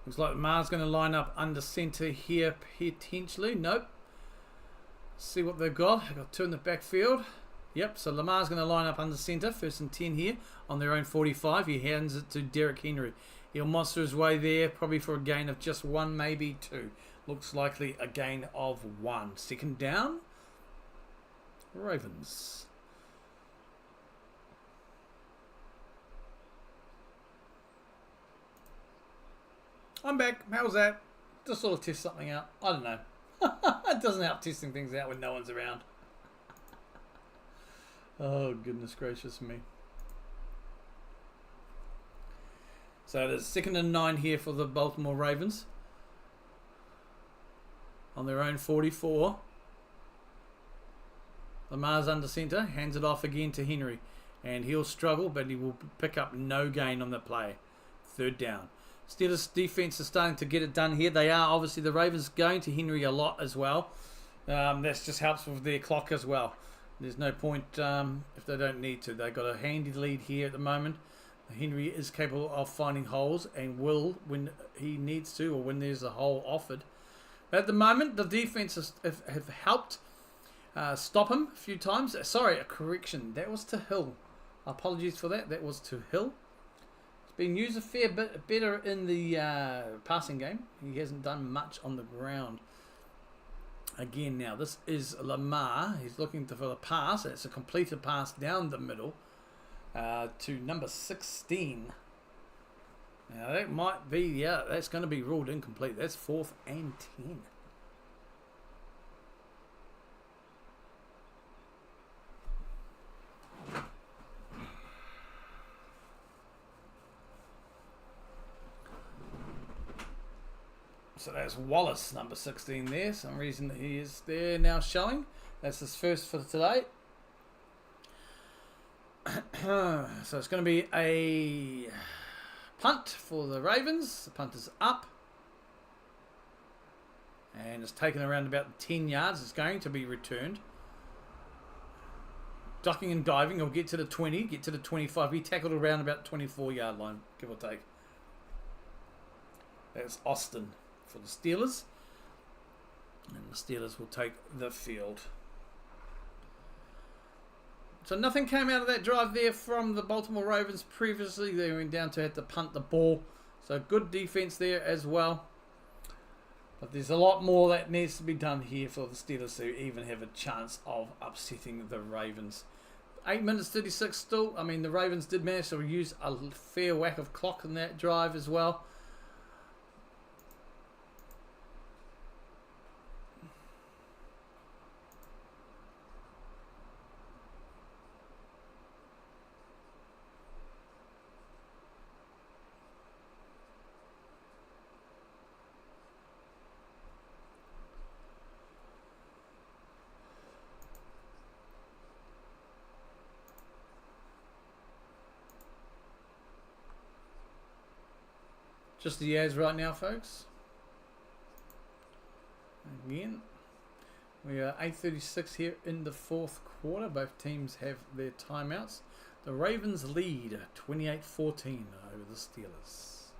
Looks like Lamar's going to line up under centre here potentially. Nope. See what they've got. They've got 2 in the backfield. Yep, so Lamar's going to line up under centre. 1st and 10 here on their own 45. He hands it to Derrick Henry. He'll monster his way there, probably for a gain of just 1, maybe 2. Looks likely a gain of 1. 2nd down. Ravens. I'm back. How was that? Just sort of test something out. I don't know. It doesn't help testing things out when no one's around. Oh, goodness gracious me. So it is 2nd and 9 here for the Baltimore Ravens. On their own 44. Lamar's under centre. Hands it off again to Henry. And he'll struggle, but he will pick up no gain on the play. 3rd down. Steelers defense is starting to get it done here. They are obviously the Ravens going to Henry a lot as well. That just helps with their clock as well. There's no point if they don't need to. They've got a handy lead here at the moment. Henry is capable of finding holes and will when he needs to or when there's a hole offered. But at the moment, the defense have helped stop him a few times. Sorry, a correction. That was to Hill. Apologies for that. That was to Hill. He's been used a fair bit better in the passing game. He hasn't done much on the ground. Again, now this is Lamar. He's looking for the pass. It's a completed pass down the middle to number 16. Now that might be, yeah, that's going to be ruled incomplete. That's 4th and 10. So that's Wallace, number 16 there. Some reason he is there now showing. That's his first for today. So it's going to be a punt for the Ravens. The punt is up. And it's taken around about 10 yards. It's going to be returned. Ducking and diving. He'll get to the 20, get to the 25. He tackled around about 24-yard line, give or take. That's Austin for the Steelers. And the Steelers will take the field. So nothing came out of that drive there from the Baltimore Ravens previously. They went down to have to punt the ball. So good defense there as well. But there's a lot more that needs to be done here for the Steelers to even have a chance of upsetting the Ravens. 8 minutes 36 still. I mean, the Ravens did manage to use a fair whack of clock in that drive as well. Just the as right now, folks. Again, we are 8:36 here in the 4th quarter. Both teams have their timeouts. The Ravens lead 28-14 over the Steelers.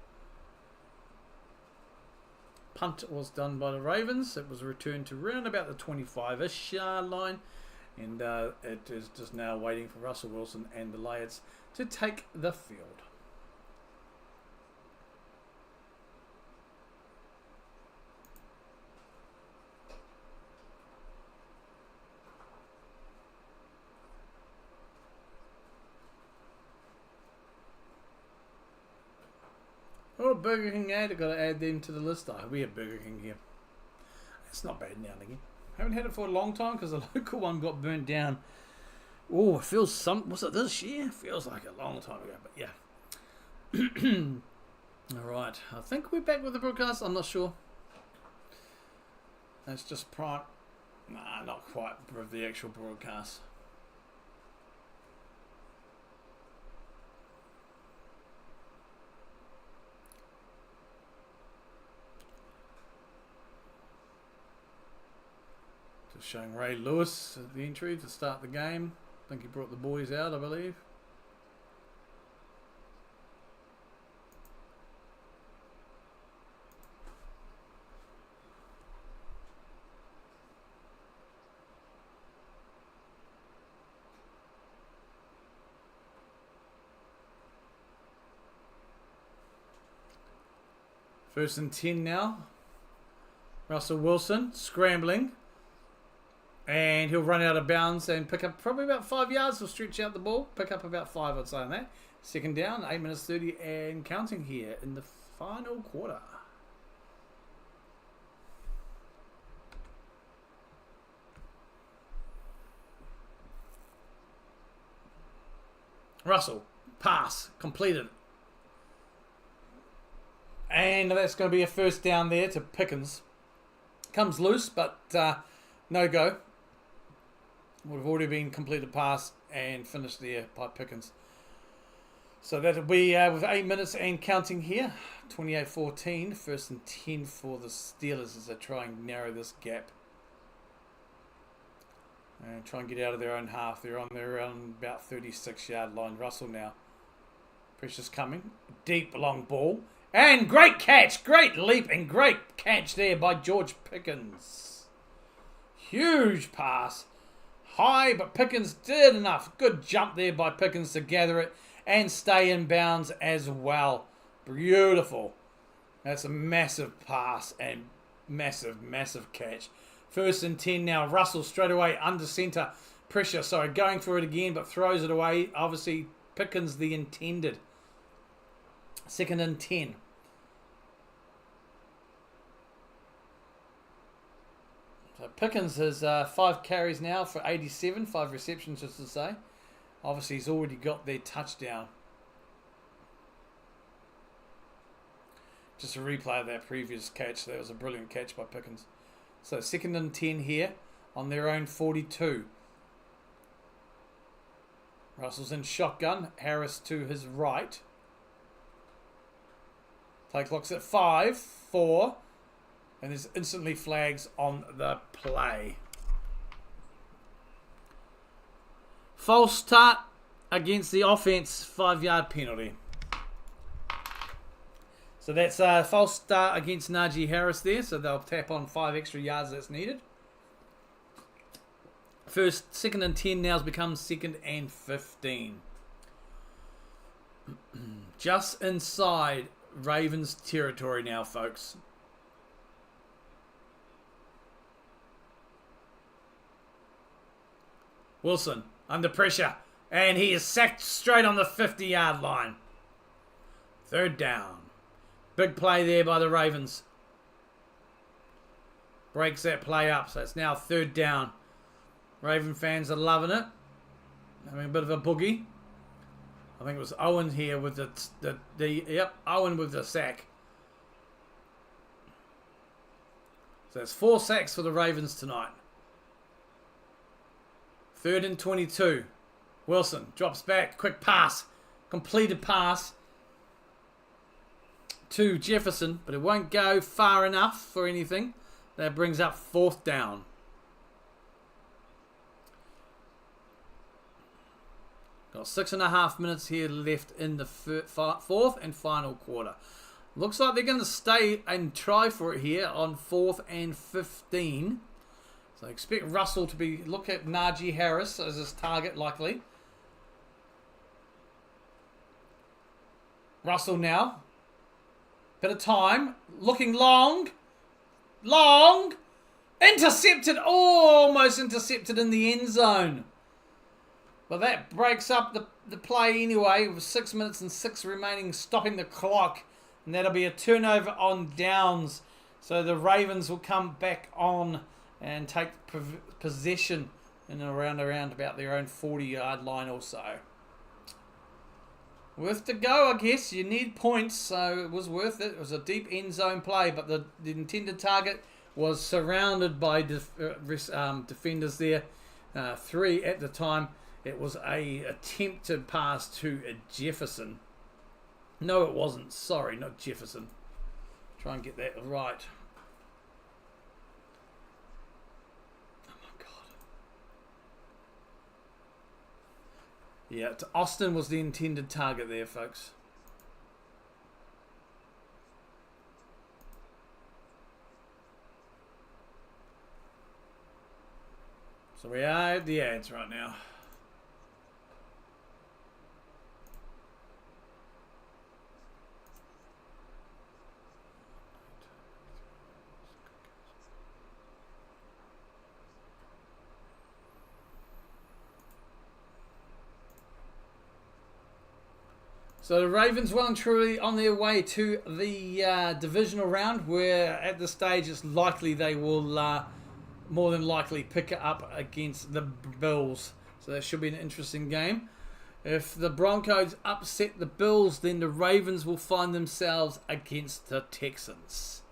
Punt was done by the Ravens. It was returned to round about the 25-ish yard line. And it is just now waiting for Russell Wilson and the Lairds to take the field. Oh, Burger King ad. I've got to add them to the list. We have Burger King here. It's not bad now and again. Haven't had it for a long time because the local one got burnt down. Oh, it feels was it this year? Feels like a long time ago, but yeah. Alright, I think we're back with the broadcast. I'm not sure. That's just prime. Nah, not quite with the actual broadcast. Showing Ray Lewis at the entry to start the game. I think he brought the boys out, I believe. First and 10 now. Russell Wilson scrambling. And he'll run out of bounds and pick up probably about 5 yards. He'll stretch out the ball. Pick up about 5, I'd say, on that. Second down, 8 minutes 30 and counting here in the final quarter. Russell, pass, completed. And that's going to be a first down there to Pickens. Comes loose, but no go. Would have already been completed pass and finished there by Pickens. So that'll be with 8 minutes and counting here. 28-14. First and 10 for the Steelers as they try and narrow this gap. And try and get out of their own half. They're on their own about 36-yard line. Russell now Precious coming. Deep long ball. And great catch. Great leap and great catch there by George Pickens. Huge pass. High, but Pickens did enough. Good jump there by Pickens to gather it and stay in bounds as well. Beautiful. That's a massive pass and massive, massive catch. 1st and 10 now. Russell straight away under centre. Pressure, sorry, going for it again, but throws it away. Obviously, Pickens the intended. 2nd and 10. So Pickens has 5 carries now for 87, 5 receptions just to say. Obviously he's already got their touchdown. Just a replay of that previous catch. That was a brilliant catch by Pickens. So 2nd and 10 here on their own 42. Russell's in shotgun. Harris to his right. Play clock's at 5, 4. And there's instantly flags on the play. False start against the offense, 5-yard penalty. So that's a false start against Najee Harris there. So they'll tap on 5 extra yards that's needed. 2nd and 10 now has become 2nd and 15. Just inside Ravens territory now, folks. Wilson under pressure, and he is sacked straight on the 50-yard line. 3rd down. Big play there by the Ravens. Breaks that play up, so it's now 3rd down. Raven fans are loving it. Having a bit of a boogie. I think it was Owen here with Owen with the sack. So that's 4 sacks for the Ravens tonight. 3rd and 22. Wilson drops back. Quick pass. Completed pass to Jefferson, but it won't go far enough for anything. That brings up 4th down. Got 6.5 minutes here left in the 4th and final quarter. Looks like they're going to stay and try for it here on 4th and 15. So expect Russell to look at Najee Harris as his target likely. Russell now. Bit of time. Looking long. Long. Intercepted. Almost intercepted in the end zone. But that breaks up the play anyway with 6 minutes and 6 remaining, stopping the clock. And that'll be a turnover on downs. So the Ravens will come back on and take possession in around about their own 40-yard line or so. Worth to go, I guess. You need points, so it was worth it. It was a deep end zone play, but the intended target was surrounded by defenders there. 3 at the time. It was a attempted pass to Jefferson. No, it wasn't. Sorry, not Jefferson. Try and get that right. Yeah, Austin was the intended target there, folks. So we are at the ads right now. So the Ravens well and truly on their way to the divisional round, where at this stage it's likely they will more than likely pick it up against the Bills. So that should be an interesting game. If the Broncos upset the Bills, then the Ravens will find themselves against the Texans,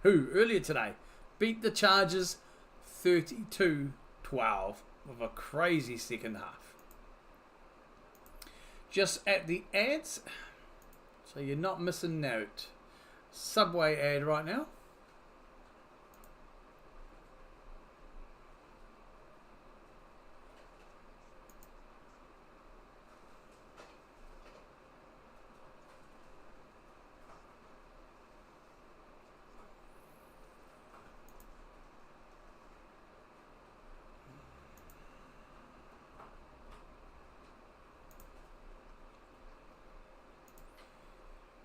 who earlier today beat the Chargers 32-12 with a crazy second half. Just at the ads, so you're not missing out. Subway ad right now.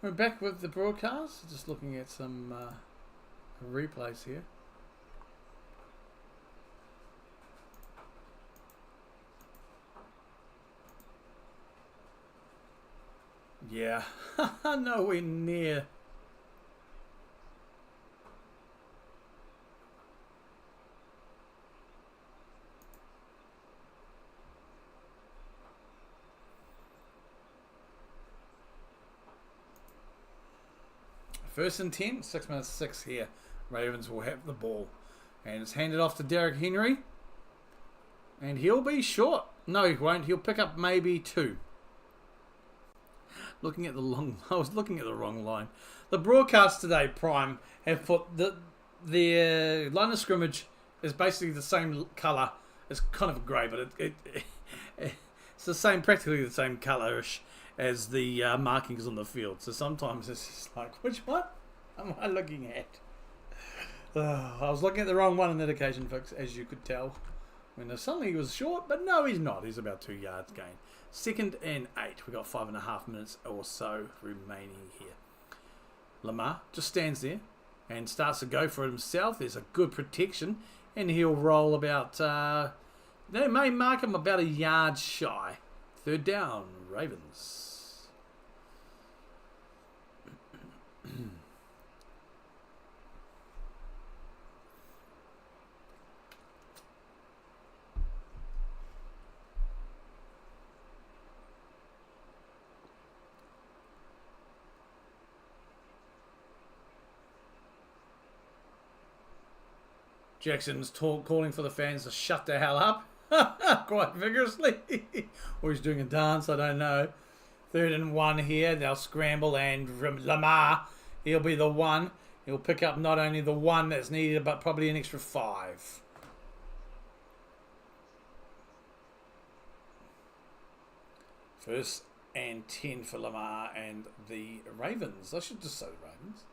We're back with the broadcast. Just looking at some replays here. Yeah, nowhere near. First and 10, 6 minutes 6 here. Ravens will have the ball. And it's handed off to Derrick Henry. And he'll be short. No, he won't. He'll pick up maybe 2. Looking at the long... I was looking at the wrong line. The broadcast today, Prime, have put the line of scrimmage is basically the same colour. It's kind of grey, but it's the same, practically the same colourish as the markings on the field. So sometimes it's just like, which one am I looking at? I was looking at the wrong one on that occasion, folks, as you could tell. When suddenly he was short, but no, he's not. He's about 2 yards gain. 2nd and 8. We've got 5.5 minutes or so remaining here. Lamar just stands there and starts to go for it himself. There's a good protection, and he'll roll about... they may mark him about a yard shy. 3rd down, Ravens. Jackson's calling for the fans to shut the hell up quite vigorously. Or he's doing a dance, I don't know. 3rd and 1 here. They'll scramble, and Lamar, he'll be the one. He'll pick up not only the 1 that's needed, but probably an extra 5. First and 10 for Lamar and the Ravens. I should just say the Ravens.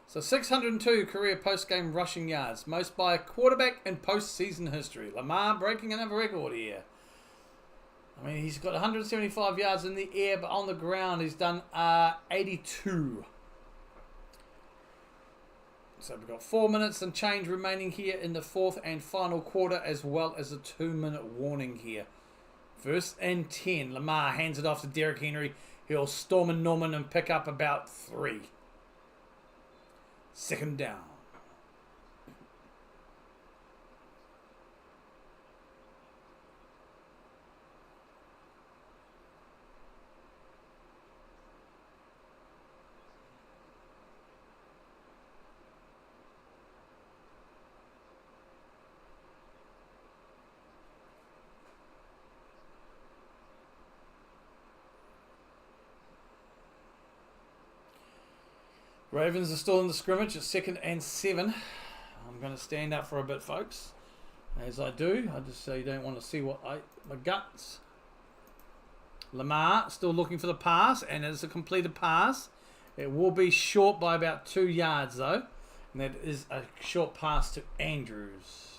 So 602 career post-game rushing yards, most by a quarterback in post-season history. Lamar breaking another record here. I mean, he's got 175 yards in the air, but on the ground he's done 82. So we've got 4 minutes and change remaining here in the 4th and final quarter, as well as a 2-minute warning here. 1st and 10. Lamar hands it off to Derrick Henry. He'll storm and Norman and pick up about 3. 2nd down. Ravens are still in the scrimmage at 2nd and 7. I'm going to stand up for a bit, folks. As I do, I just say you don't want to see my guts. Lamar still looking for the pass, and it's a completed pass. It will be short by about 2 yards, though. And that is a short pass to Andrews.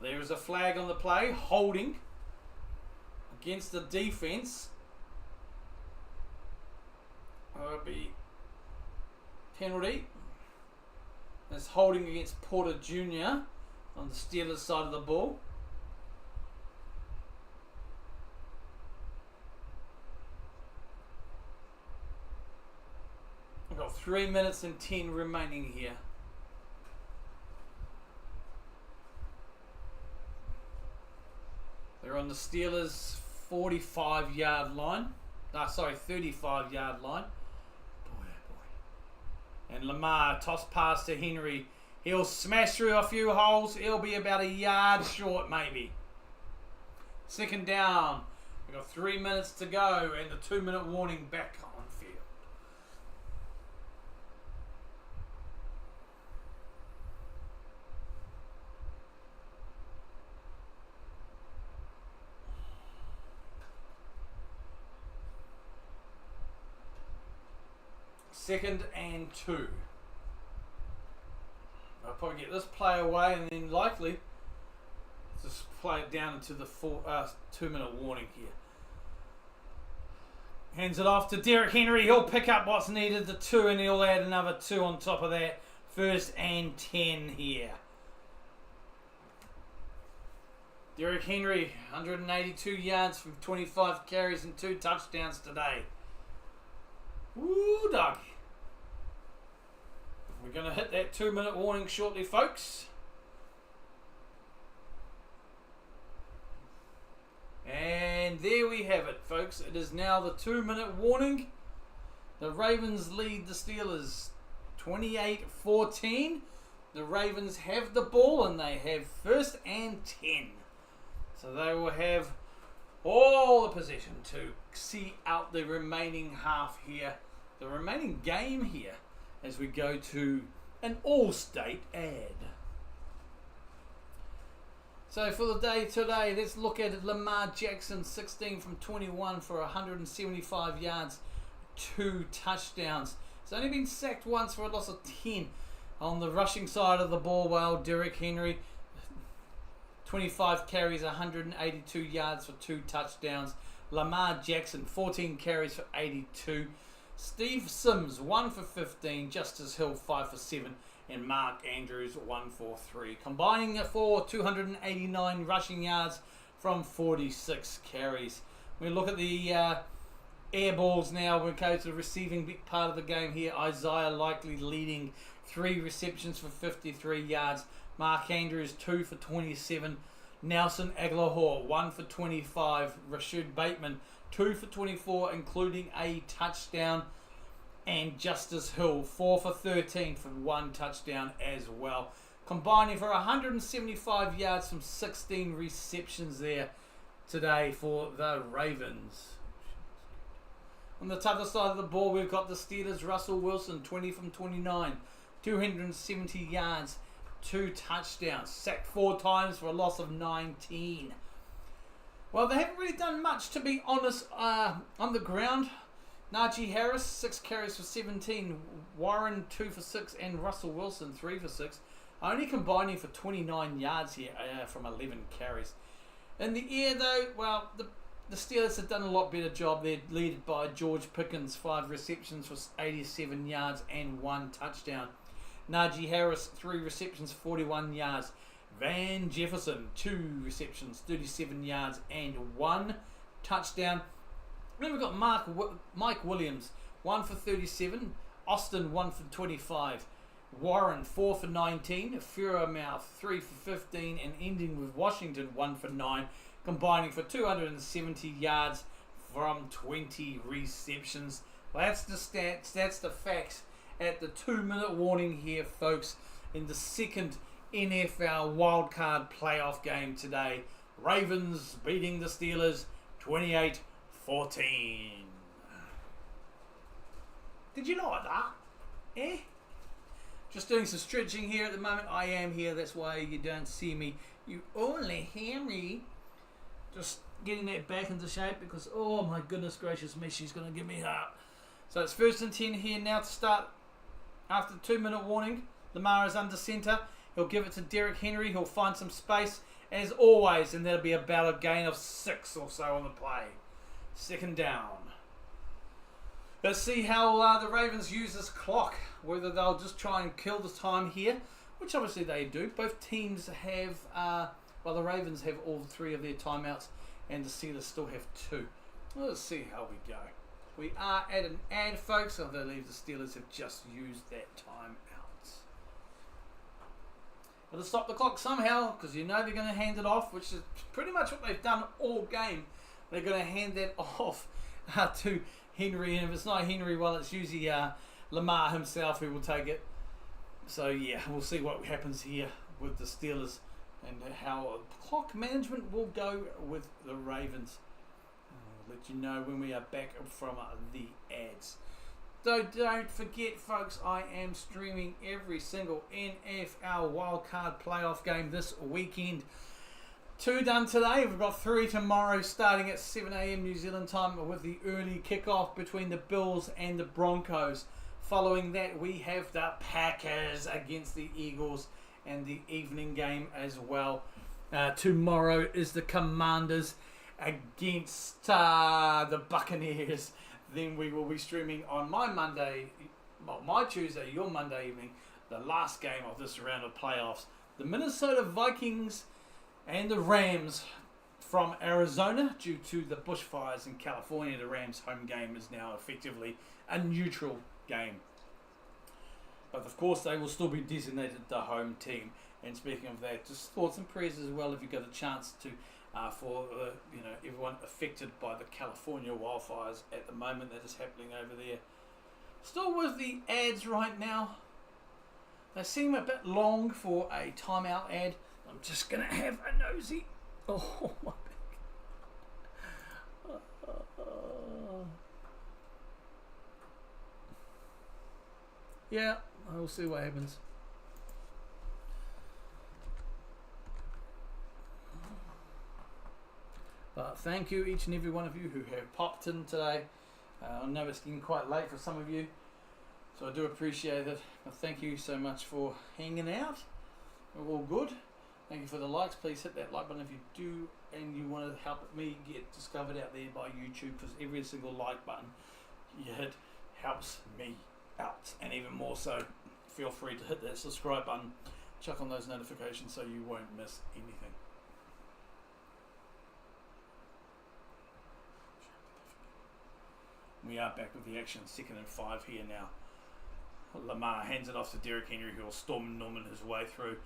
There is a flag on the play, holding against the defense. It'll be penalty. That's holding against Porter Jr. on the Steelers side of the ball. I've got 3 minutes and 10 remaining here. They're on the Steelers' 45-yard line. No, sorry, 35-yard line. Boy, oh boy. And Lamar, toss pass to Henry. He'll smash through a few holes. He'll be about a yard short, maybe. 2nd down. We've got 3 minutes to go, and the 2-minute warning back on field. Second and 2. I'll probably get this play away and then likely just play it down into the 2-minute warning here. Hands it off to Derek Henry. He'll pick up what's needed, the 2, and he'll add another 2 on top of that. 1st and 10 here. Derek Henry, 182 yards from 25 carries and 2 touchdowns today. Woo, dog. We're going to hit that 2-minute warning shortly, folks. And there we have it, folks. It is now the 2-minute warning. The Ravens lead the Steelers 28-14. The Ravens have the ball and they have 1st and 10. So they will have all the possession to see out the remaining half here, the remaining game here, as we go to an all-state ad. So for the day today, let's look at it. Lamar Jackson, 16 from 21 for 175 yards, 2 touchdowns. He's only been sacked once for a loss of 10 on the rushing side of the ball, while Derek Henry, 25 carries, 182 yards for 2 touchdowns. Lamar Jackson, 14 carries for 82. Steve Sims, 1 for 15. Justice Hill, 5 for 7. And Mark Andrews, 1 for 3. Combining for 289 rushing yards from 46 carries. We look at the air balls now. We go to the receiving big part of the game here. Isaiah Likely leading, 3 receptions for 53 yards. Mark Andrews, 2 for 27. Nelson Aguilar, 1 for 25. Rashid Bateman, 2 for 24, including a touchdown. And Justice Hill, 4 for 13 for 1 touchdown as well. Combining for 175 yards from 16 receptions there today for the Ravens. On the other side of the ball, we've got the Steelers. Russell Wilson, 20 from 29. 270 yards, 2 touchdowns. Sacked 4 times for a loss of 19. Well, they haven't really done much, to be honest, on the ground. Najee Harris, 6 carries for 17. Warren, 2 for 6. And Russell Wilson, 3 for 6. Only combining for 29 yards here from 11 carries. In the air, though, well, the Steelers have done a lot better job. They're led by George Pickens, 5 receptions for 87 yards and 1 touchdown. Najee Harris, 3 receptions, 41 yards. Van Jefferson, 2 receptions, 37 yards and 1 touchdown. Then we've got Mike Williams, 1 for 37. Austin, 1 for 25. Warren, 4 for 19. Furamouth, 3 for 15. And ending with Washington, 1 for 9. Combining for 270 yards from 20 receptions. Well, that's the stats. That's the facts at the 2-minute warning here, folks, in the second NFL wildcard playoff game today. Ravens beating the Steelers 28-14. Did you like that? Eh? Just doing some stretching here at the moment. I am here, that's why you don't see me. You only hear me. Just getting that back into shape because, oh my goodness gracious me, she's going to give me heart. So it's 1st and 10 here now to start. After the 2-minute warning, Lamar is under centre. He'll give it to Derek Henry. He'll find some space as always, and that'll be about a gain of 6 or so on the play. 2nd down. Let's see how the Ravens use this clock. Whether they'll just try and kill the time here, which obviously they do. Both teams have, the Ravens have all 3 of their timeouts, and the Steelers still have 2. Let's see how we go. We are at an ad, folks. I believe the Steelers have just used that time out. Got to stop the clock somehow, because you know they're going to hand it off, which is pretty much what they've done all game. They're going to hand that off to Henry, and if it's not Henry, well, it's usually Lamar himself who will take it. So yeah, we'll see what happens here with the Steelers and how clock management will go with the Ravens. I'll let you know when we are back from the ads. So don't forget, folks, I am streaming every single NFL wildcard playoff game this weekend. 2 done today. We've got 3 tomorrow starting at 7 a.m. New Zealand time with the early kickoff between the Bills and the Broncos. Following that, we have the Packers against the Eagles and the evening game as well. Tomorrow is the Commanders against the Buccaneers. Then we will be streaming on my Tuesday, your Monday evening, the last game of this round of playoffs. The Minnesota Vikings and the Rams from Arizona. Due to the bushfires in California, the Rams' home game is now effectively a neutral game. But of course, they will still be designated the home team. And speaking of that, just thoughts and prayers as well if you got a chance to for everyone affected by the California wildfires at the moment that is happening over there. Still with the ads right now. They seem a bit long for a timeout ad. I'm just gonna have a nosy. Oh my back. Yeah, I'll see what happens. But thank you each and every one of you who have popped in today. I know it's getting quite late for some of you, so I do appreciate it. But thank you so much for hanging out. We're all good. Thank you for the likes. Please hit that like button if you do and you want to help me get discovered out there by YouTube, because every single like button you hit helps me out. And even more so, feel free to hit that subscribe button, chuck on those notifications so you won't miss anything. We are back with the action, 2nd and 5 here now. Lamar hands it off to Derrick Henry, who will storm Norman his way through.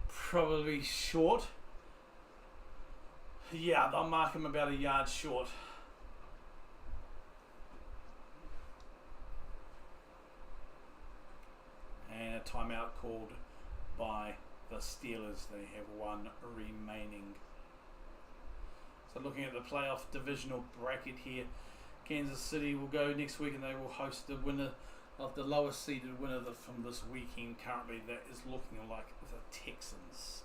Probably short. Yeah, they'll mark him about a yard short. And a timeout called by the Steelers. They have one remaining. So looking at the playoff divisional bracket here, Kansas City will go next week and they will host the winner of the lowest seeded winner from this weekend. Currently that is looking like the Texans.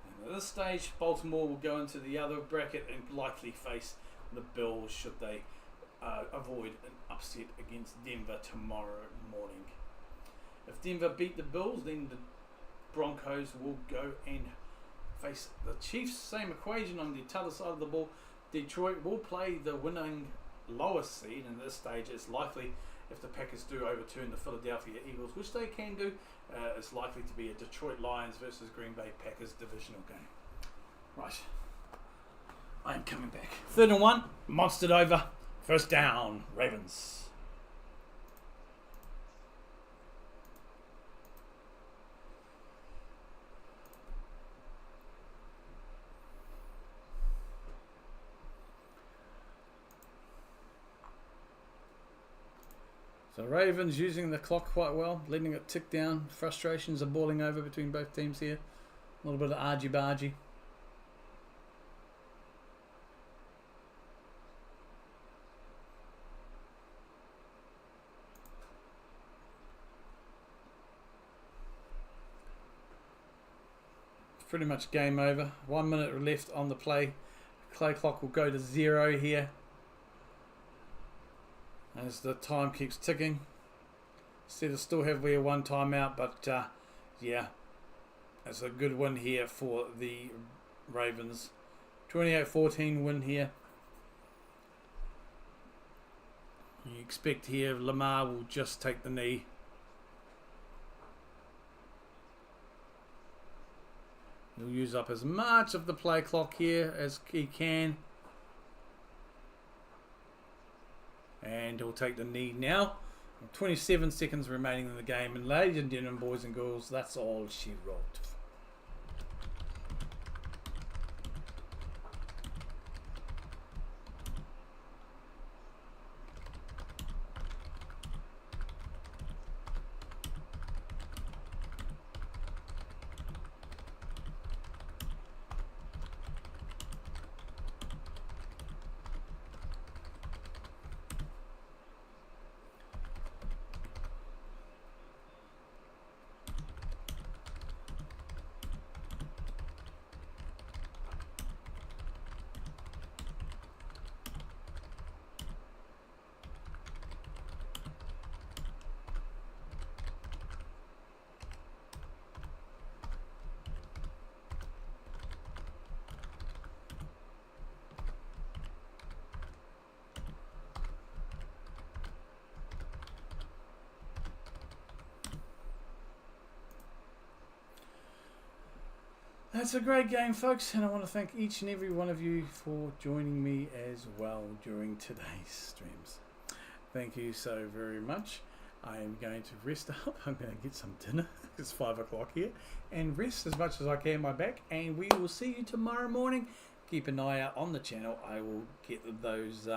And at this stage, Baltimore will go into the other bracket and likely face the Bills should they avoid an upset against Denver tomorrow morning. If Denver beat the Bills, then the Broncos will go and face the Chiefs. Same equation on the other side of the ball. Detroit will play the winning lowest seed, and at this stage it's likely, if the Packers do overturn the Philadelphia Eagles, which they can do, it's likely to be a Detroit Lions versus Green Bay Packers divisional game. Right, I am coming back. 3rd and 1, monstered over. First down, Ravens. So Ravens using the clock quite well, letting it tick down. Frustrations are boiling over between both teams here. A little bit of argy-bargy. It's pretty much game over. 1 minute left on the play. Play clock will go to 0 here, as the time keeps ticking. Steelers still have their one timeout, but yeah, it's a good win here for the Ravens. 28-14 win here. You expect here Lamar will just take the knee. He'll use up as much of the play clock here as he can. And he'll take the knee now. 27 seconds remaining in the game. And ladies and gentlemen, boys and girls, that's all she wrote. That's a great game, folks, and I want to thank each and every one of you for joining me as well during today's streams. Thank you so very much. I am going to rest up. I'm going to get some dinner. It's 5 o'clock here, and rest as much as I can my back, and we will see you tomorrow morning. Keep an eye out on the channel. I will get those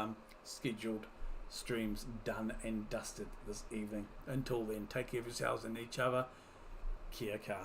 scheduled streams done and dusted this evening. Until then, take care of yourselves and each other. Kia kaha.